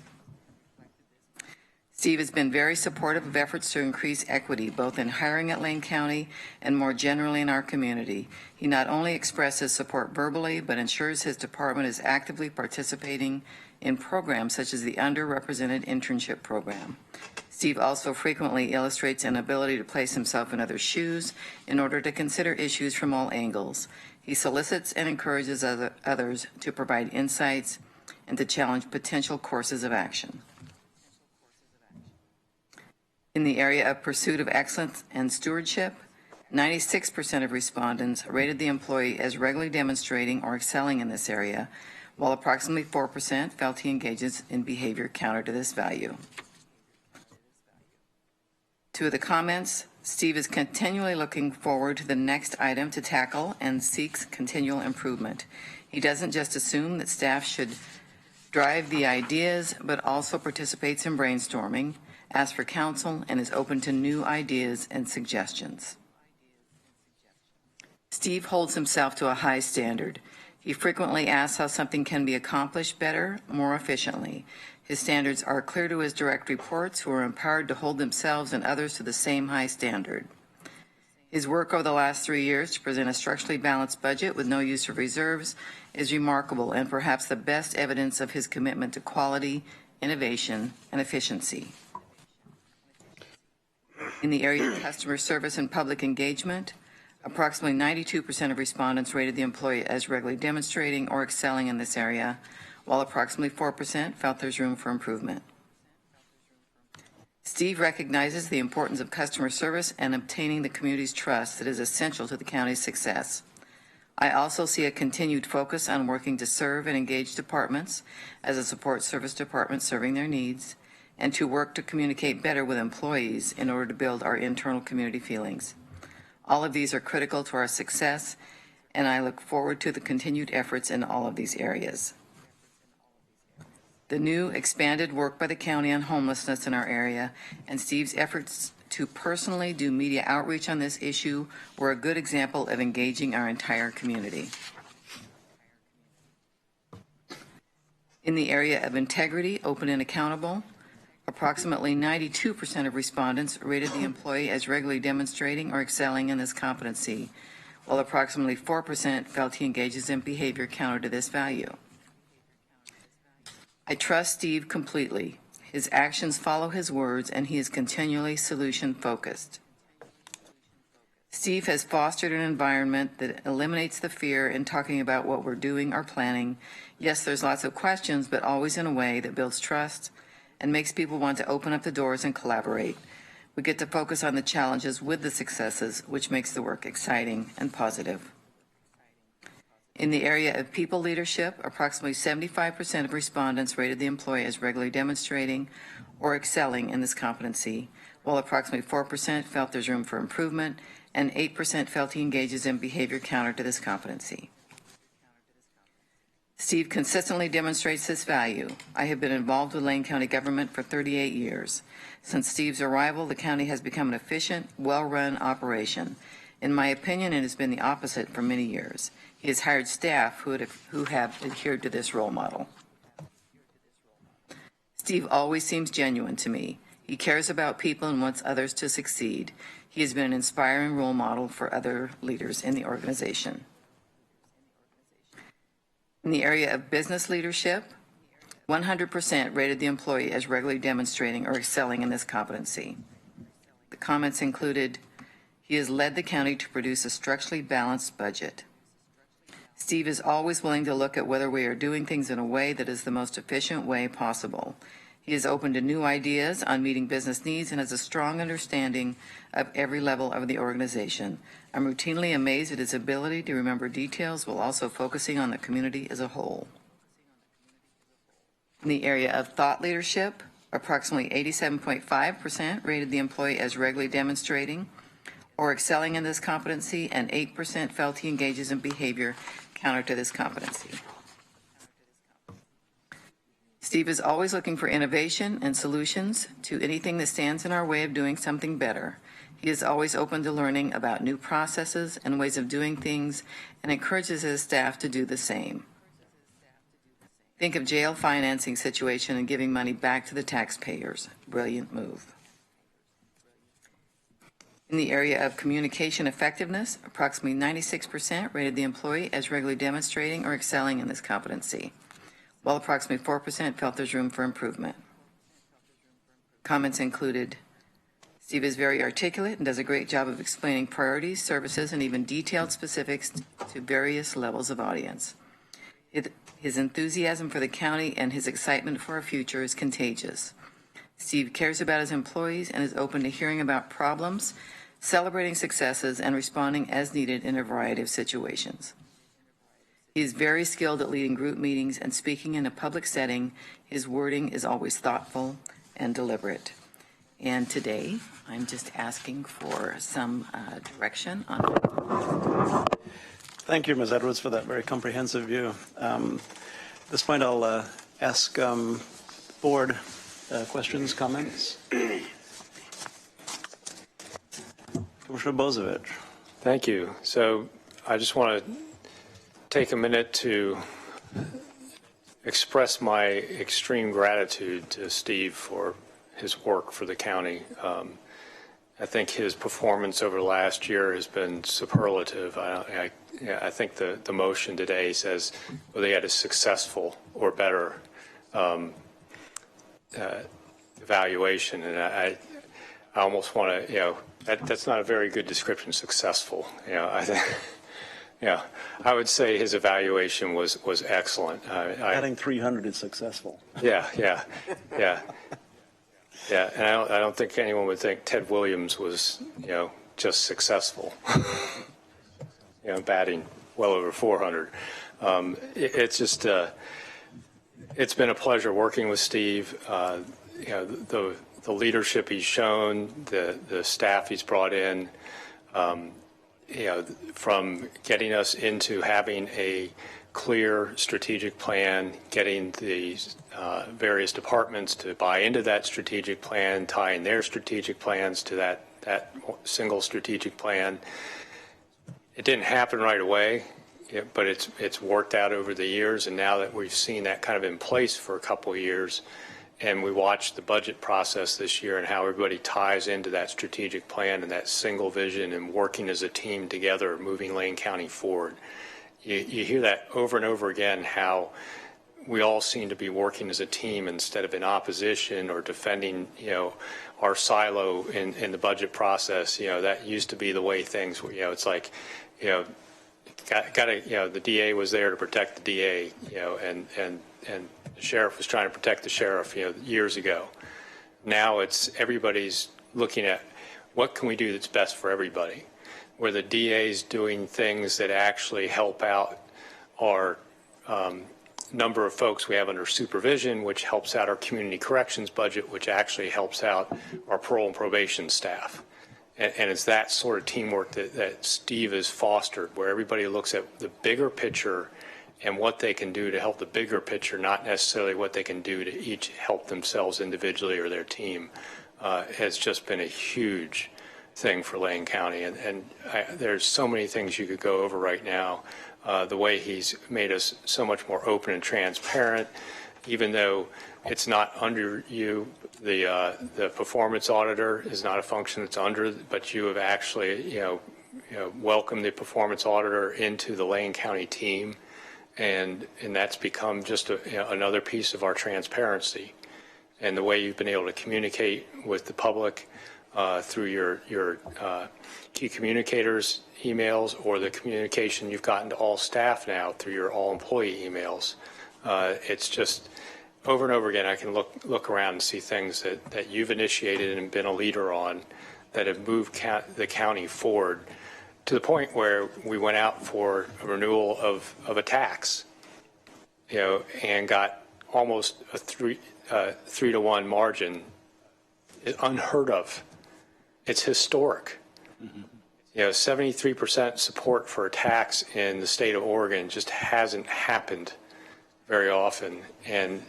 Steve has been very supportive of efforts to increase equity, both in hiring at Lane County and more generally in our community. He not only expresses support verbally, but ensures his department is actively participating in programs such as the Underrepresented Internship Program. Steve also frequently illustrates an ability to place himself in others' shoes in order to consider issues from all angles. He solicits and encourages others to provide insights and to challenge potential courses of action. In the area of pursuit of excellence and stewardship, 96% of respondents rated the employee as regularly demonstrating or excelling in this area, while approximately 4% felt he engages in behavior counter to this value. 2 of the comments, Steve is continually looking forward to the next item to tackle and seeks continual improvement. He doesn't just assume that staff should drive the ideas, but also participates in brainstorming, asks for counsel, and is open to new ideas and suggestions. Steve holds himself to a high standard. He frequently asks how something can be accomplished better, more efficiently. His standards are clear to his direct reports, who are empowered to hold themselves and others to the same high standard. His work over the last 3 years to present a structurally balanced budget with no use of reserves is remarkable and perhaps the best evidence of his commitment to quality, innovation, and efficiency. In the area of customer service and public engagement, approximately 92% of respondents rated the employee as regularly demonstrating or excelling in this area, while approximately 4% felt there's room for improvement. Steve recognizes the importance of customer service and obtaining the community's trust that is essential to the county's success. I also see a continued focus on working to serve and engage departments as a support service department serving their needs, and to work to communicate better with employees in order to build our internal community feelings. All of these are critical to our success, and I look forward to the continued efforts in all of these areas. The new expanded work by the county on homelessness in our area and Steve's efforts to personally do media outreach on this issue were a good example of engaging our entire community. In the area of integrity, open and accountable, approximately 92% of respondents rated the employee as regularly demonstrating or excelling in this competency, while approximately 4% felt he engages in behavior counter to this value. I trust Steve completely. His actions follow his words, and he is continually solution-focused. Steve has fostered an environment that eliminates the fear in talking about what we're doing or planning. Yes, there's lots of questions, but always in a way that builds trust and makes people want to open up the doors and collaborate. We get to focus on the challenges with the successes, which makes the work exciting and positive. In the area of people leadership, approximately 75% of respondents rated the employee as regularly demonstrating or excelling in this competency, while approximately 4% felt there's room for improvement, and 8% felt he engages in behavior counter to this competency. Steve consistently demonstrates this value. I have been involved with Lane County government for 38 years. Since Steve's arrival, the county has become an efficient, well-run operation. In my opinion, it has been the opposite for many years. He has hired staff who have adhered to this role model. Steve always seems genuine to me. He cares about people and wants others to succeed. He has been an inspiring role model for other leaders in the organization. In the area of business leadership, 100% rated the employee as regularly demonstrating or excelling in this competency. The comments included, he has led the county to produce a structurally balanced budget. Steve is always willing to look at whether we are doing things in a way that is the most efficient way possible. He is open to new ideas on meeting business needs and has a strong understanding of every level of the organization. I'm routinely amazed at his ability to remember details while also focusing on the community as a whole. In the area of thought leadership, approximately 87.5% rated the employee as regularly demonstrating or excelling in this competency, and 8% felt he engages in behavior counter to this competency. Steve is always looking for innovation and solutions to anything that stands in our way of doing something better. He is always open to learning about new processes and ways of doing things and encourages his staff to do the same. Think of jail financing situation and giving money back to the taxpayers. Brilliant move. In the area of communication effectiveness, approximately 96% rated the employee as regularly demonstrating or excelling in this competency, while approximately 4% felt there's room for improvement. Comments included, Steve is very articulate and does a great job of explaining priorities, services, and even detailed specifics to various levels of audience. His enthusiasm for the county and his excitement for our future is contagious. Steve cares about his employees and is open to hearing about problems, celebrating successes, and responding as needed in a variety of situations. He is very skilled at leading group meetings and speaking in a public setting. His wording is always thoughtful and deliberate. And today, I'm just asking for some direction on. Thank you, Ms. Edwards, for that very comprehensive view. At this point, I'll ask board questions, comments. Commissioner Bozievich. Thank you. So I just want to take a minute to express my extreme gratitude to Steve for his work for the county. I think his performance over the last year has been superlative. I think the motion today says whether they had a successful or better evaluation, and I almost want to, that's not a very good description. Successful, I think. Yeah, I would say his evaluation was excellent. Adding 300 is successful. Yeah. Yeah, and I don't think anyone would think Ted Williams was, just successful, batting well over 400. It's just, it's been a pleasure working with Steve. The leadership he's shown, the staff he's brought in, from getting us into having a clear strategic plan, getting the various departments to buy into that strategic plan, tying their strategic plans to that single strategic plan. It didn't happen right away, but it's worked out over the years, and now that we've seen that kind of in place for a couple of years, and we watched the budget process this year and how everybody ties into that strategic plan and that single vision and working as a team together, moving Lane County forward. You hear that over and over again, how we all seem to be working as a team instead of in opposition or defending, our silo in the budget process. That used to be the way things were. It's like, the DA was there to protect the DA, and the sheriff was trying to protect the sheriff, years ago. Now it's everybody's looking at what can we do that's best for everybody, where the DA's doing things that actually help out our number of folks we have under supervision, which helps out our community corrections budget, which actually helps out our parole and probation staff. And it's that sort of teamwork that Steve has fostered, where everybody looks at the bigger picture and what they can do to help the bigger picture, not necessarily what they can do to each help themselves individually or their team, has just been a huge thing for Lane County. And there's so many things you could go over right now. The way he's made us so much more open and transparent, even though it's not under you. The performance auditor is not a function that's under, but you have actually, welcomed the performance auditor into the Lane County team. And that's become just another piece of our transparency, and the way you've been able to communicate with the public through your key communicators emails, or the communication you've gotten to all staff now through your all employee emails. It's just over and over again, I can look around and see things that you've initiated and been a leader on that have moved the county forward, to the point where we went out for a renewal of a tax, and got almost a 3-to-1 margin. Unheard of. It's historic. Mm-hmm. 73% support for a tax in the state of Oregon just hasn't happened very often, and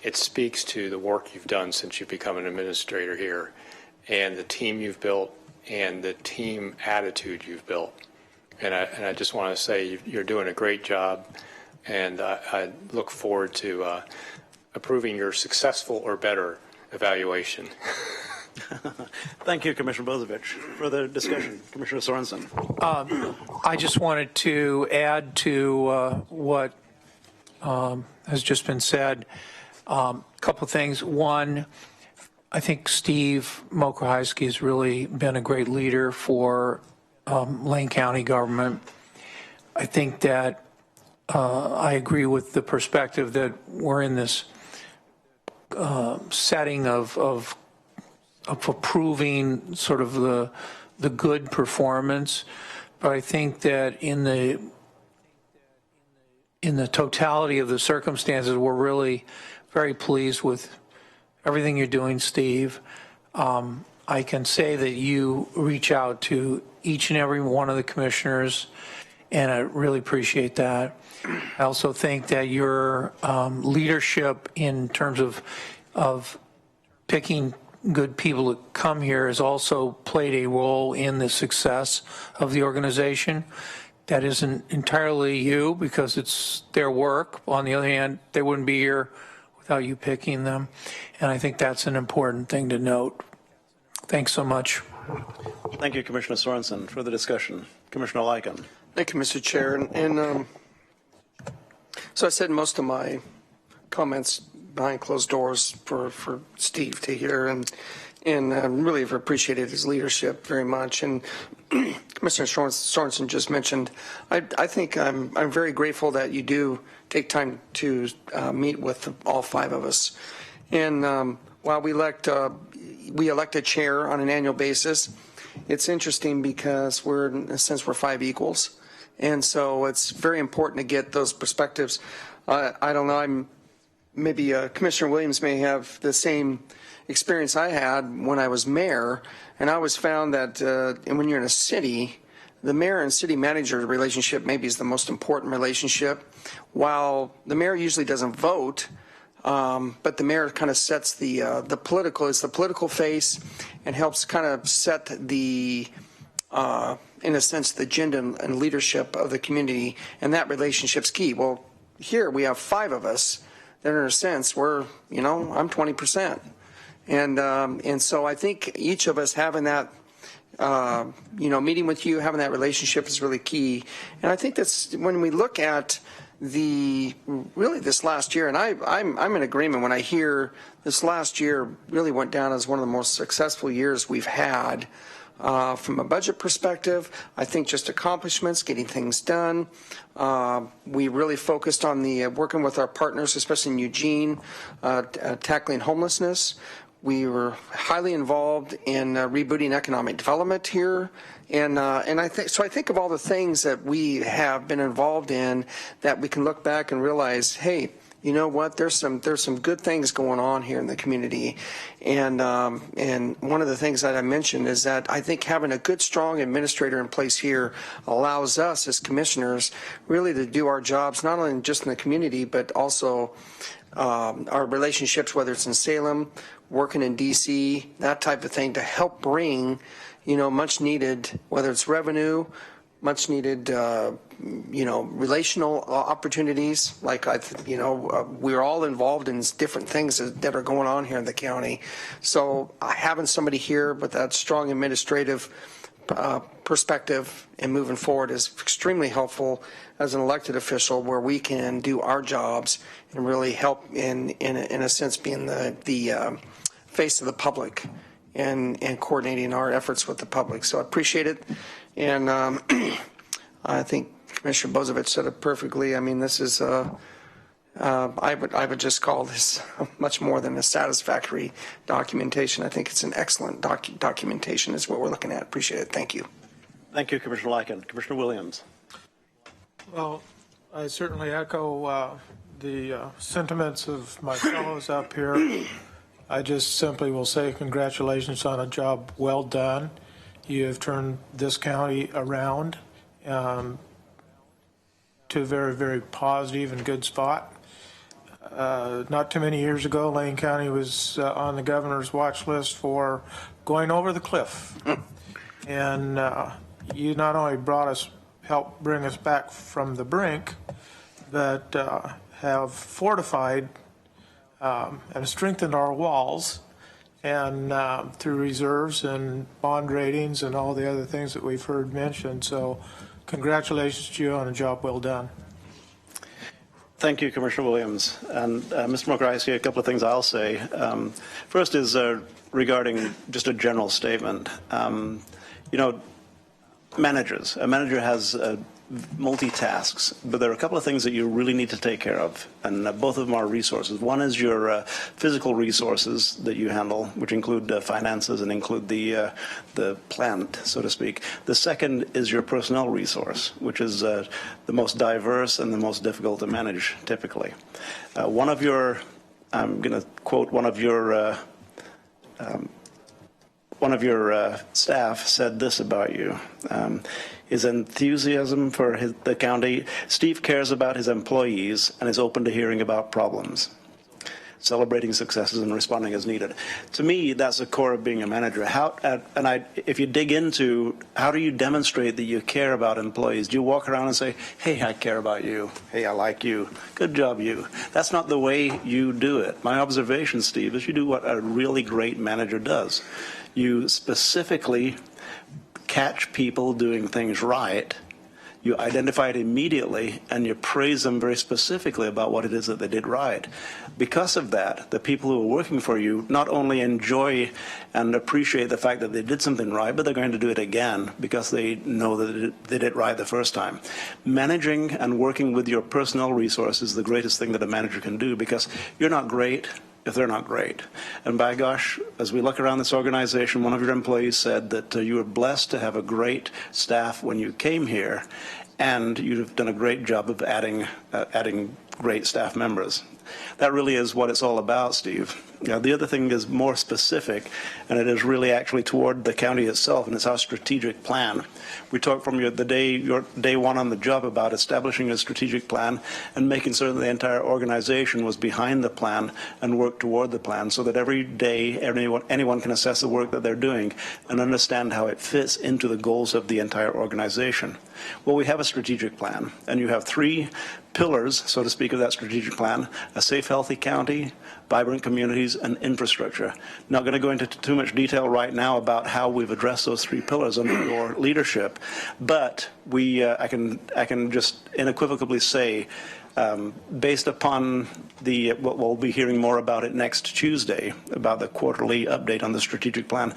it speaks to the work you've done since you've become an administrator here, and the team you've built, and the team attitude you've built. And I just want to say you're doing a great job, and I look forward to approving your successful or better evaluation. Thank you, Commissioner Bozovich. Further discussion, Commissioner Sorensen. I just wanted to add to what has just been said. A couple of things. One, I think Steve Mokrahajski has really been a great leader for Lane County government. I think that I agree with the perspective that we're in this setting of approving sort of the good performance, but I think that in the totality of the circumstances, we're really very pleased with everything you're doing, Steve. I can say that you reach out to each and every one of the commissioners, and I really appreciate that. I also think that your leadership in terms of picking good people to come here has also played a role in the success of the organization. That isn't entirely you, because it's their work. On the other hand, they wouldn't be here without you picking them. And I think that's an important thing to note. Thanks so much. Thank you, Commissioner Sorensen. Further discussion, Commissioner Lycan. Thank you, Mr. Chair. And so I said most of my comments behind closed doors for Steve to hear, and really have appreciated his leadership very much. And Commissioner Sorensen just mentioned, I think I'm very grateful that you do take time to meet with all five of us. And while we elect a chair on an annual basis, it's interesting because in a sense, we're five equals. And so it's very important to get those perspectives. I don't know, maybe Commissioner Williams may have the same experience I had when I was mayor, and I always found that when you're in a city, the mayor and city manager relationship maybe is the most important relationship. While the mayor usually doesn't vote, but the mayor kind of sets the political face and helps kind of set the in a sense the agenda and leadership of the community, and that relationship's key. Well, here we have five of us that in a sense I'm 20%. And so I think each of us having that, meeting with you, having that relationship is really key. And I think that's when we look at this last year, and I'm in agreement when I hear this last year really went down as one of the most successful years we've had. From a budget perspective, I think just accomplishments, getting things done. We really focused on working with our partners, especially in Eugene, tackling homelessness. We were highly involved in rebooting economic development here. And I think of all the things that we have been involved in that we can look back and realize, hey, you know what? There's some good things going on here in the community, and one of the things that I mentioned is that I think having a good, strong administrator in place here allows us as commissioners really to do our jobs not only just in the community but also our relationships, whether it's in Salem, working in D.C., that type of thing, to help bring much needed, whether it's revenue, much needed, relational opportunities. Like we're all involved in different things that are going on here in the county. So having somebody here with that strong administrative perspective and moving forward is extremely helpful as an elected official, where we can do our jobs and really help in a sense being the face of the public and coordinating our efforts with the public. So I appreciate it. And I think Commissioner Bozovich said it perfectly. I mean, this is, I would just call this much more than a satisfactory documentation. I think it's an excellent documentation is what we're looking at. Appreciate it. Thank you. Thank you, Commissioner Lycan. Commissioner Williams. Well, I certainly echo the sentiments of my fellows up here. I just simply will say congratulations on a job well done. You have turned this county around to a very, very positive and good spot. Not too many years ago, Lane County was on the governor's watch list for going over the cliff. And you not only helped bring us back from the brink, but have fortified and strengthened our walls, and through reserves and bond ratings and all the other things that we've heard mentioned. So congratulations to you on a job well done. Thank you, Commissioner Williams. And Mr. McGrisey, a couple of things I'll say. First is regarding just a general statement. Managers. A manager has multi-tasks, but there are a couple of things that you really need to take care of, and both of them are resources. One is your physical resources that you handle, which include finances and include the plant, so to speak. The second is your personnel resource, which is the most diverse and the most difficult to manage, typically. I'm going to quote one of your staff said this about you. His enthusiasm for the county. Steve cares about his employees and is open to hearing about problems, celebrating successes and responding as needed. To me, that's the core of being a manager. If you dig into how do you demonstrate that you care about employees, do you walk around and say, hey, I care about you. Hey, I like you. Good job, you. That's not the way you do it. My observation, Steve, is you do what a really great manager does. You specifically catch people doing things right, you identify it immediately, and you praise them very specifically about what it is that they did right. Because of that, the people who are working for you not only enjoy and appreciate the fact that they did something right, but they're going to do it again because they know that they did it right the first time. Managing and working with your personnel resources is the greatest thing that a manager can do, because you're not great, if they're not great. And by gosh, as we look around this organization, one of your employees said that you were blessed to have a great staff when you came here, and you've done a great job of adding great staff members. That really is what it's all about, Steve. Now, the other thing is more specific, and it is really actually toward the county itself, and it's our strategic plan. We talked from your day one on the job about establishing a strategic plan and making certain the entire organization was behind the plan and worked toward the plan, so that every day anyone can assess the work that they're doing and understand how it fits into the goals of the entire organization. Well, we have a strategic plan, and you have 3 pillars, so to speak, of that strategic plan: a safe, healthy county, vibrant communities, and infrastructure. Not going to go into too much detail right now about how we've addressed those 3 pillars under your leadership, but I can just unequivocally say, based upon what we'll be hearing more about it next Tuesday, about the quarterly update on the strategic plan.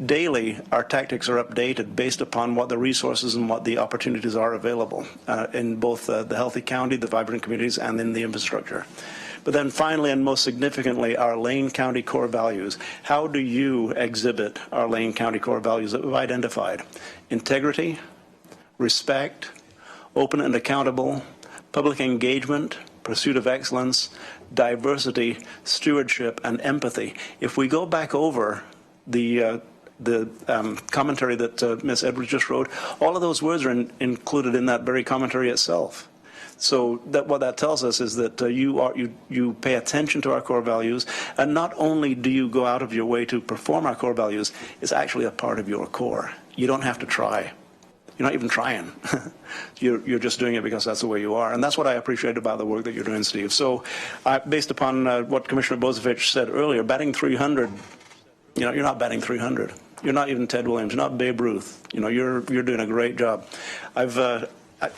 Daily, our tactics are updated based upon what the resources and what the opportunities are available in both the healthy county, the vibrant communities, and in the infrastructure. But then finally, and most significantly, our Lane County core values. How do you exhibit our Lane County core values that we've identified? Integrity, respect, open and accountable, public engagement, pursuit of excellence, diversity, stewardship, and empathy. If we go back over the commentary that Ms. Edwards just wrote, all of those words are included in that very commentary itself. So what that tells us is that you pay attention to our core values, and not only do you go out of your way to perform our core values, it's actually a part of your core. You don't have to try. You're not even trying. You're just doing it because that's the way you are. And that's what I appreciate about the work that you're doing, Steve. So based upon what Commissioner Bozovich said earlier, batting 300, you're not batting 300. You're not even Ted Williams. You're not Babe Ruth. You're doing a great job. I've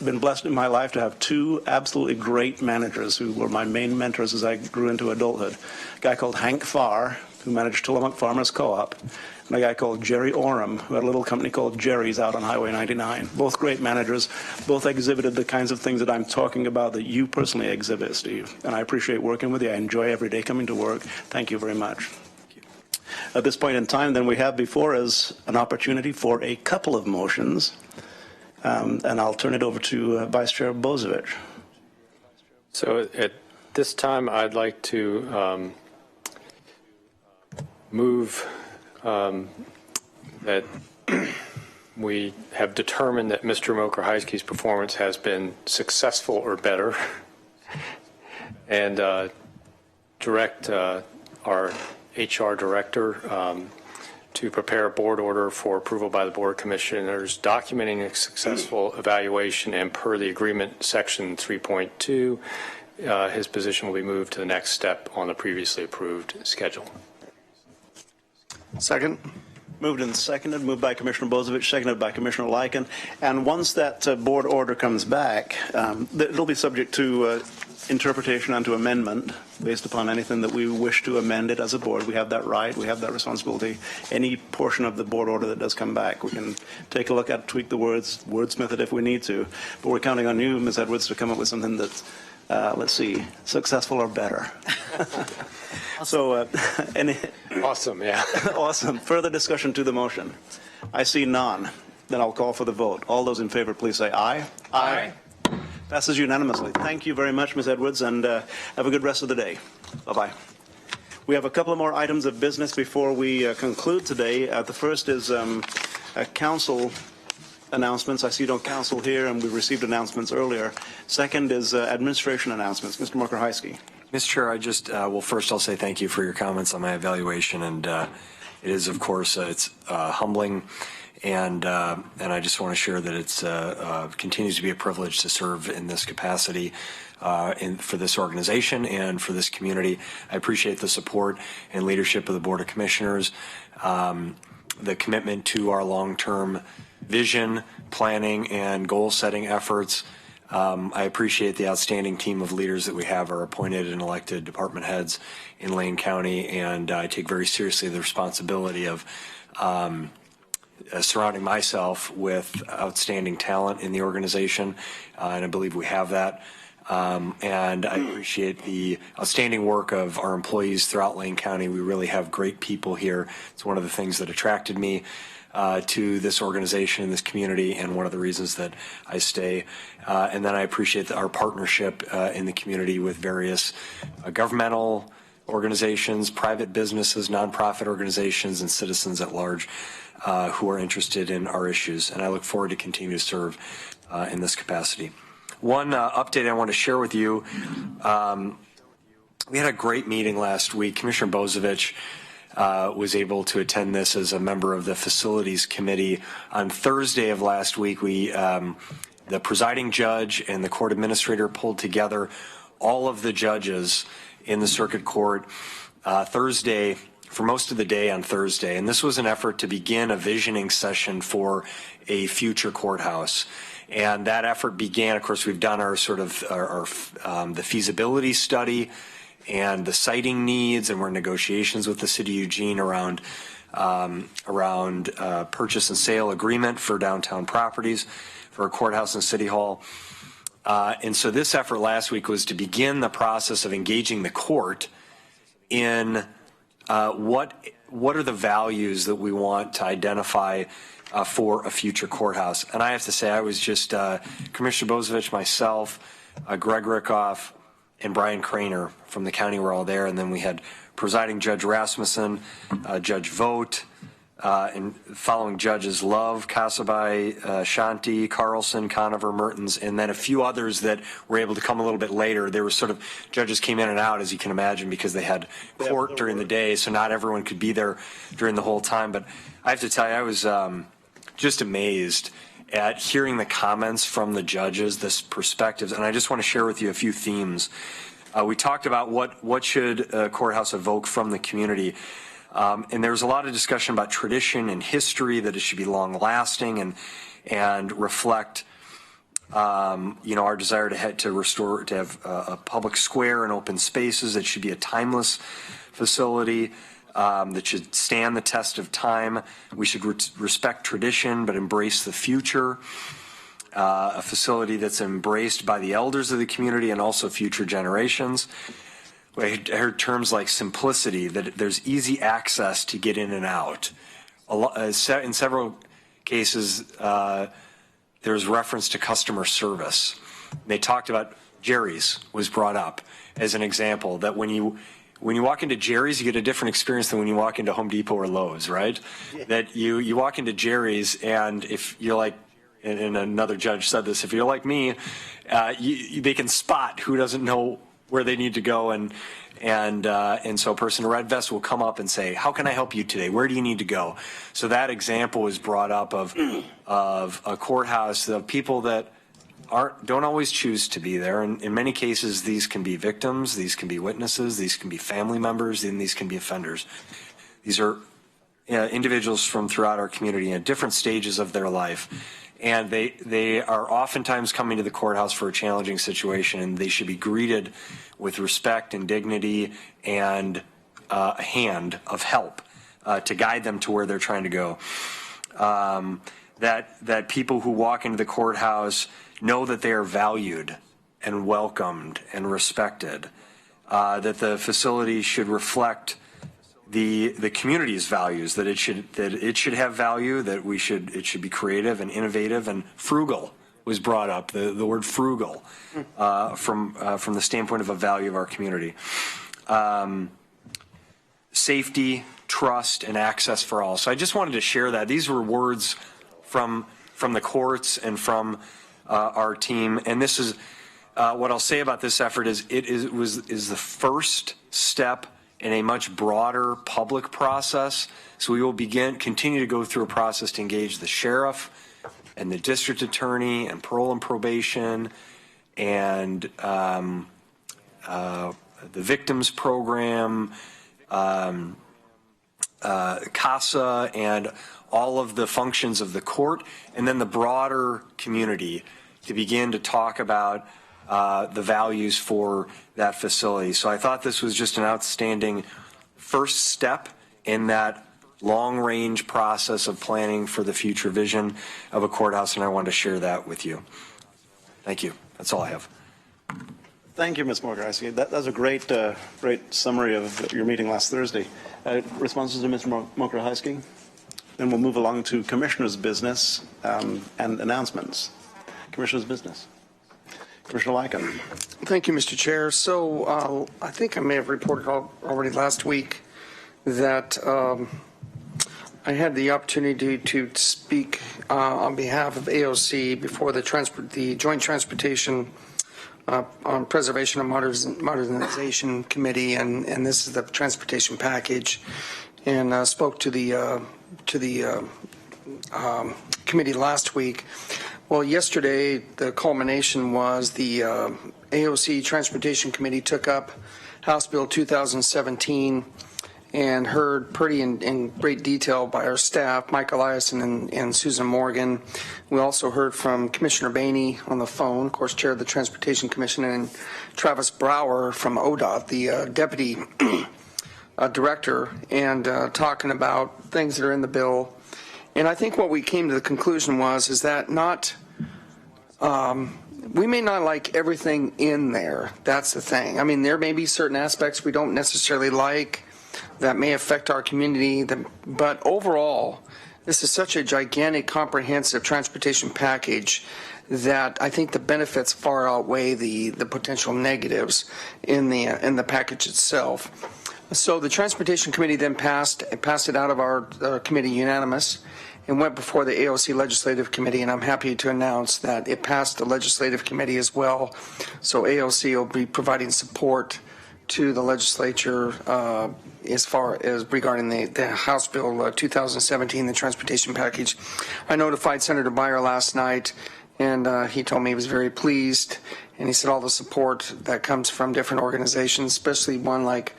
been blessed in my life to have 2 absolutely great managers who were my main mentors as I grew into adulthood. A guy called Hank Farr, who managed Tillamook Farmers Co-op, and a guy called Jerry Oram, who had a little company called Jerry's out on Highway 99. Both great managers, both exhibited the kinds of things that I'm talking about that you personally exhibit, Steve. And I appreciate working with you. I enjoy every day coming to work. Thank you very much. At this point in time, then, we have before us an opportunity for a couple of motions, and I'll turn it over to Vice Chair Bozovich. So at this time, I'd like to move that we have determined that Mr. Mokrzyjski's performance has been successful or better, and direct our HR director to prepare a board order for approval by the Board of Commissioners documenting a successful evaluation, and per the agreement section 3.2, his position will be moved to the next step on the previously approved schedule. Second. Moved and seconded, moved by Commissioner Bozovich, seconded by Commissioner Lycan. And once that board order comes back, it'll be subject to interpretation and to amendment based upon anything that we wish to amend it as a board. We have that right, we have that responsibility. Any portion of the board order that does come back, we can take a look at, tweak the words, wordsmith it if we need to. But we're counting on you, Ms. Edwards, to come up with something that's, let's see, successful or better. So, Awesome, yeah. Awesome. Further discussion to the motion? I see none. Then I'll call for the vote. All those in favor, please say aye. Aye. Passes unanimously. Thank you very much, Ms. Edwards, and have a good rest of the day. Bye-bye. We have a couple of more items of business before we conclude today. The first is council announcements. I see no council here, and we received announcements earlier. Second is administration announcements. Mr. Mokrzyjski. Mr. Chair, I just, well, first I'll say thank you for your comments on my evaluation, and it is, of course, it's humbling, and I just want to share that it's continues to be a privilege to serve in this capacity for this organization and for this community. I appreciate the support and leadership of the Board of Commissioners, the commitment to our long-term vision, planning, and goal-setting efforts. I appreciate the outstanding team of leaders that we have, our appointed and elected department heads in Lane County, and I take very seriously the responsibility of surrounding myself with outstanding talent in the organization, and I believe we have that. And I appreciate the outstanding work of our employees throughout Lane County. We really have great people here. It's one of the things that attracted me to this organization, this community, and one of the reasons that I stay. And then I appreciate our partnership in the community with various governmental organizations, private businesses, nonprofit organizations, and citizens at large who are interested in our issues. And I look forward to continuing to serve in this capacity. One update I want to share with you, we had a great meeting last week. Commissioner Bozevich was able to attend this as a member of the Facilities Committee. On Thursday of last week, the presiding judge and the court administrator pulled together all of the judges in the circuit court Thursday, for most of the day on Thursday. And this was an effort to begin a visioning session for a future courthouse. And that effort began, of course, we've done our sort of the feasibility study and the siting needs, and we're in negotiations with the city of Eugene around purchase and sale agreement for downtown properties for a courthouse and city hall. And so this effort last week was to begin the process of engaging the court in what are the values that we want to identify for a future courthouse. And I have to say, I was just Commissioner Bozevich, myself, Greg Rickoff, and Brian Craner from the county were all there. And then we had presiding Judge Rasmussen, Judge Vogt, and following judges Love, Kasabai, Shanti, Carlson, Conover, Mertens, and then a few others that were able to come a little bit later. There were sort of, judges came in and out, as you can imagine, because they had court during the day, so not everyone could be there during the whole time. But I have to tell you, I was just amazed at hearing the comments from the judges, this perspectives, and I just want to share with you a few themes. We talked about what should a courthouse evoke from the community. And there was a lot of discussion about tradition and history, that it should be long-lasting and reflect, our desire to have a public square and open spaces. It should be a timeless facility that should stand the test of time. We should respect tradition but embrace the future. A facility that's embraced by the elders of the community and also future generations. I heard terms like simplicity, that there's easy access to get in and out. In several cases, there's reference to customer service. They talked about Jerry's was brought up as an example, that when you walk into Jerry's, you get a different experience than when you walk into Home Depot or Lowe's, right? Yeah. That you walk into Jerry's, and if you're like, and another judge said this, if you're like me, they can spot who doesn't know where they need to go, and so a person in a red vest will come up and say, "How can I help you today? Where do you need to go?" So that example was brought up of a courthouse, of people that don't always choose to be there, and in many cases these can be victims, these can be witnesses, these can be family members, and these can be offenders. These are individuals from throughout our community at different stages of their life. And they are oftentimes coming to the courthouse for a challenging situation, and they should be greeted with respect and dignity and a hand of help to guide them to where they're trying to go. That people who walk into the courthouse know that they are valued and welcomed and respected. That the facility should reflect the community's values, that it should have value, that it should be creative and innovative, and frugal was brought up, the word frugal, from the standpoint of a value of our community. Safety, trust, and access for all. So I just wanted to share that. These were words from the courts and from our team, and this is what I'll say about this effort is is the first step in a much broader public process. So we will continue to go through a process to engage the sheriff and the district attorney and parole and probation and the victims program, CASA, and all of the functions of the court, and then the broader community to begin to talk about the values for that facility. So I thought this was just an outstanding first step in that long-range process of planning for the future vision of a courthouse, and I wanted to share that with you. Thank you. That's all I have. Thank you, Ms. Mokrowski. That was a great summary of your meeting last Thursday. Responses to Ms. Mokrowski? Then we'll move along to Commissioner's business and announcements. Commissioner's business. Commissioner Lycan. Thank you, Mr. Chair. So I think I may have reported already last week that I had the opportunity to speak on behalf of AOC before the Joint Transportation on Preservation and Modernization Committee, and this is the transportation package, and spoke to the committee last week. Well, yesterday the culmination was the AOC Transportation Committee took up House Bill 2017 and heard pretty in great detail by our staff, Mike Eliason and Susan Morgan. We also heard from Commissioner Boehne on the phone, of course, Chair of the Transportation Commission, and Travis Brower from ODOT, the Deputy Director, and talking about things that are in the bill. And I think what we came to the conclusion is that we may not like everything in there. That's the thing. I mean, there may be certain aspects we don't necessarily like that may affect our community, but overall, this is such a gigantic, comprehensive transportation package that I think the benefits far outweigh the potential negatives in the package itself. So the Transportation Committee then passed it out of our committee unanimous and went before the AOC Legislative Committee, and I'm happy to announce that it passed the Legislative Committee as well. So AOC will be providing support to the legislature as far as regarding the House Bill 2017, the transportation package. I notified Senator Beyer last night, and he told me he was very pleased, and he said all the support that comes from different organizations, especially one like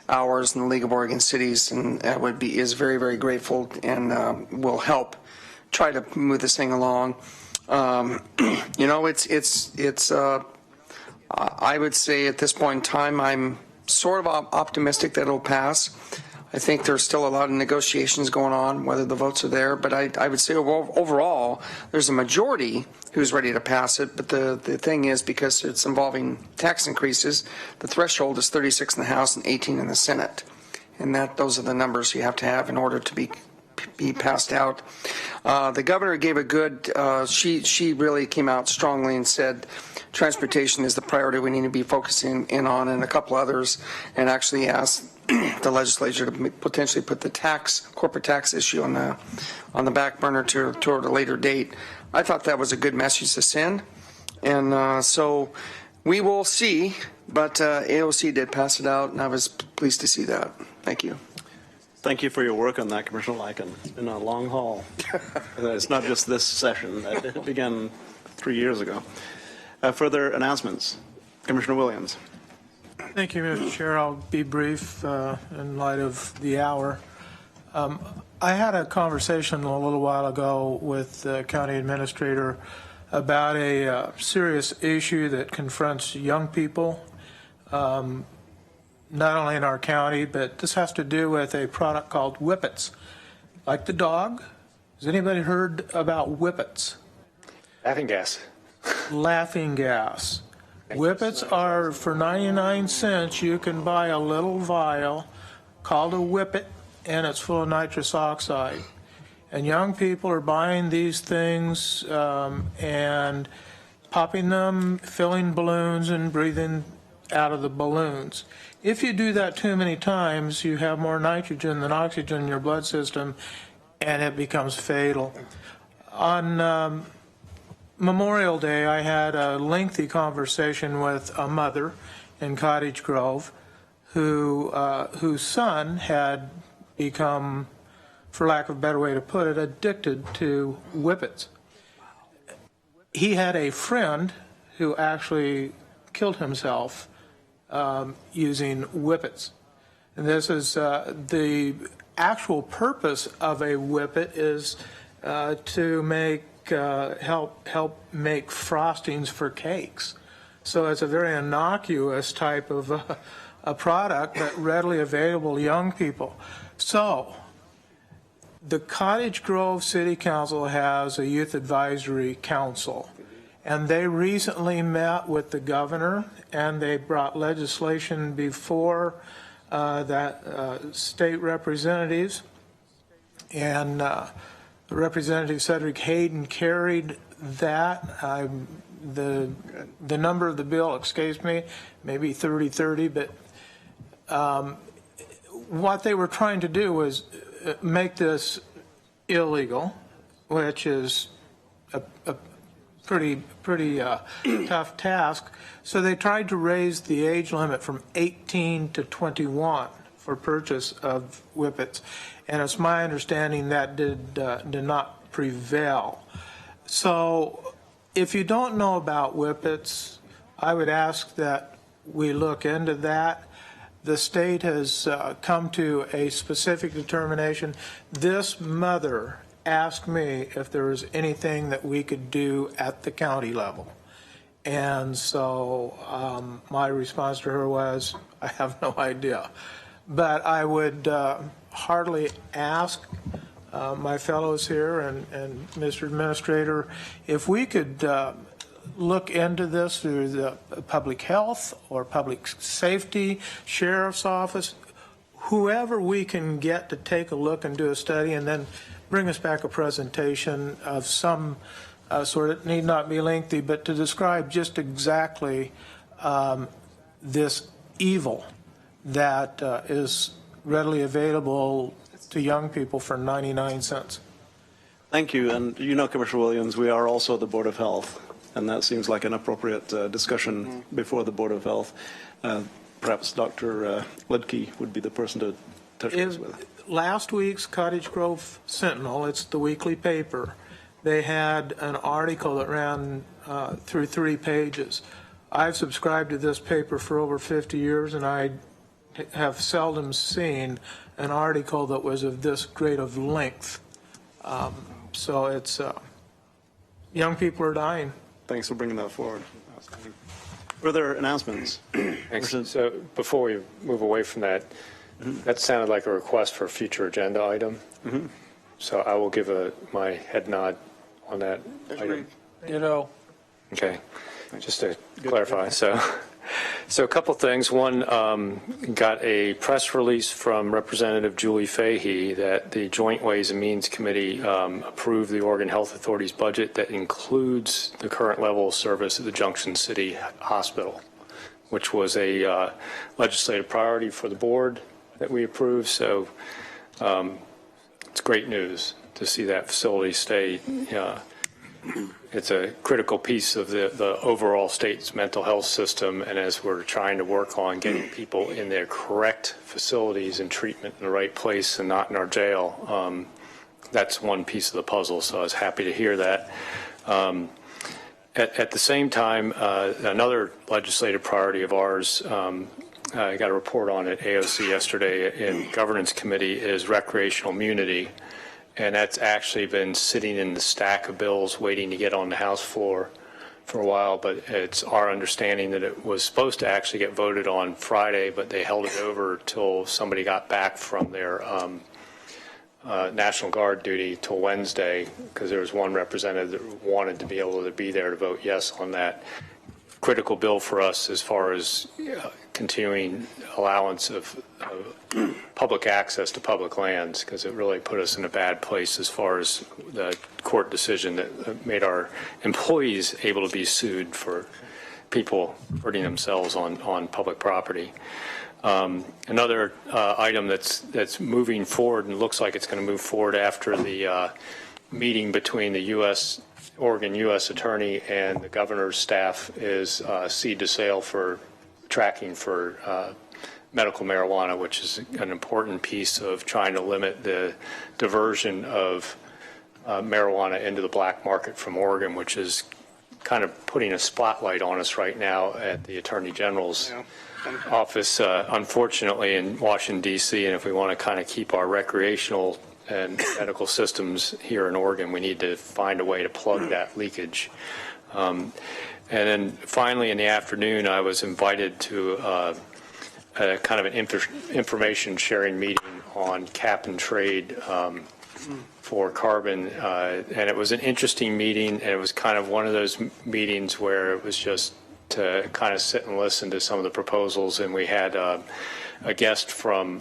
ours in the League of Oregon Cities, and is very, very grateful and will help try to move this thing along. I would say at this point in time, I'm sort of optimistic that it'll pass. I think there's still a lot of negotiations going on, whether the votes are there, but I would say overall, there's a majority who's ready to pass it, but the thing is, because it's involving tax increases, the threshold is 36 in the House and 18 in the Senate, and those are the numbers you have to have in order to be passed out. The governor gave a good, she really came out strongly and said transportation is the priority we need to be focusing in on, and a couple others, and actually asked the legislature to potentially put the corporate tax issue on the back burner toward a later date. I thought that was a good message to send, and so we will see, but AOC did pass it out, and I was pleased to see that. Thank you. Thank you for your work on that, Commissioner Lycan. It's been a long haul. It's not just this session. It began 3 years ago. Further announcements. Commissioner Williams. Thank you, Mr. Chair. I'll be brief in light of the hour. I had a conversation a little while ago with the county administrator about a serious issue that confronts young people, not only in our county, but this has to do with a product called Whippets. Like the dog, has anybody heard about Whippets? Laughing gas. Laughing gas. Whippets are for 99 cents. You can buy a little vial called a Whippet, and it's full of nitrous oxide. And young people are buying these things and popping them, filling balloons, and breathing out of the balloons. If you do that too many times, you have more nitrogen than oxygen in your blood system, and it becomes fatal. On Memorial Day, I had a lengthy conversation with a mother in Cottage Grove whose son had become, for lack of a better way to put it, addicted to Whippets. He had a friend who actually killed himself using Whippets. And this is the actual purpose of a Whippet is to help make frostings for cakes. So it's a very innocuous type of a product that readily available to young people. So the Cottage Grove City Council has a youth advisory council, And they recently met with the governor, and they brought legislation before state representatives. And Representative Cedric Hayden carried that. The number of the bill escapes me, maybe 30-30, but what they were trying to do was make this illegal, which is a pretty tough task. So they tried to raise the age limit from 18 to 21 for purchase of whippets, and it's my understanding that did not prevail. So if you don't know about whippets, I would ask that we look into that. The state has come to a specific determination. This mother asked me if there was anything that we could do at the county level. And so my response to her was, I have no idea. But I would heartily ask my fellows here and Mr. Administrator, if we could look into this through the public health or public safety, sheriff's office, whoever we can get to take a look and do a study and then bring us back a presentation of some sort. It need not be lengthy, but to describe just exactly this evil that is readily available to young people for 99 cents. Thank you. And you know, Commissioner Williams, we are also the Board of Health, and that seems like an appropriate discussion before the Board of Health. Perhaps Dr. Ledke would be the person to touch base with. Last week's Cottage Grove Sentinel, it's the weekly paper, they had an article that ran through 3 pages. I've subscribed to this paper for over 50 years, and I have seldom seen an article that was of this great of length. So it's, young people are dying. Thanks for bringing that forward. Further announcements? Thanks. So before we move away from that, that sounded like a request for a future agenda item. So I will give my head nod on that item. Okay, just to clarify. So a couple things. One, got a press release from Representative Julie Fahey that the Joint Ways and Means Committee approved the Oregon Health Authority's budget that includes the current level of service at the Junction City Hospital, which was a legislative priority for the board that we approved. So it's great news to see that facility stay. It's a critical piece of the overall state's mental health system, and as we're trying to work on getting people in their correct facilities and treatment in the right place and not in our jail, that's one piece of the puzzle, so I was happy to hear that. At the same time, another legislative priority of ours, I got a report on it at AOC yesterday in Governance Committee, is recreational immunity. And that's actually been sitting in the stack of bills waiting to get on the House floor for a while, but it's our understanding that it was supposed to actually get voted on Friday, but they held it over till somebody got back from their National Guard duty till Wednesday, because there was one representative that wanted to be able to be there to vote yes on that critical bill for us as far as continuing allowance of public access to public lands, because it really put us in a bad place as far as the court decision that made our employees able to be sued for people hurting themselves on public property. Another item that's moving forward and looks like it's going to move forward after the meeting between the Oregon U.S. Attorney and the governor's staff is seed to sale for tracking for medical marijuana, which is an important piece of trying to limit the diversion of marijuana into the black market from Oregon, which is kind of putting a spotlight on us right now at the Attorney General's office, unfortunately, in Washington, D.C. And if we want to kind of keep our recreational and medical systems here in Oregon, we need to find a way to plug that leakage. And then finally in the afternoon, I was invited to a kind of an information sharing meeting on cap and trade for carbon. And it was an interesting meeting, and it was kind of one of those meetings where it was just to kind of sit and listen to some of the proposals. And we had a guest from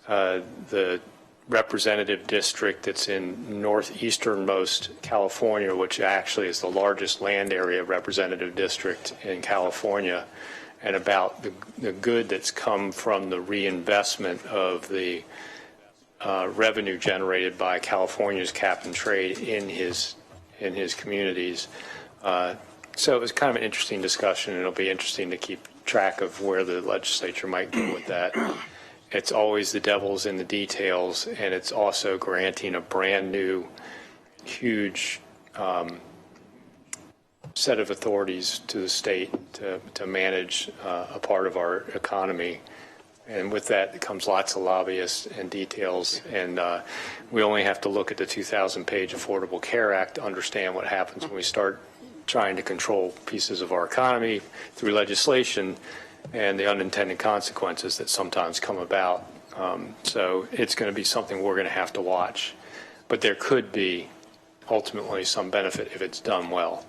the representative district that's in northeasternmost California, which actually is the largest land area representative district in California, and about the good that's come from the reinvestment of the revenue generated by California's cap and trade in his communities. So it was kind of an interesting discussion, and it'll be interesting to keep track of where the legislature might go with that. It's always the devil's in the details, and it's also granting a brand new, huge set of authorities to the state to manage a part of our economy. And with that comes lots of lobbyists and details, and we only have to look at the 2,000-page Affordable Care Act to understand what happens when we start trying to control pieces of our economy through legislation and the unintended consequences that sometimes come about. So it's going to be something we're going to have to watch. But there could be ultimately some benefit if it's done well.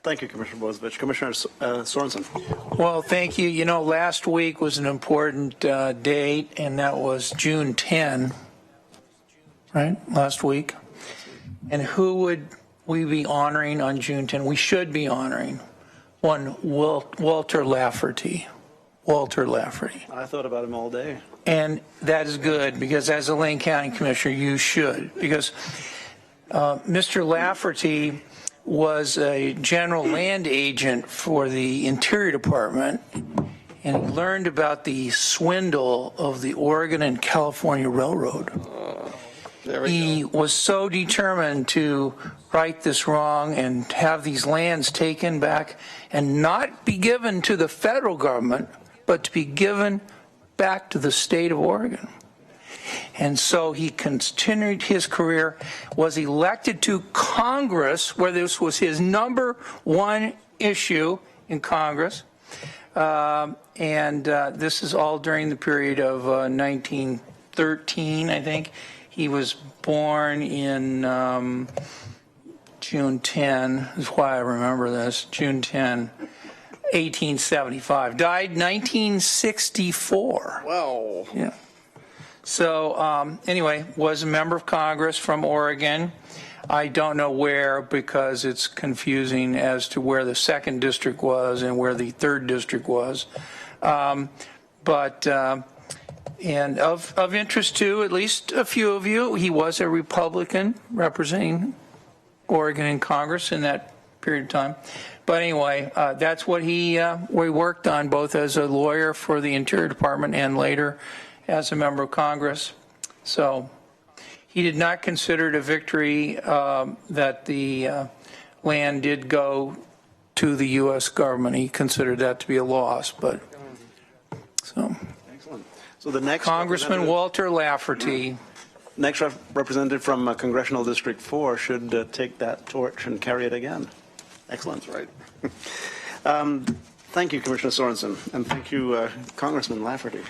Thank you, Commissioner Bozievich. Commissioner Sorensen. Well, thank you. You know, last week was an important date, and that was June 10, right? Last week. And who would we be honoring on June 10? We should be honoring one Walter Lafferty. Walter Lafferty. I thought about him all day. And that is good, because as a Lane County Commissioner, you should. Because Mr. Lafferty was a general land agent for the Interior Department, and he learned about the swindle of the Oregon and California Railroad. He was so determined to right this wrong and have these lands taken back and not be given to the federal government, but to be given back to the state of Oregon. And so he continued his career, was elected to Congress, where this was his #1 issue in Congress. This is all during the period of 1913, I think. He was born in June 10, is why I remember this, June 10, 1875. Died 1964. Wow. Yeah. So anyway, was a member of Congress from Oregon. I don't know where, because it's confusing as to where the 2nd district was and where the 3rd district was. And of interest to at least a few of you, he was a Republican representing Oregon in Congress in that period of time. But anyway, that's what he worked on, both as a lawyer for the Interior Department and later as a member of Congress. So he did not consider it a victory that the land did go to the U.S. government. He considered that to be a loss. But so. So the next Congressman Walter Lafferty. Next representative from Congressional District 4 should take that torch and carry it again. Excellent, right? Thank you, Commissioner Sorensen, and thank you, Congressman Lafferty.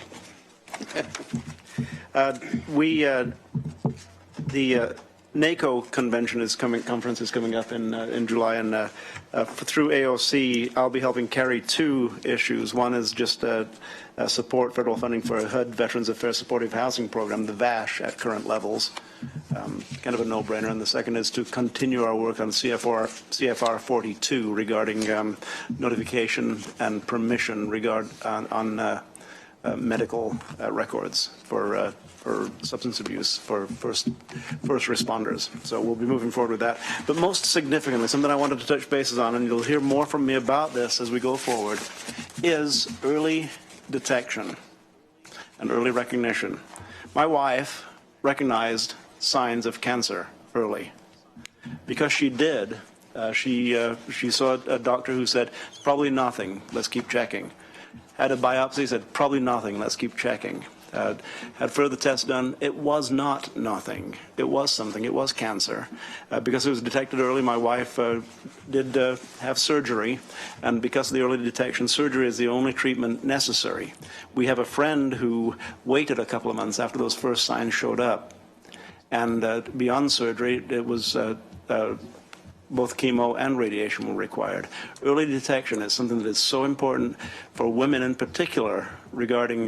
The NACO conference is coming up in July, and through AOC, I'll be helping carry 2 issues. One is just support federal funding for a HUD Veterans Affairs Supportive Housing Program, the VASH, at current levels. Kind of a no-brainer. And the second is to continue our work on CFR 42 regarding notification and permission on medical records for substance abuse for first responders. So we'll be moving forward with that. But most significantly, something I wanted to touch bases on, and you'll hear more from me about this as we go forward, is early detection and early recognition. My wife recognized signs of cancer early. Because she did, she saw a doctor who said, probably nothing, let's keep checking. Had a biopsy, said, probably nothing, let's keep checking. had further tests done. It was not nothing. It was something. It was cancer. Because it was detected early, my wife did have surgery, and because of the early detection, surgery is the only treatment necessary. We have a friend who waited a couple of months after those first signs showed up, and beyond surgery, it was both chemo and radiation were required. Early detection is something that is so important for women in particular regarding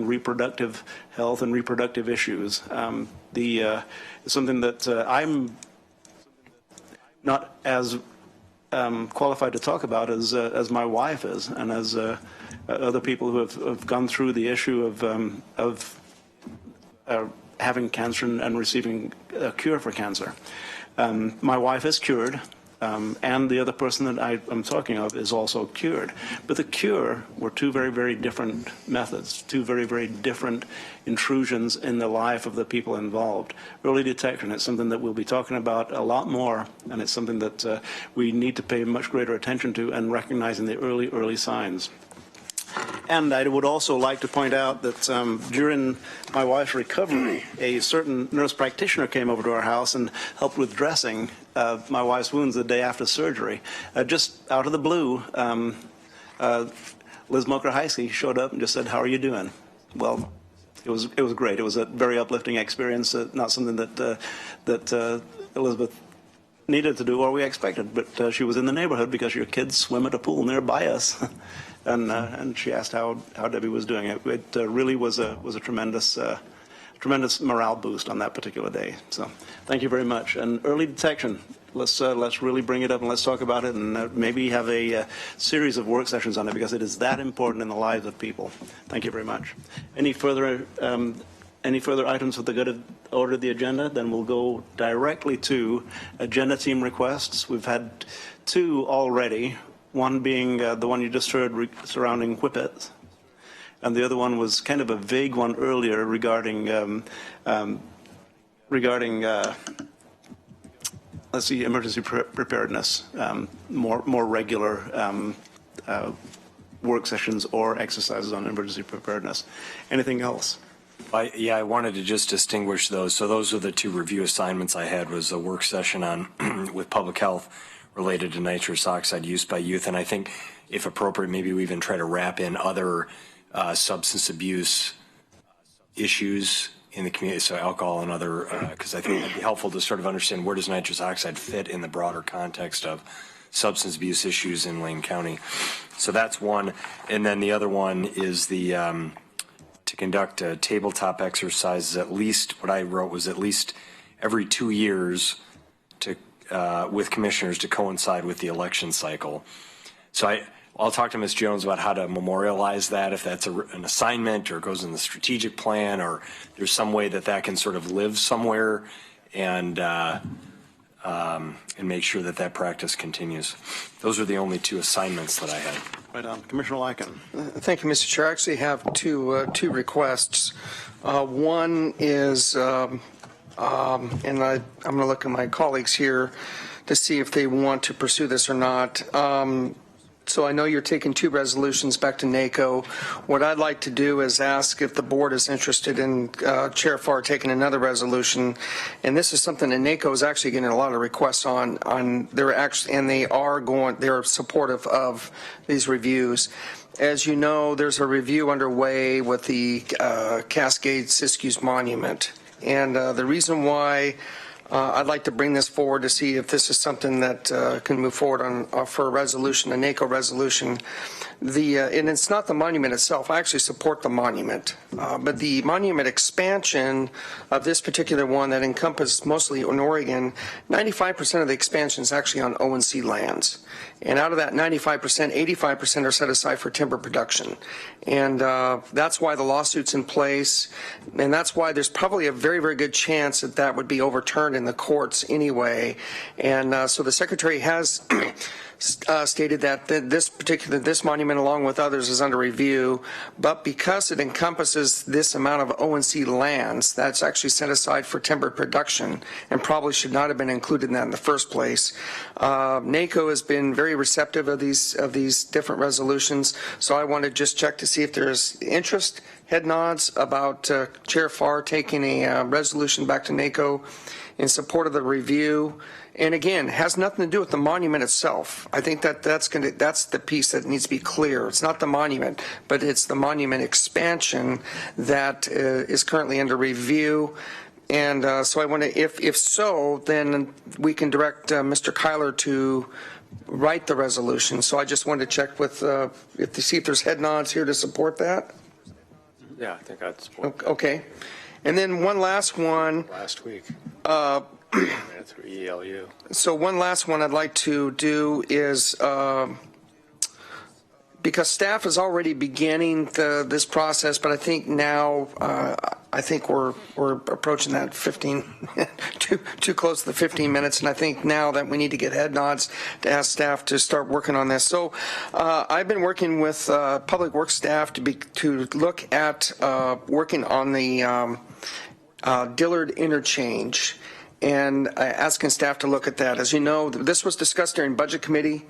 reproductive health and reproductive issues. It's something that I'm not as qualified to talk about as my wife is, and as other people who have gone through the issue of having cancer and receiving a cure for cancer. My wife is cured, and the other person that I'm talking of is also cured. But the cure were two very, very different methods, two very, very different intrusions in the life of the people involved. Early detection is something that we'll be talking about a lot more, and it's something that we need to pay much greater attention to, and recognizing the early signs. And I would also like to point out that during my wife's recovery, a certain nurse practitioner came over to our house and helped with dressing my wife's wounds the day after surgery. Just out of the blue, Liz Mocher-Heisey showed up and just said, "How are you doing?" Well, it was great. It was a very uplifting experience, not something that Elizabeth needed to do or we expected, but she was in the neighborhood because your kids swim at a pool nearby us. And she asked how Debbie was doing. It really was a tremendous morale boost on that particular day. So thank you very much. And early detection, let's really bring it up and let's talk about it, and maybe have a series of work sessions on it, because it is that important in the lives of people. Thank you very much. Any further items for the good order of the agenda? Then we'll go directly to agenda team requests. We've had two already. One being the one you just heard surrounding Whippet, and the other one was kind of a vague one earlier regarding let's see, emergency preparedness, more regular work sessions or exercises on emergency preparedness. Anything else? I wanted to just distinguish those. So those are the two review assignments I had. Was a work session on with public health related to nitrous oxide use by youth. And I think, if appropriate, maybe we even try to wrap in other substance abuse issues in the community, so alcohol and other, because I think it'd be helpful to sort of understand where does nitrous oxide fit in the broader context of substance abuse issues in Lane County. So that's one. And then the other one is the to conduct tabletop exercises, at least, what I wrote was at least every 2 years, to with commissioners, to coincide with the election cycle. So I'll talk to Ms. Jones about how to memorialize that, if that's an assignment or goes in the strategic plan, or there's some way that can sort of live somewhere, and make sure that practice continues. Those are the only two assignments that I had. Right on. Commissioner Lycan. Thank you, Mr. Chair. I actually have two requests. One is, and I'm going to look at my colleagues here to see if they want to pursue this or not. So I know you're taking two resolutions back to NACO. What I'd like to do is ask if the board is interested in Chair Farr taking another resolution. And this is something that NACO is actually getting a lot of requests on they're actually, and they're supportive of these reviews. As you know, there's a review underway with the Cascade Siskiyous Monument. And the reason why I'd like to bring this forward to see if this is something that can move forward on for a resolution, a NACO resolution. And it's not the monument itself. I actually support the monument. But the monument expansion of this particular one that encompassed mostly in Oregon, 95% of the expansion is actually on ONC lands. And out of that 95%, 85% are set aside for timber production. And that's why the lawsuit's in place. And that's why there's probably a very, very good chance that would be overturned in the courts anyway. And so the Secretary has stated that this monument, along with others, is under review, but because it encompasses this amount of O&C lands, that's actually set aside for timber production and probably should not have been included in that in the first place. NACO has been very receptive of these different resolutions, so I want to just check to see if there's interest, head nods about Chair Farr taking a resolution back to NACO in support of the review. And again, has nothing to do with the monument itself. I think that's the piece that needs to be clear. It's not the monument, but it's the monument expansion that is currently under review. And so I want to, if so, then we can direct Mr. Kyler to write the resolution. So I just wanted to check with, to see if there's head nods here to support that. Yeah, I think I'd support that. Okay. And then one last one. Last week. Through ELU. So one last one I'd like to do is, because staff is already beginning this process, but I think now, I think we're approaching that 15, too close to the 15 minutes, and I think now that we need to get head nods to ask staff to start working on this. So I've been working with Public Works staff to look at working on the Dillard interchange, and asking staff to look at that. As you know, this was discussed during Budget Committee.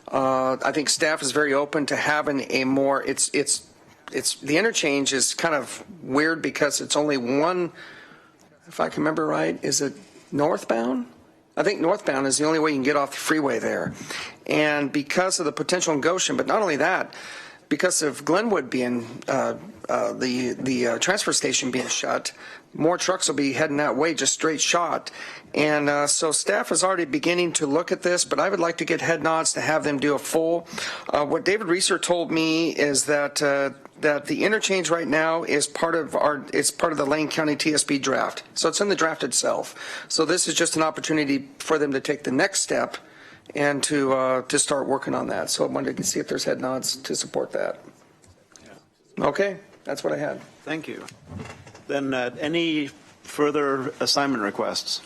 I think staff is very open to having a more, it's the interchange is kind of weird because it's only one, if I can remember right, is it northbound? I think northbound is the only way you can get off the freeway there. And because of the potential in Goshen, but not only that, because of Glenwood being, the transfer station being shut, more trucks will be heading that way, just straight shot. And so staff is already beginning to look at this, but I would like to get head nods to have them do a full. What David Reeser told me is that that the interchange right now is part of the Lane County TSP draft. So it's in the draft itself. So this is just an opportunity for them to take the next step and to start working on that. So I wanted to see if there's head nods to support that. Okay, that's what I had. Thank you. Then any further assignment requests?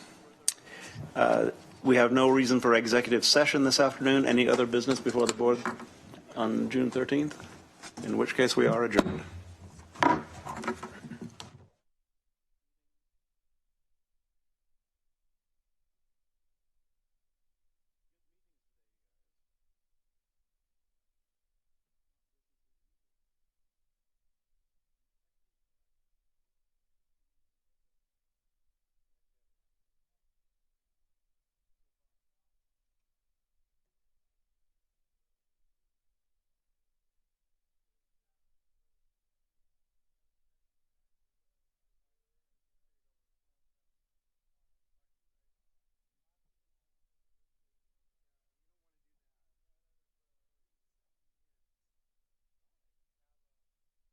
We have no reason for executive session this afternoon. Any other business before the board on June 13th? In which case we are adjourned.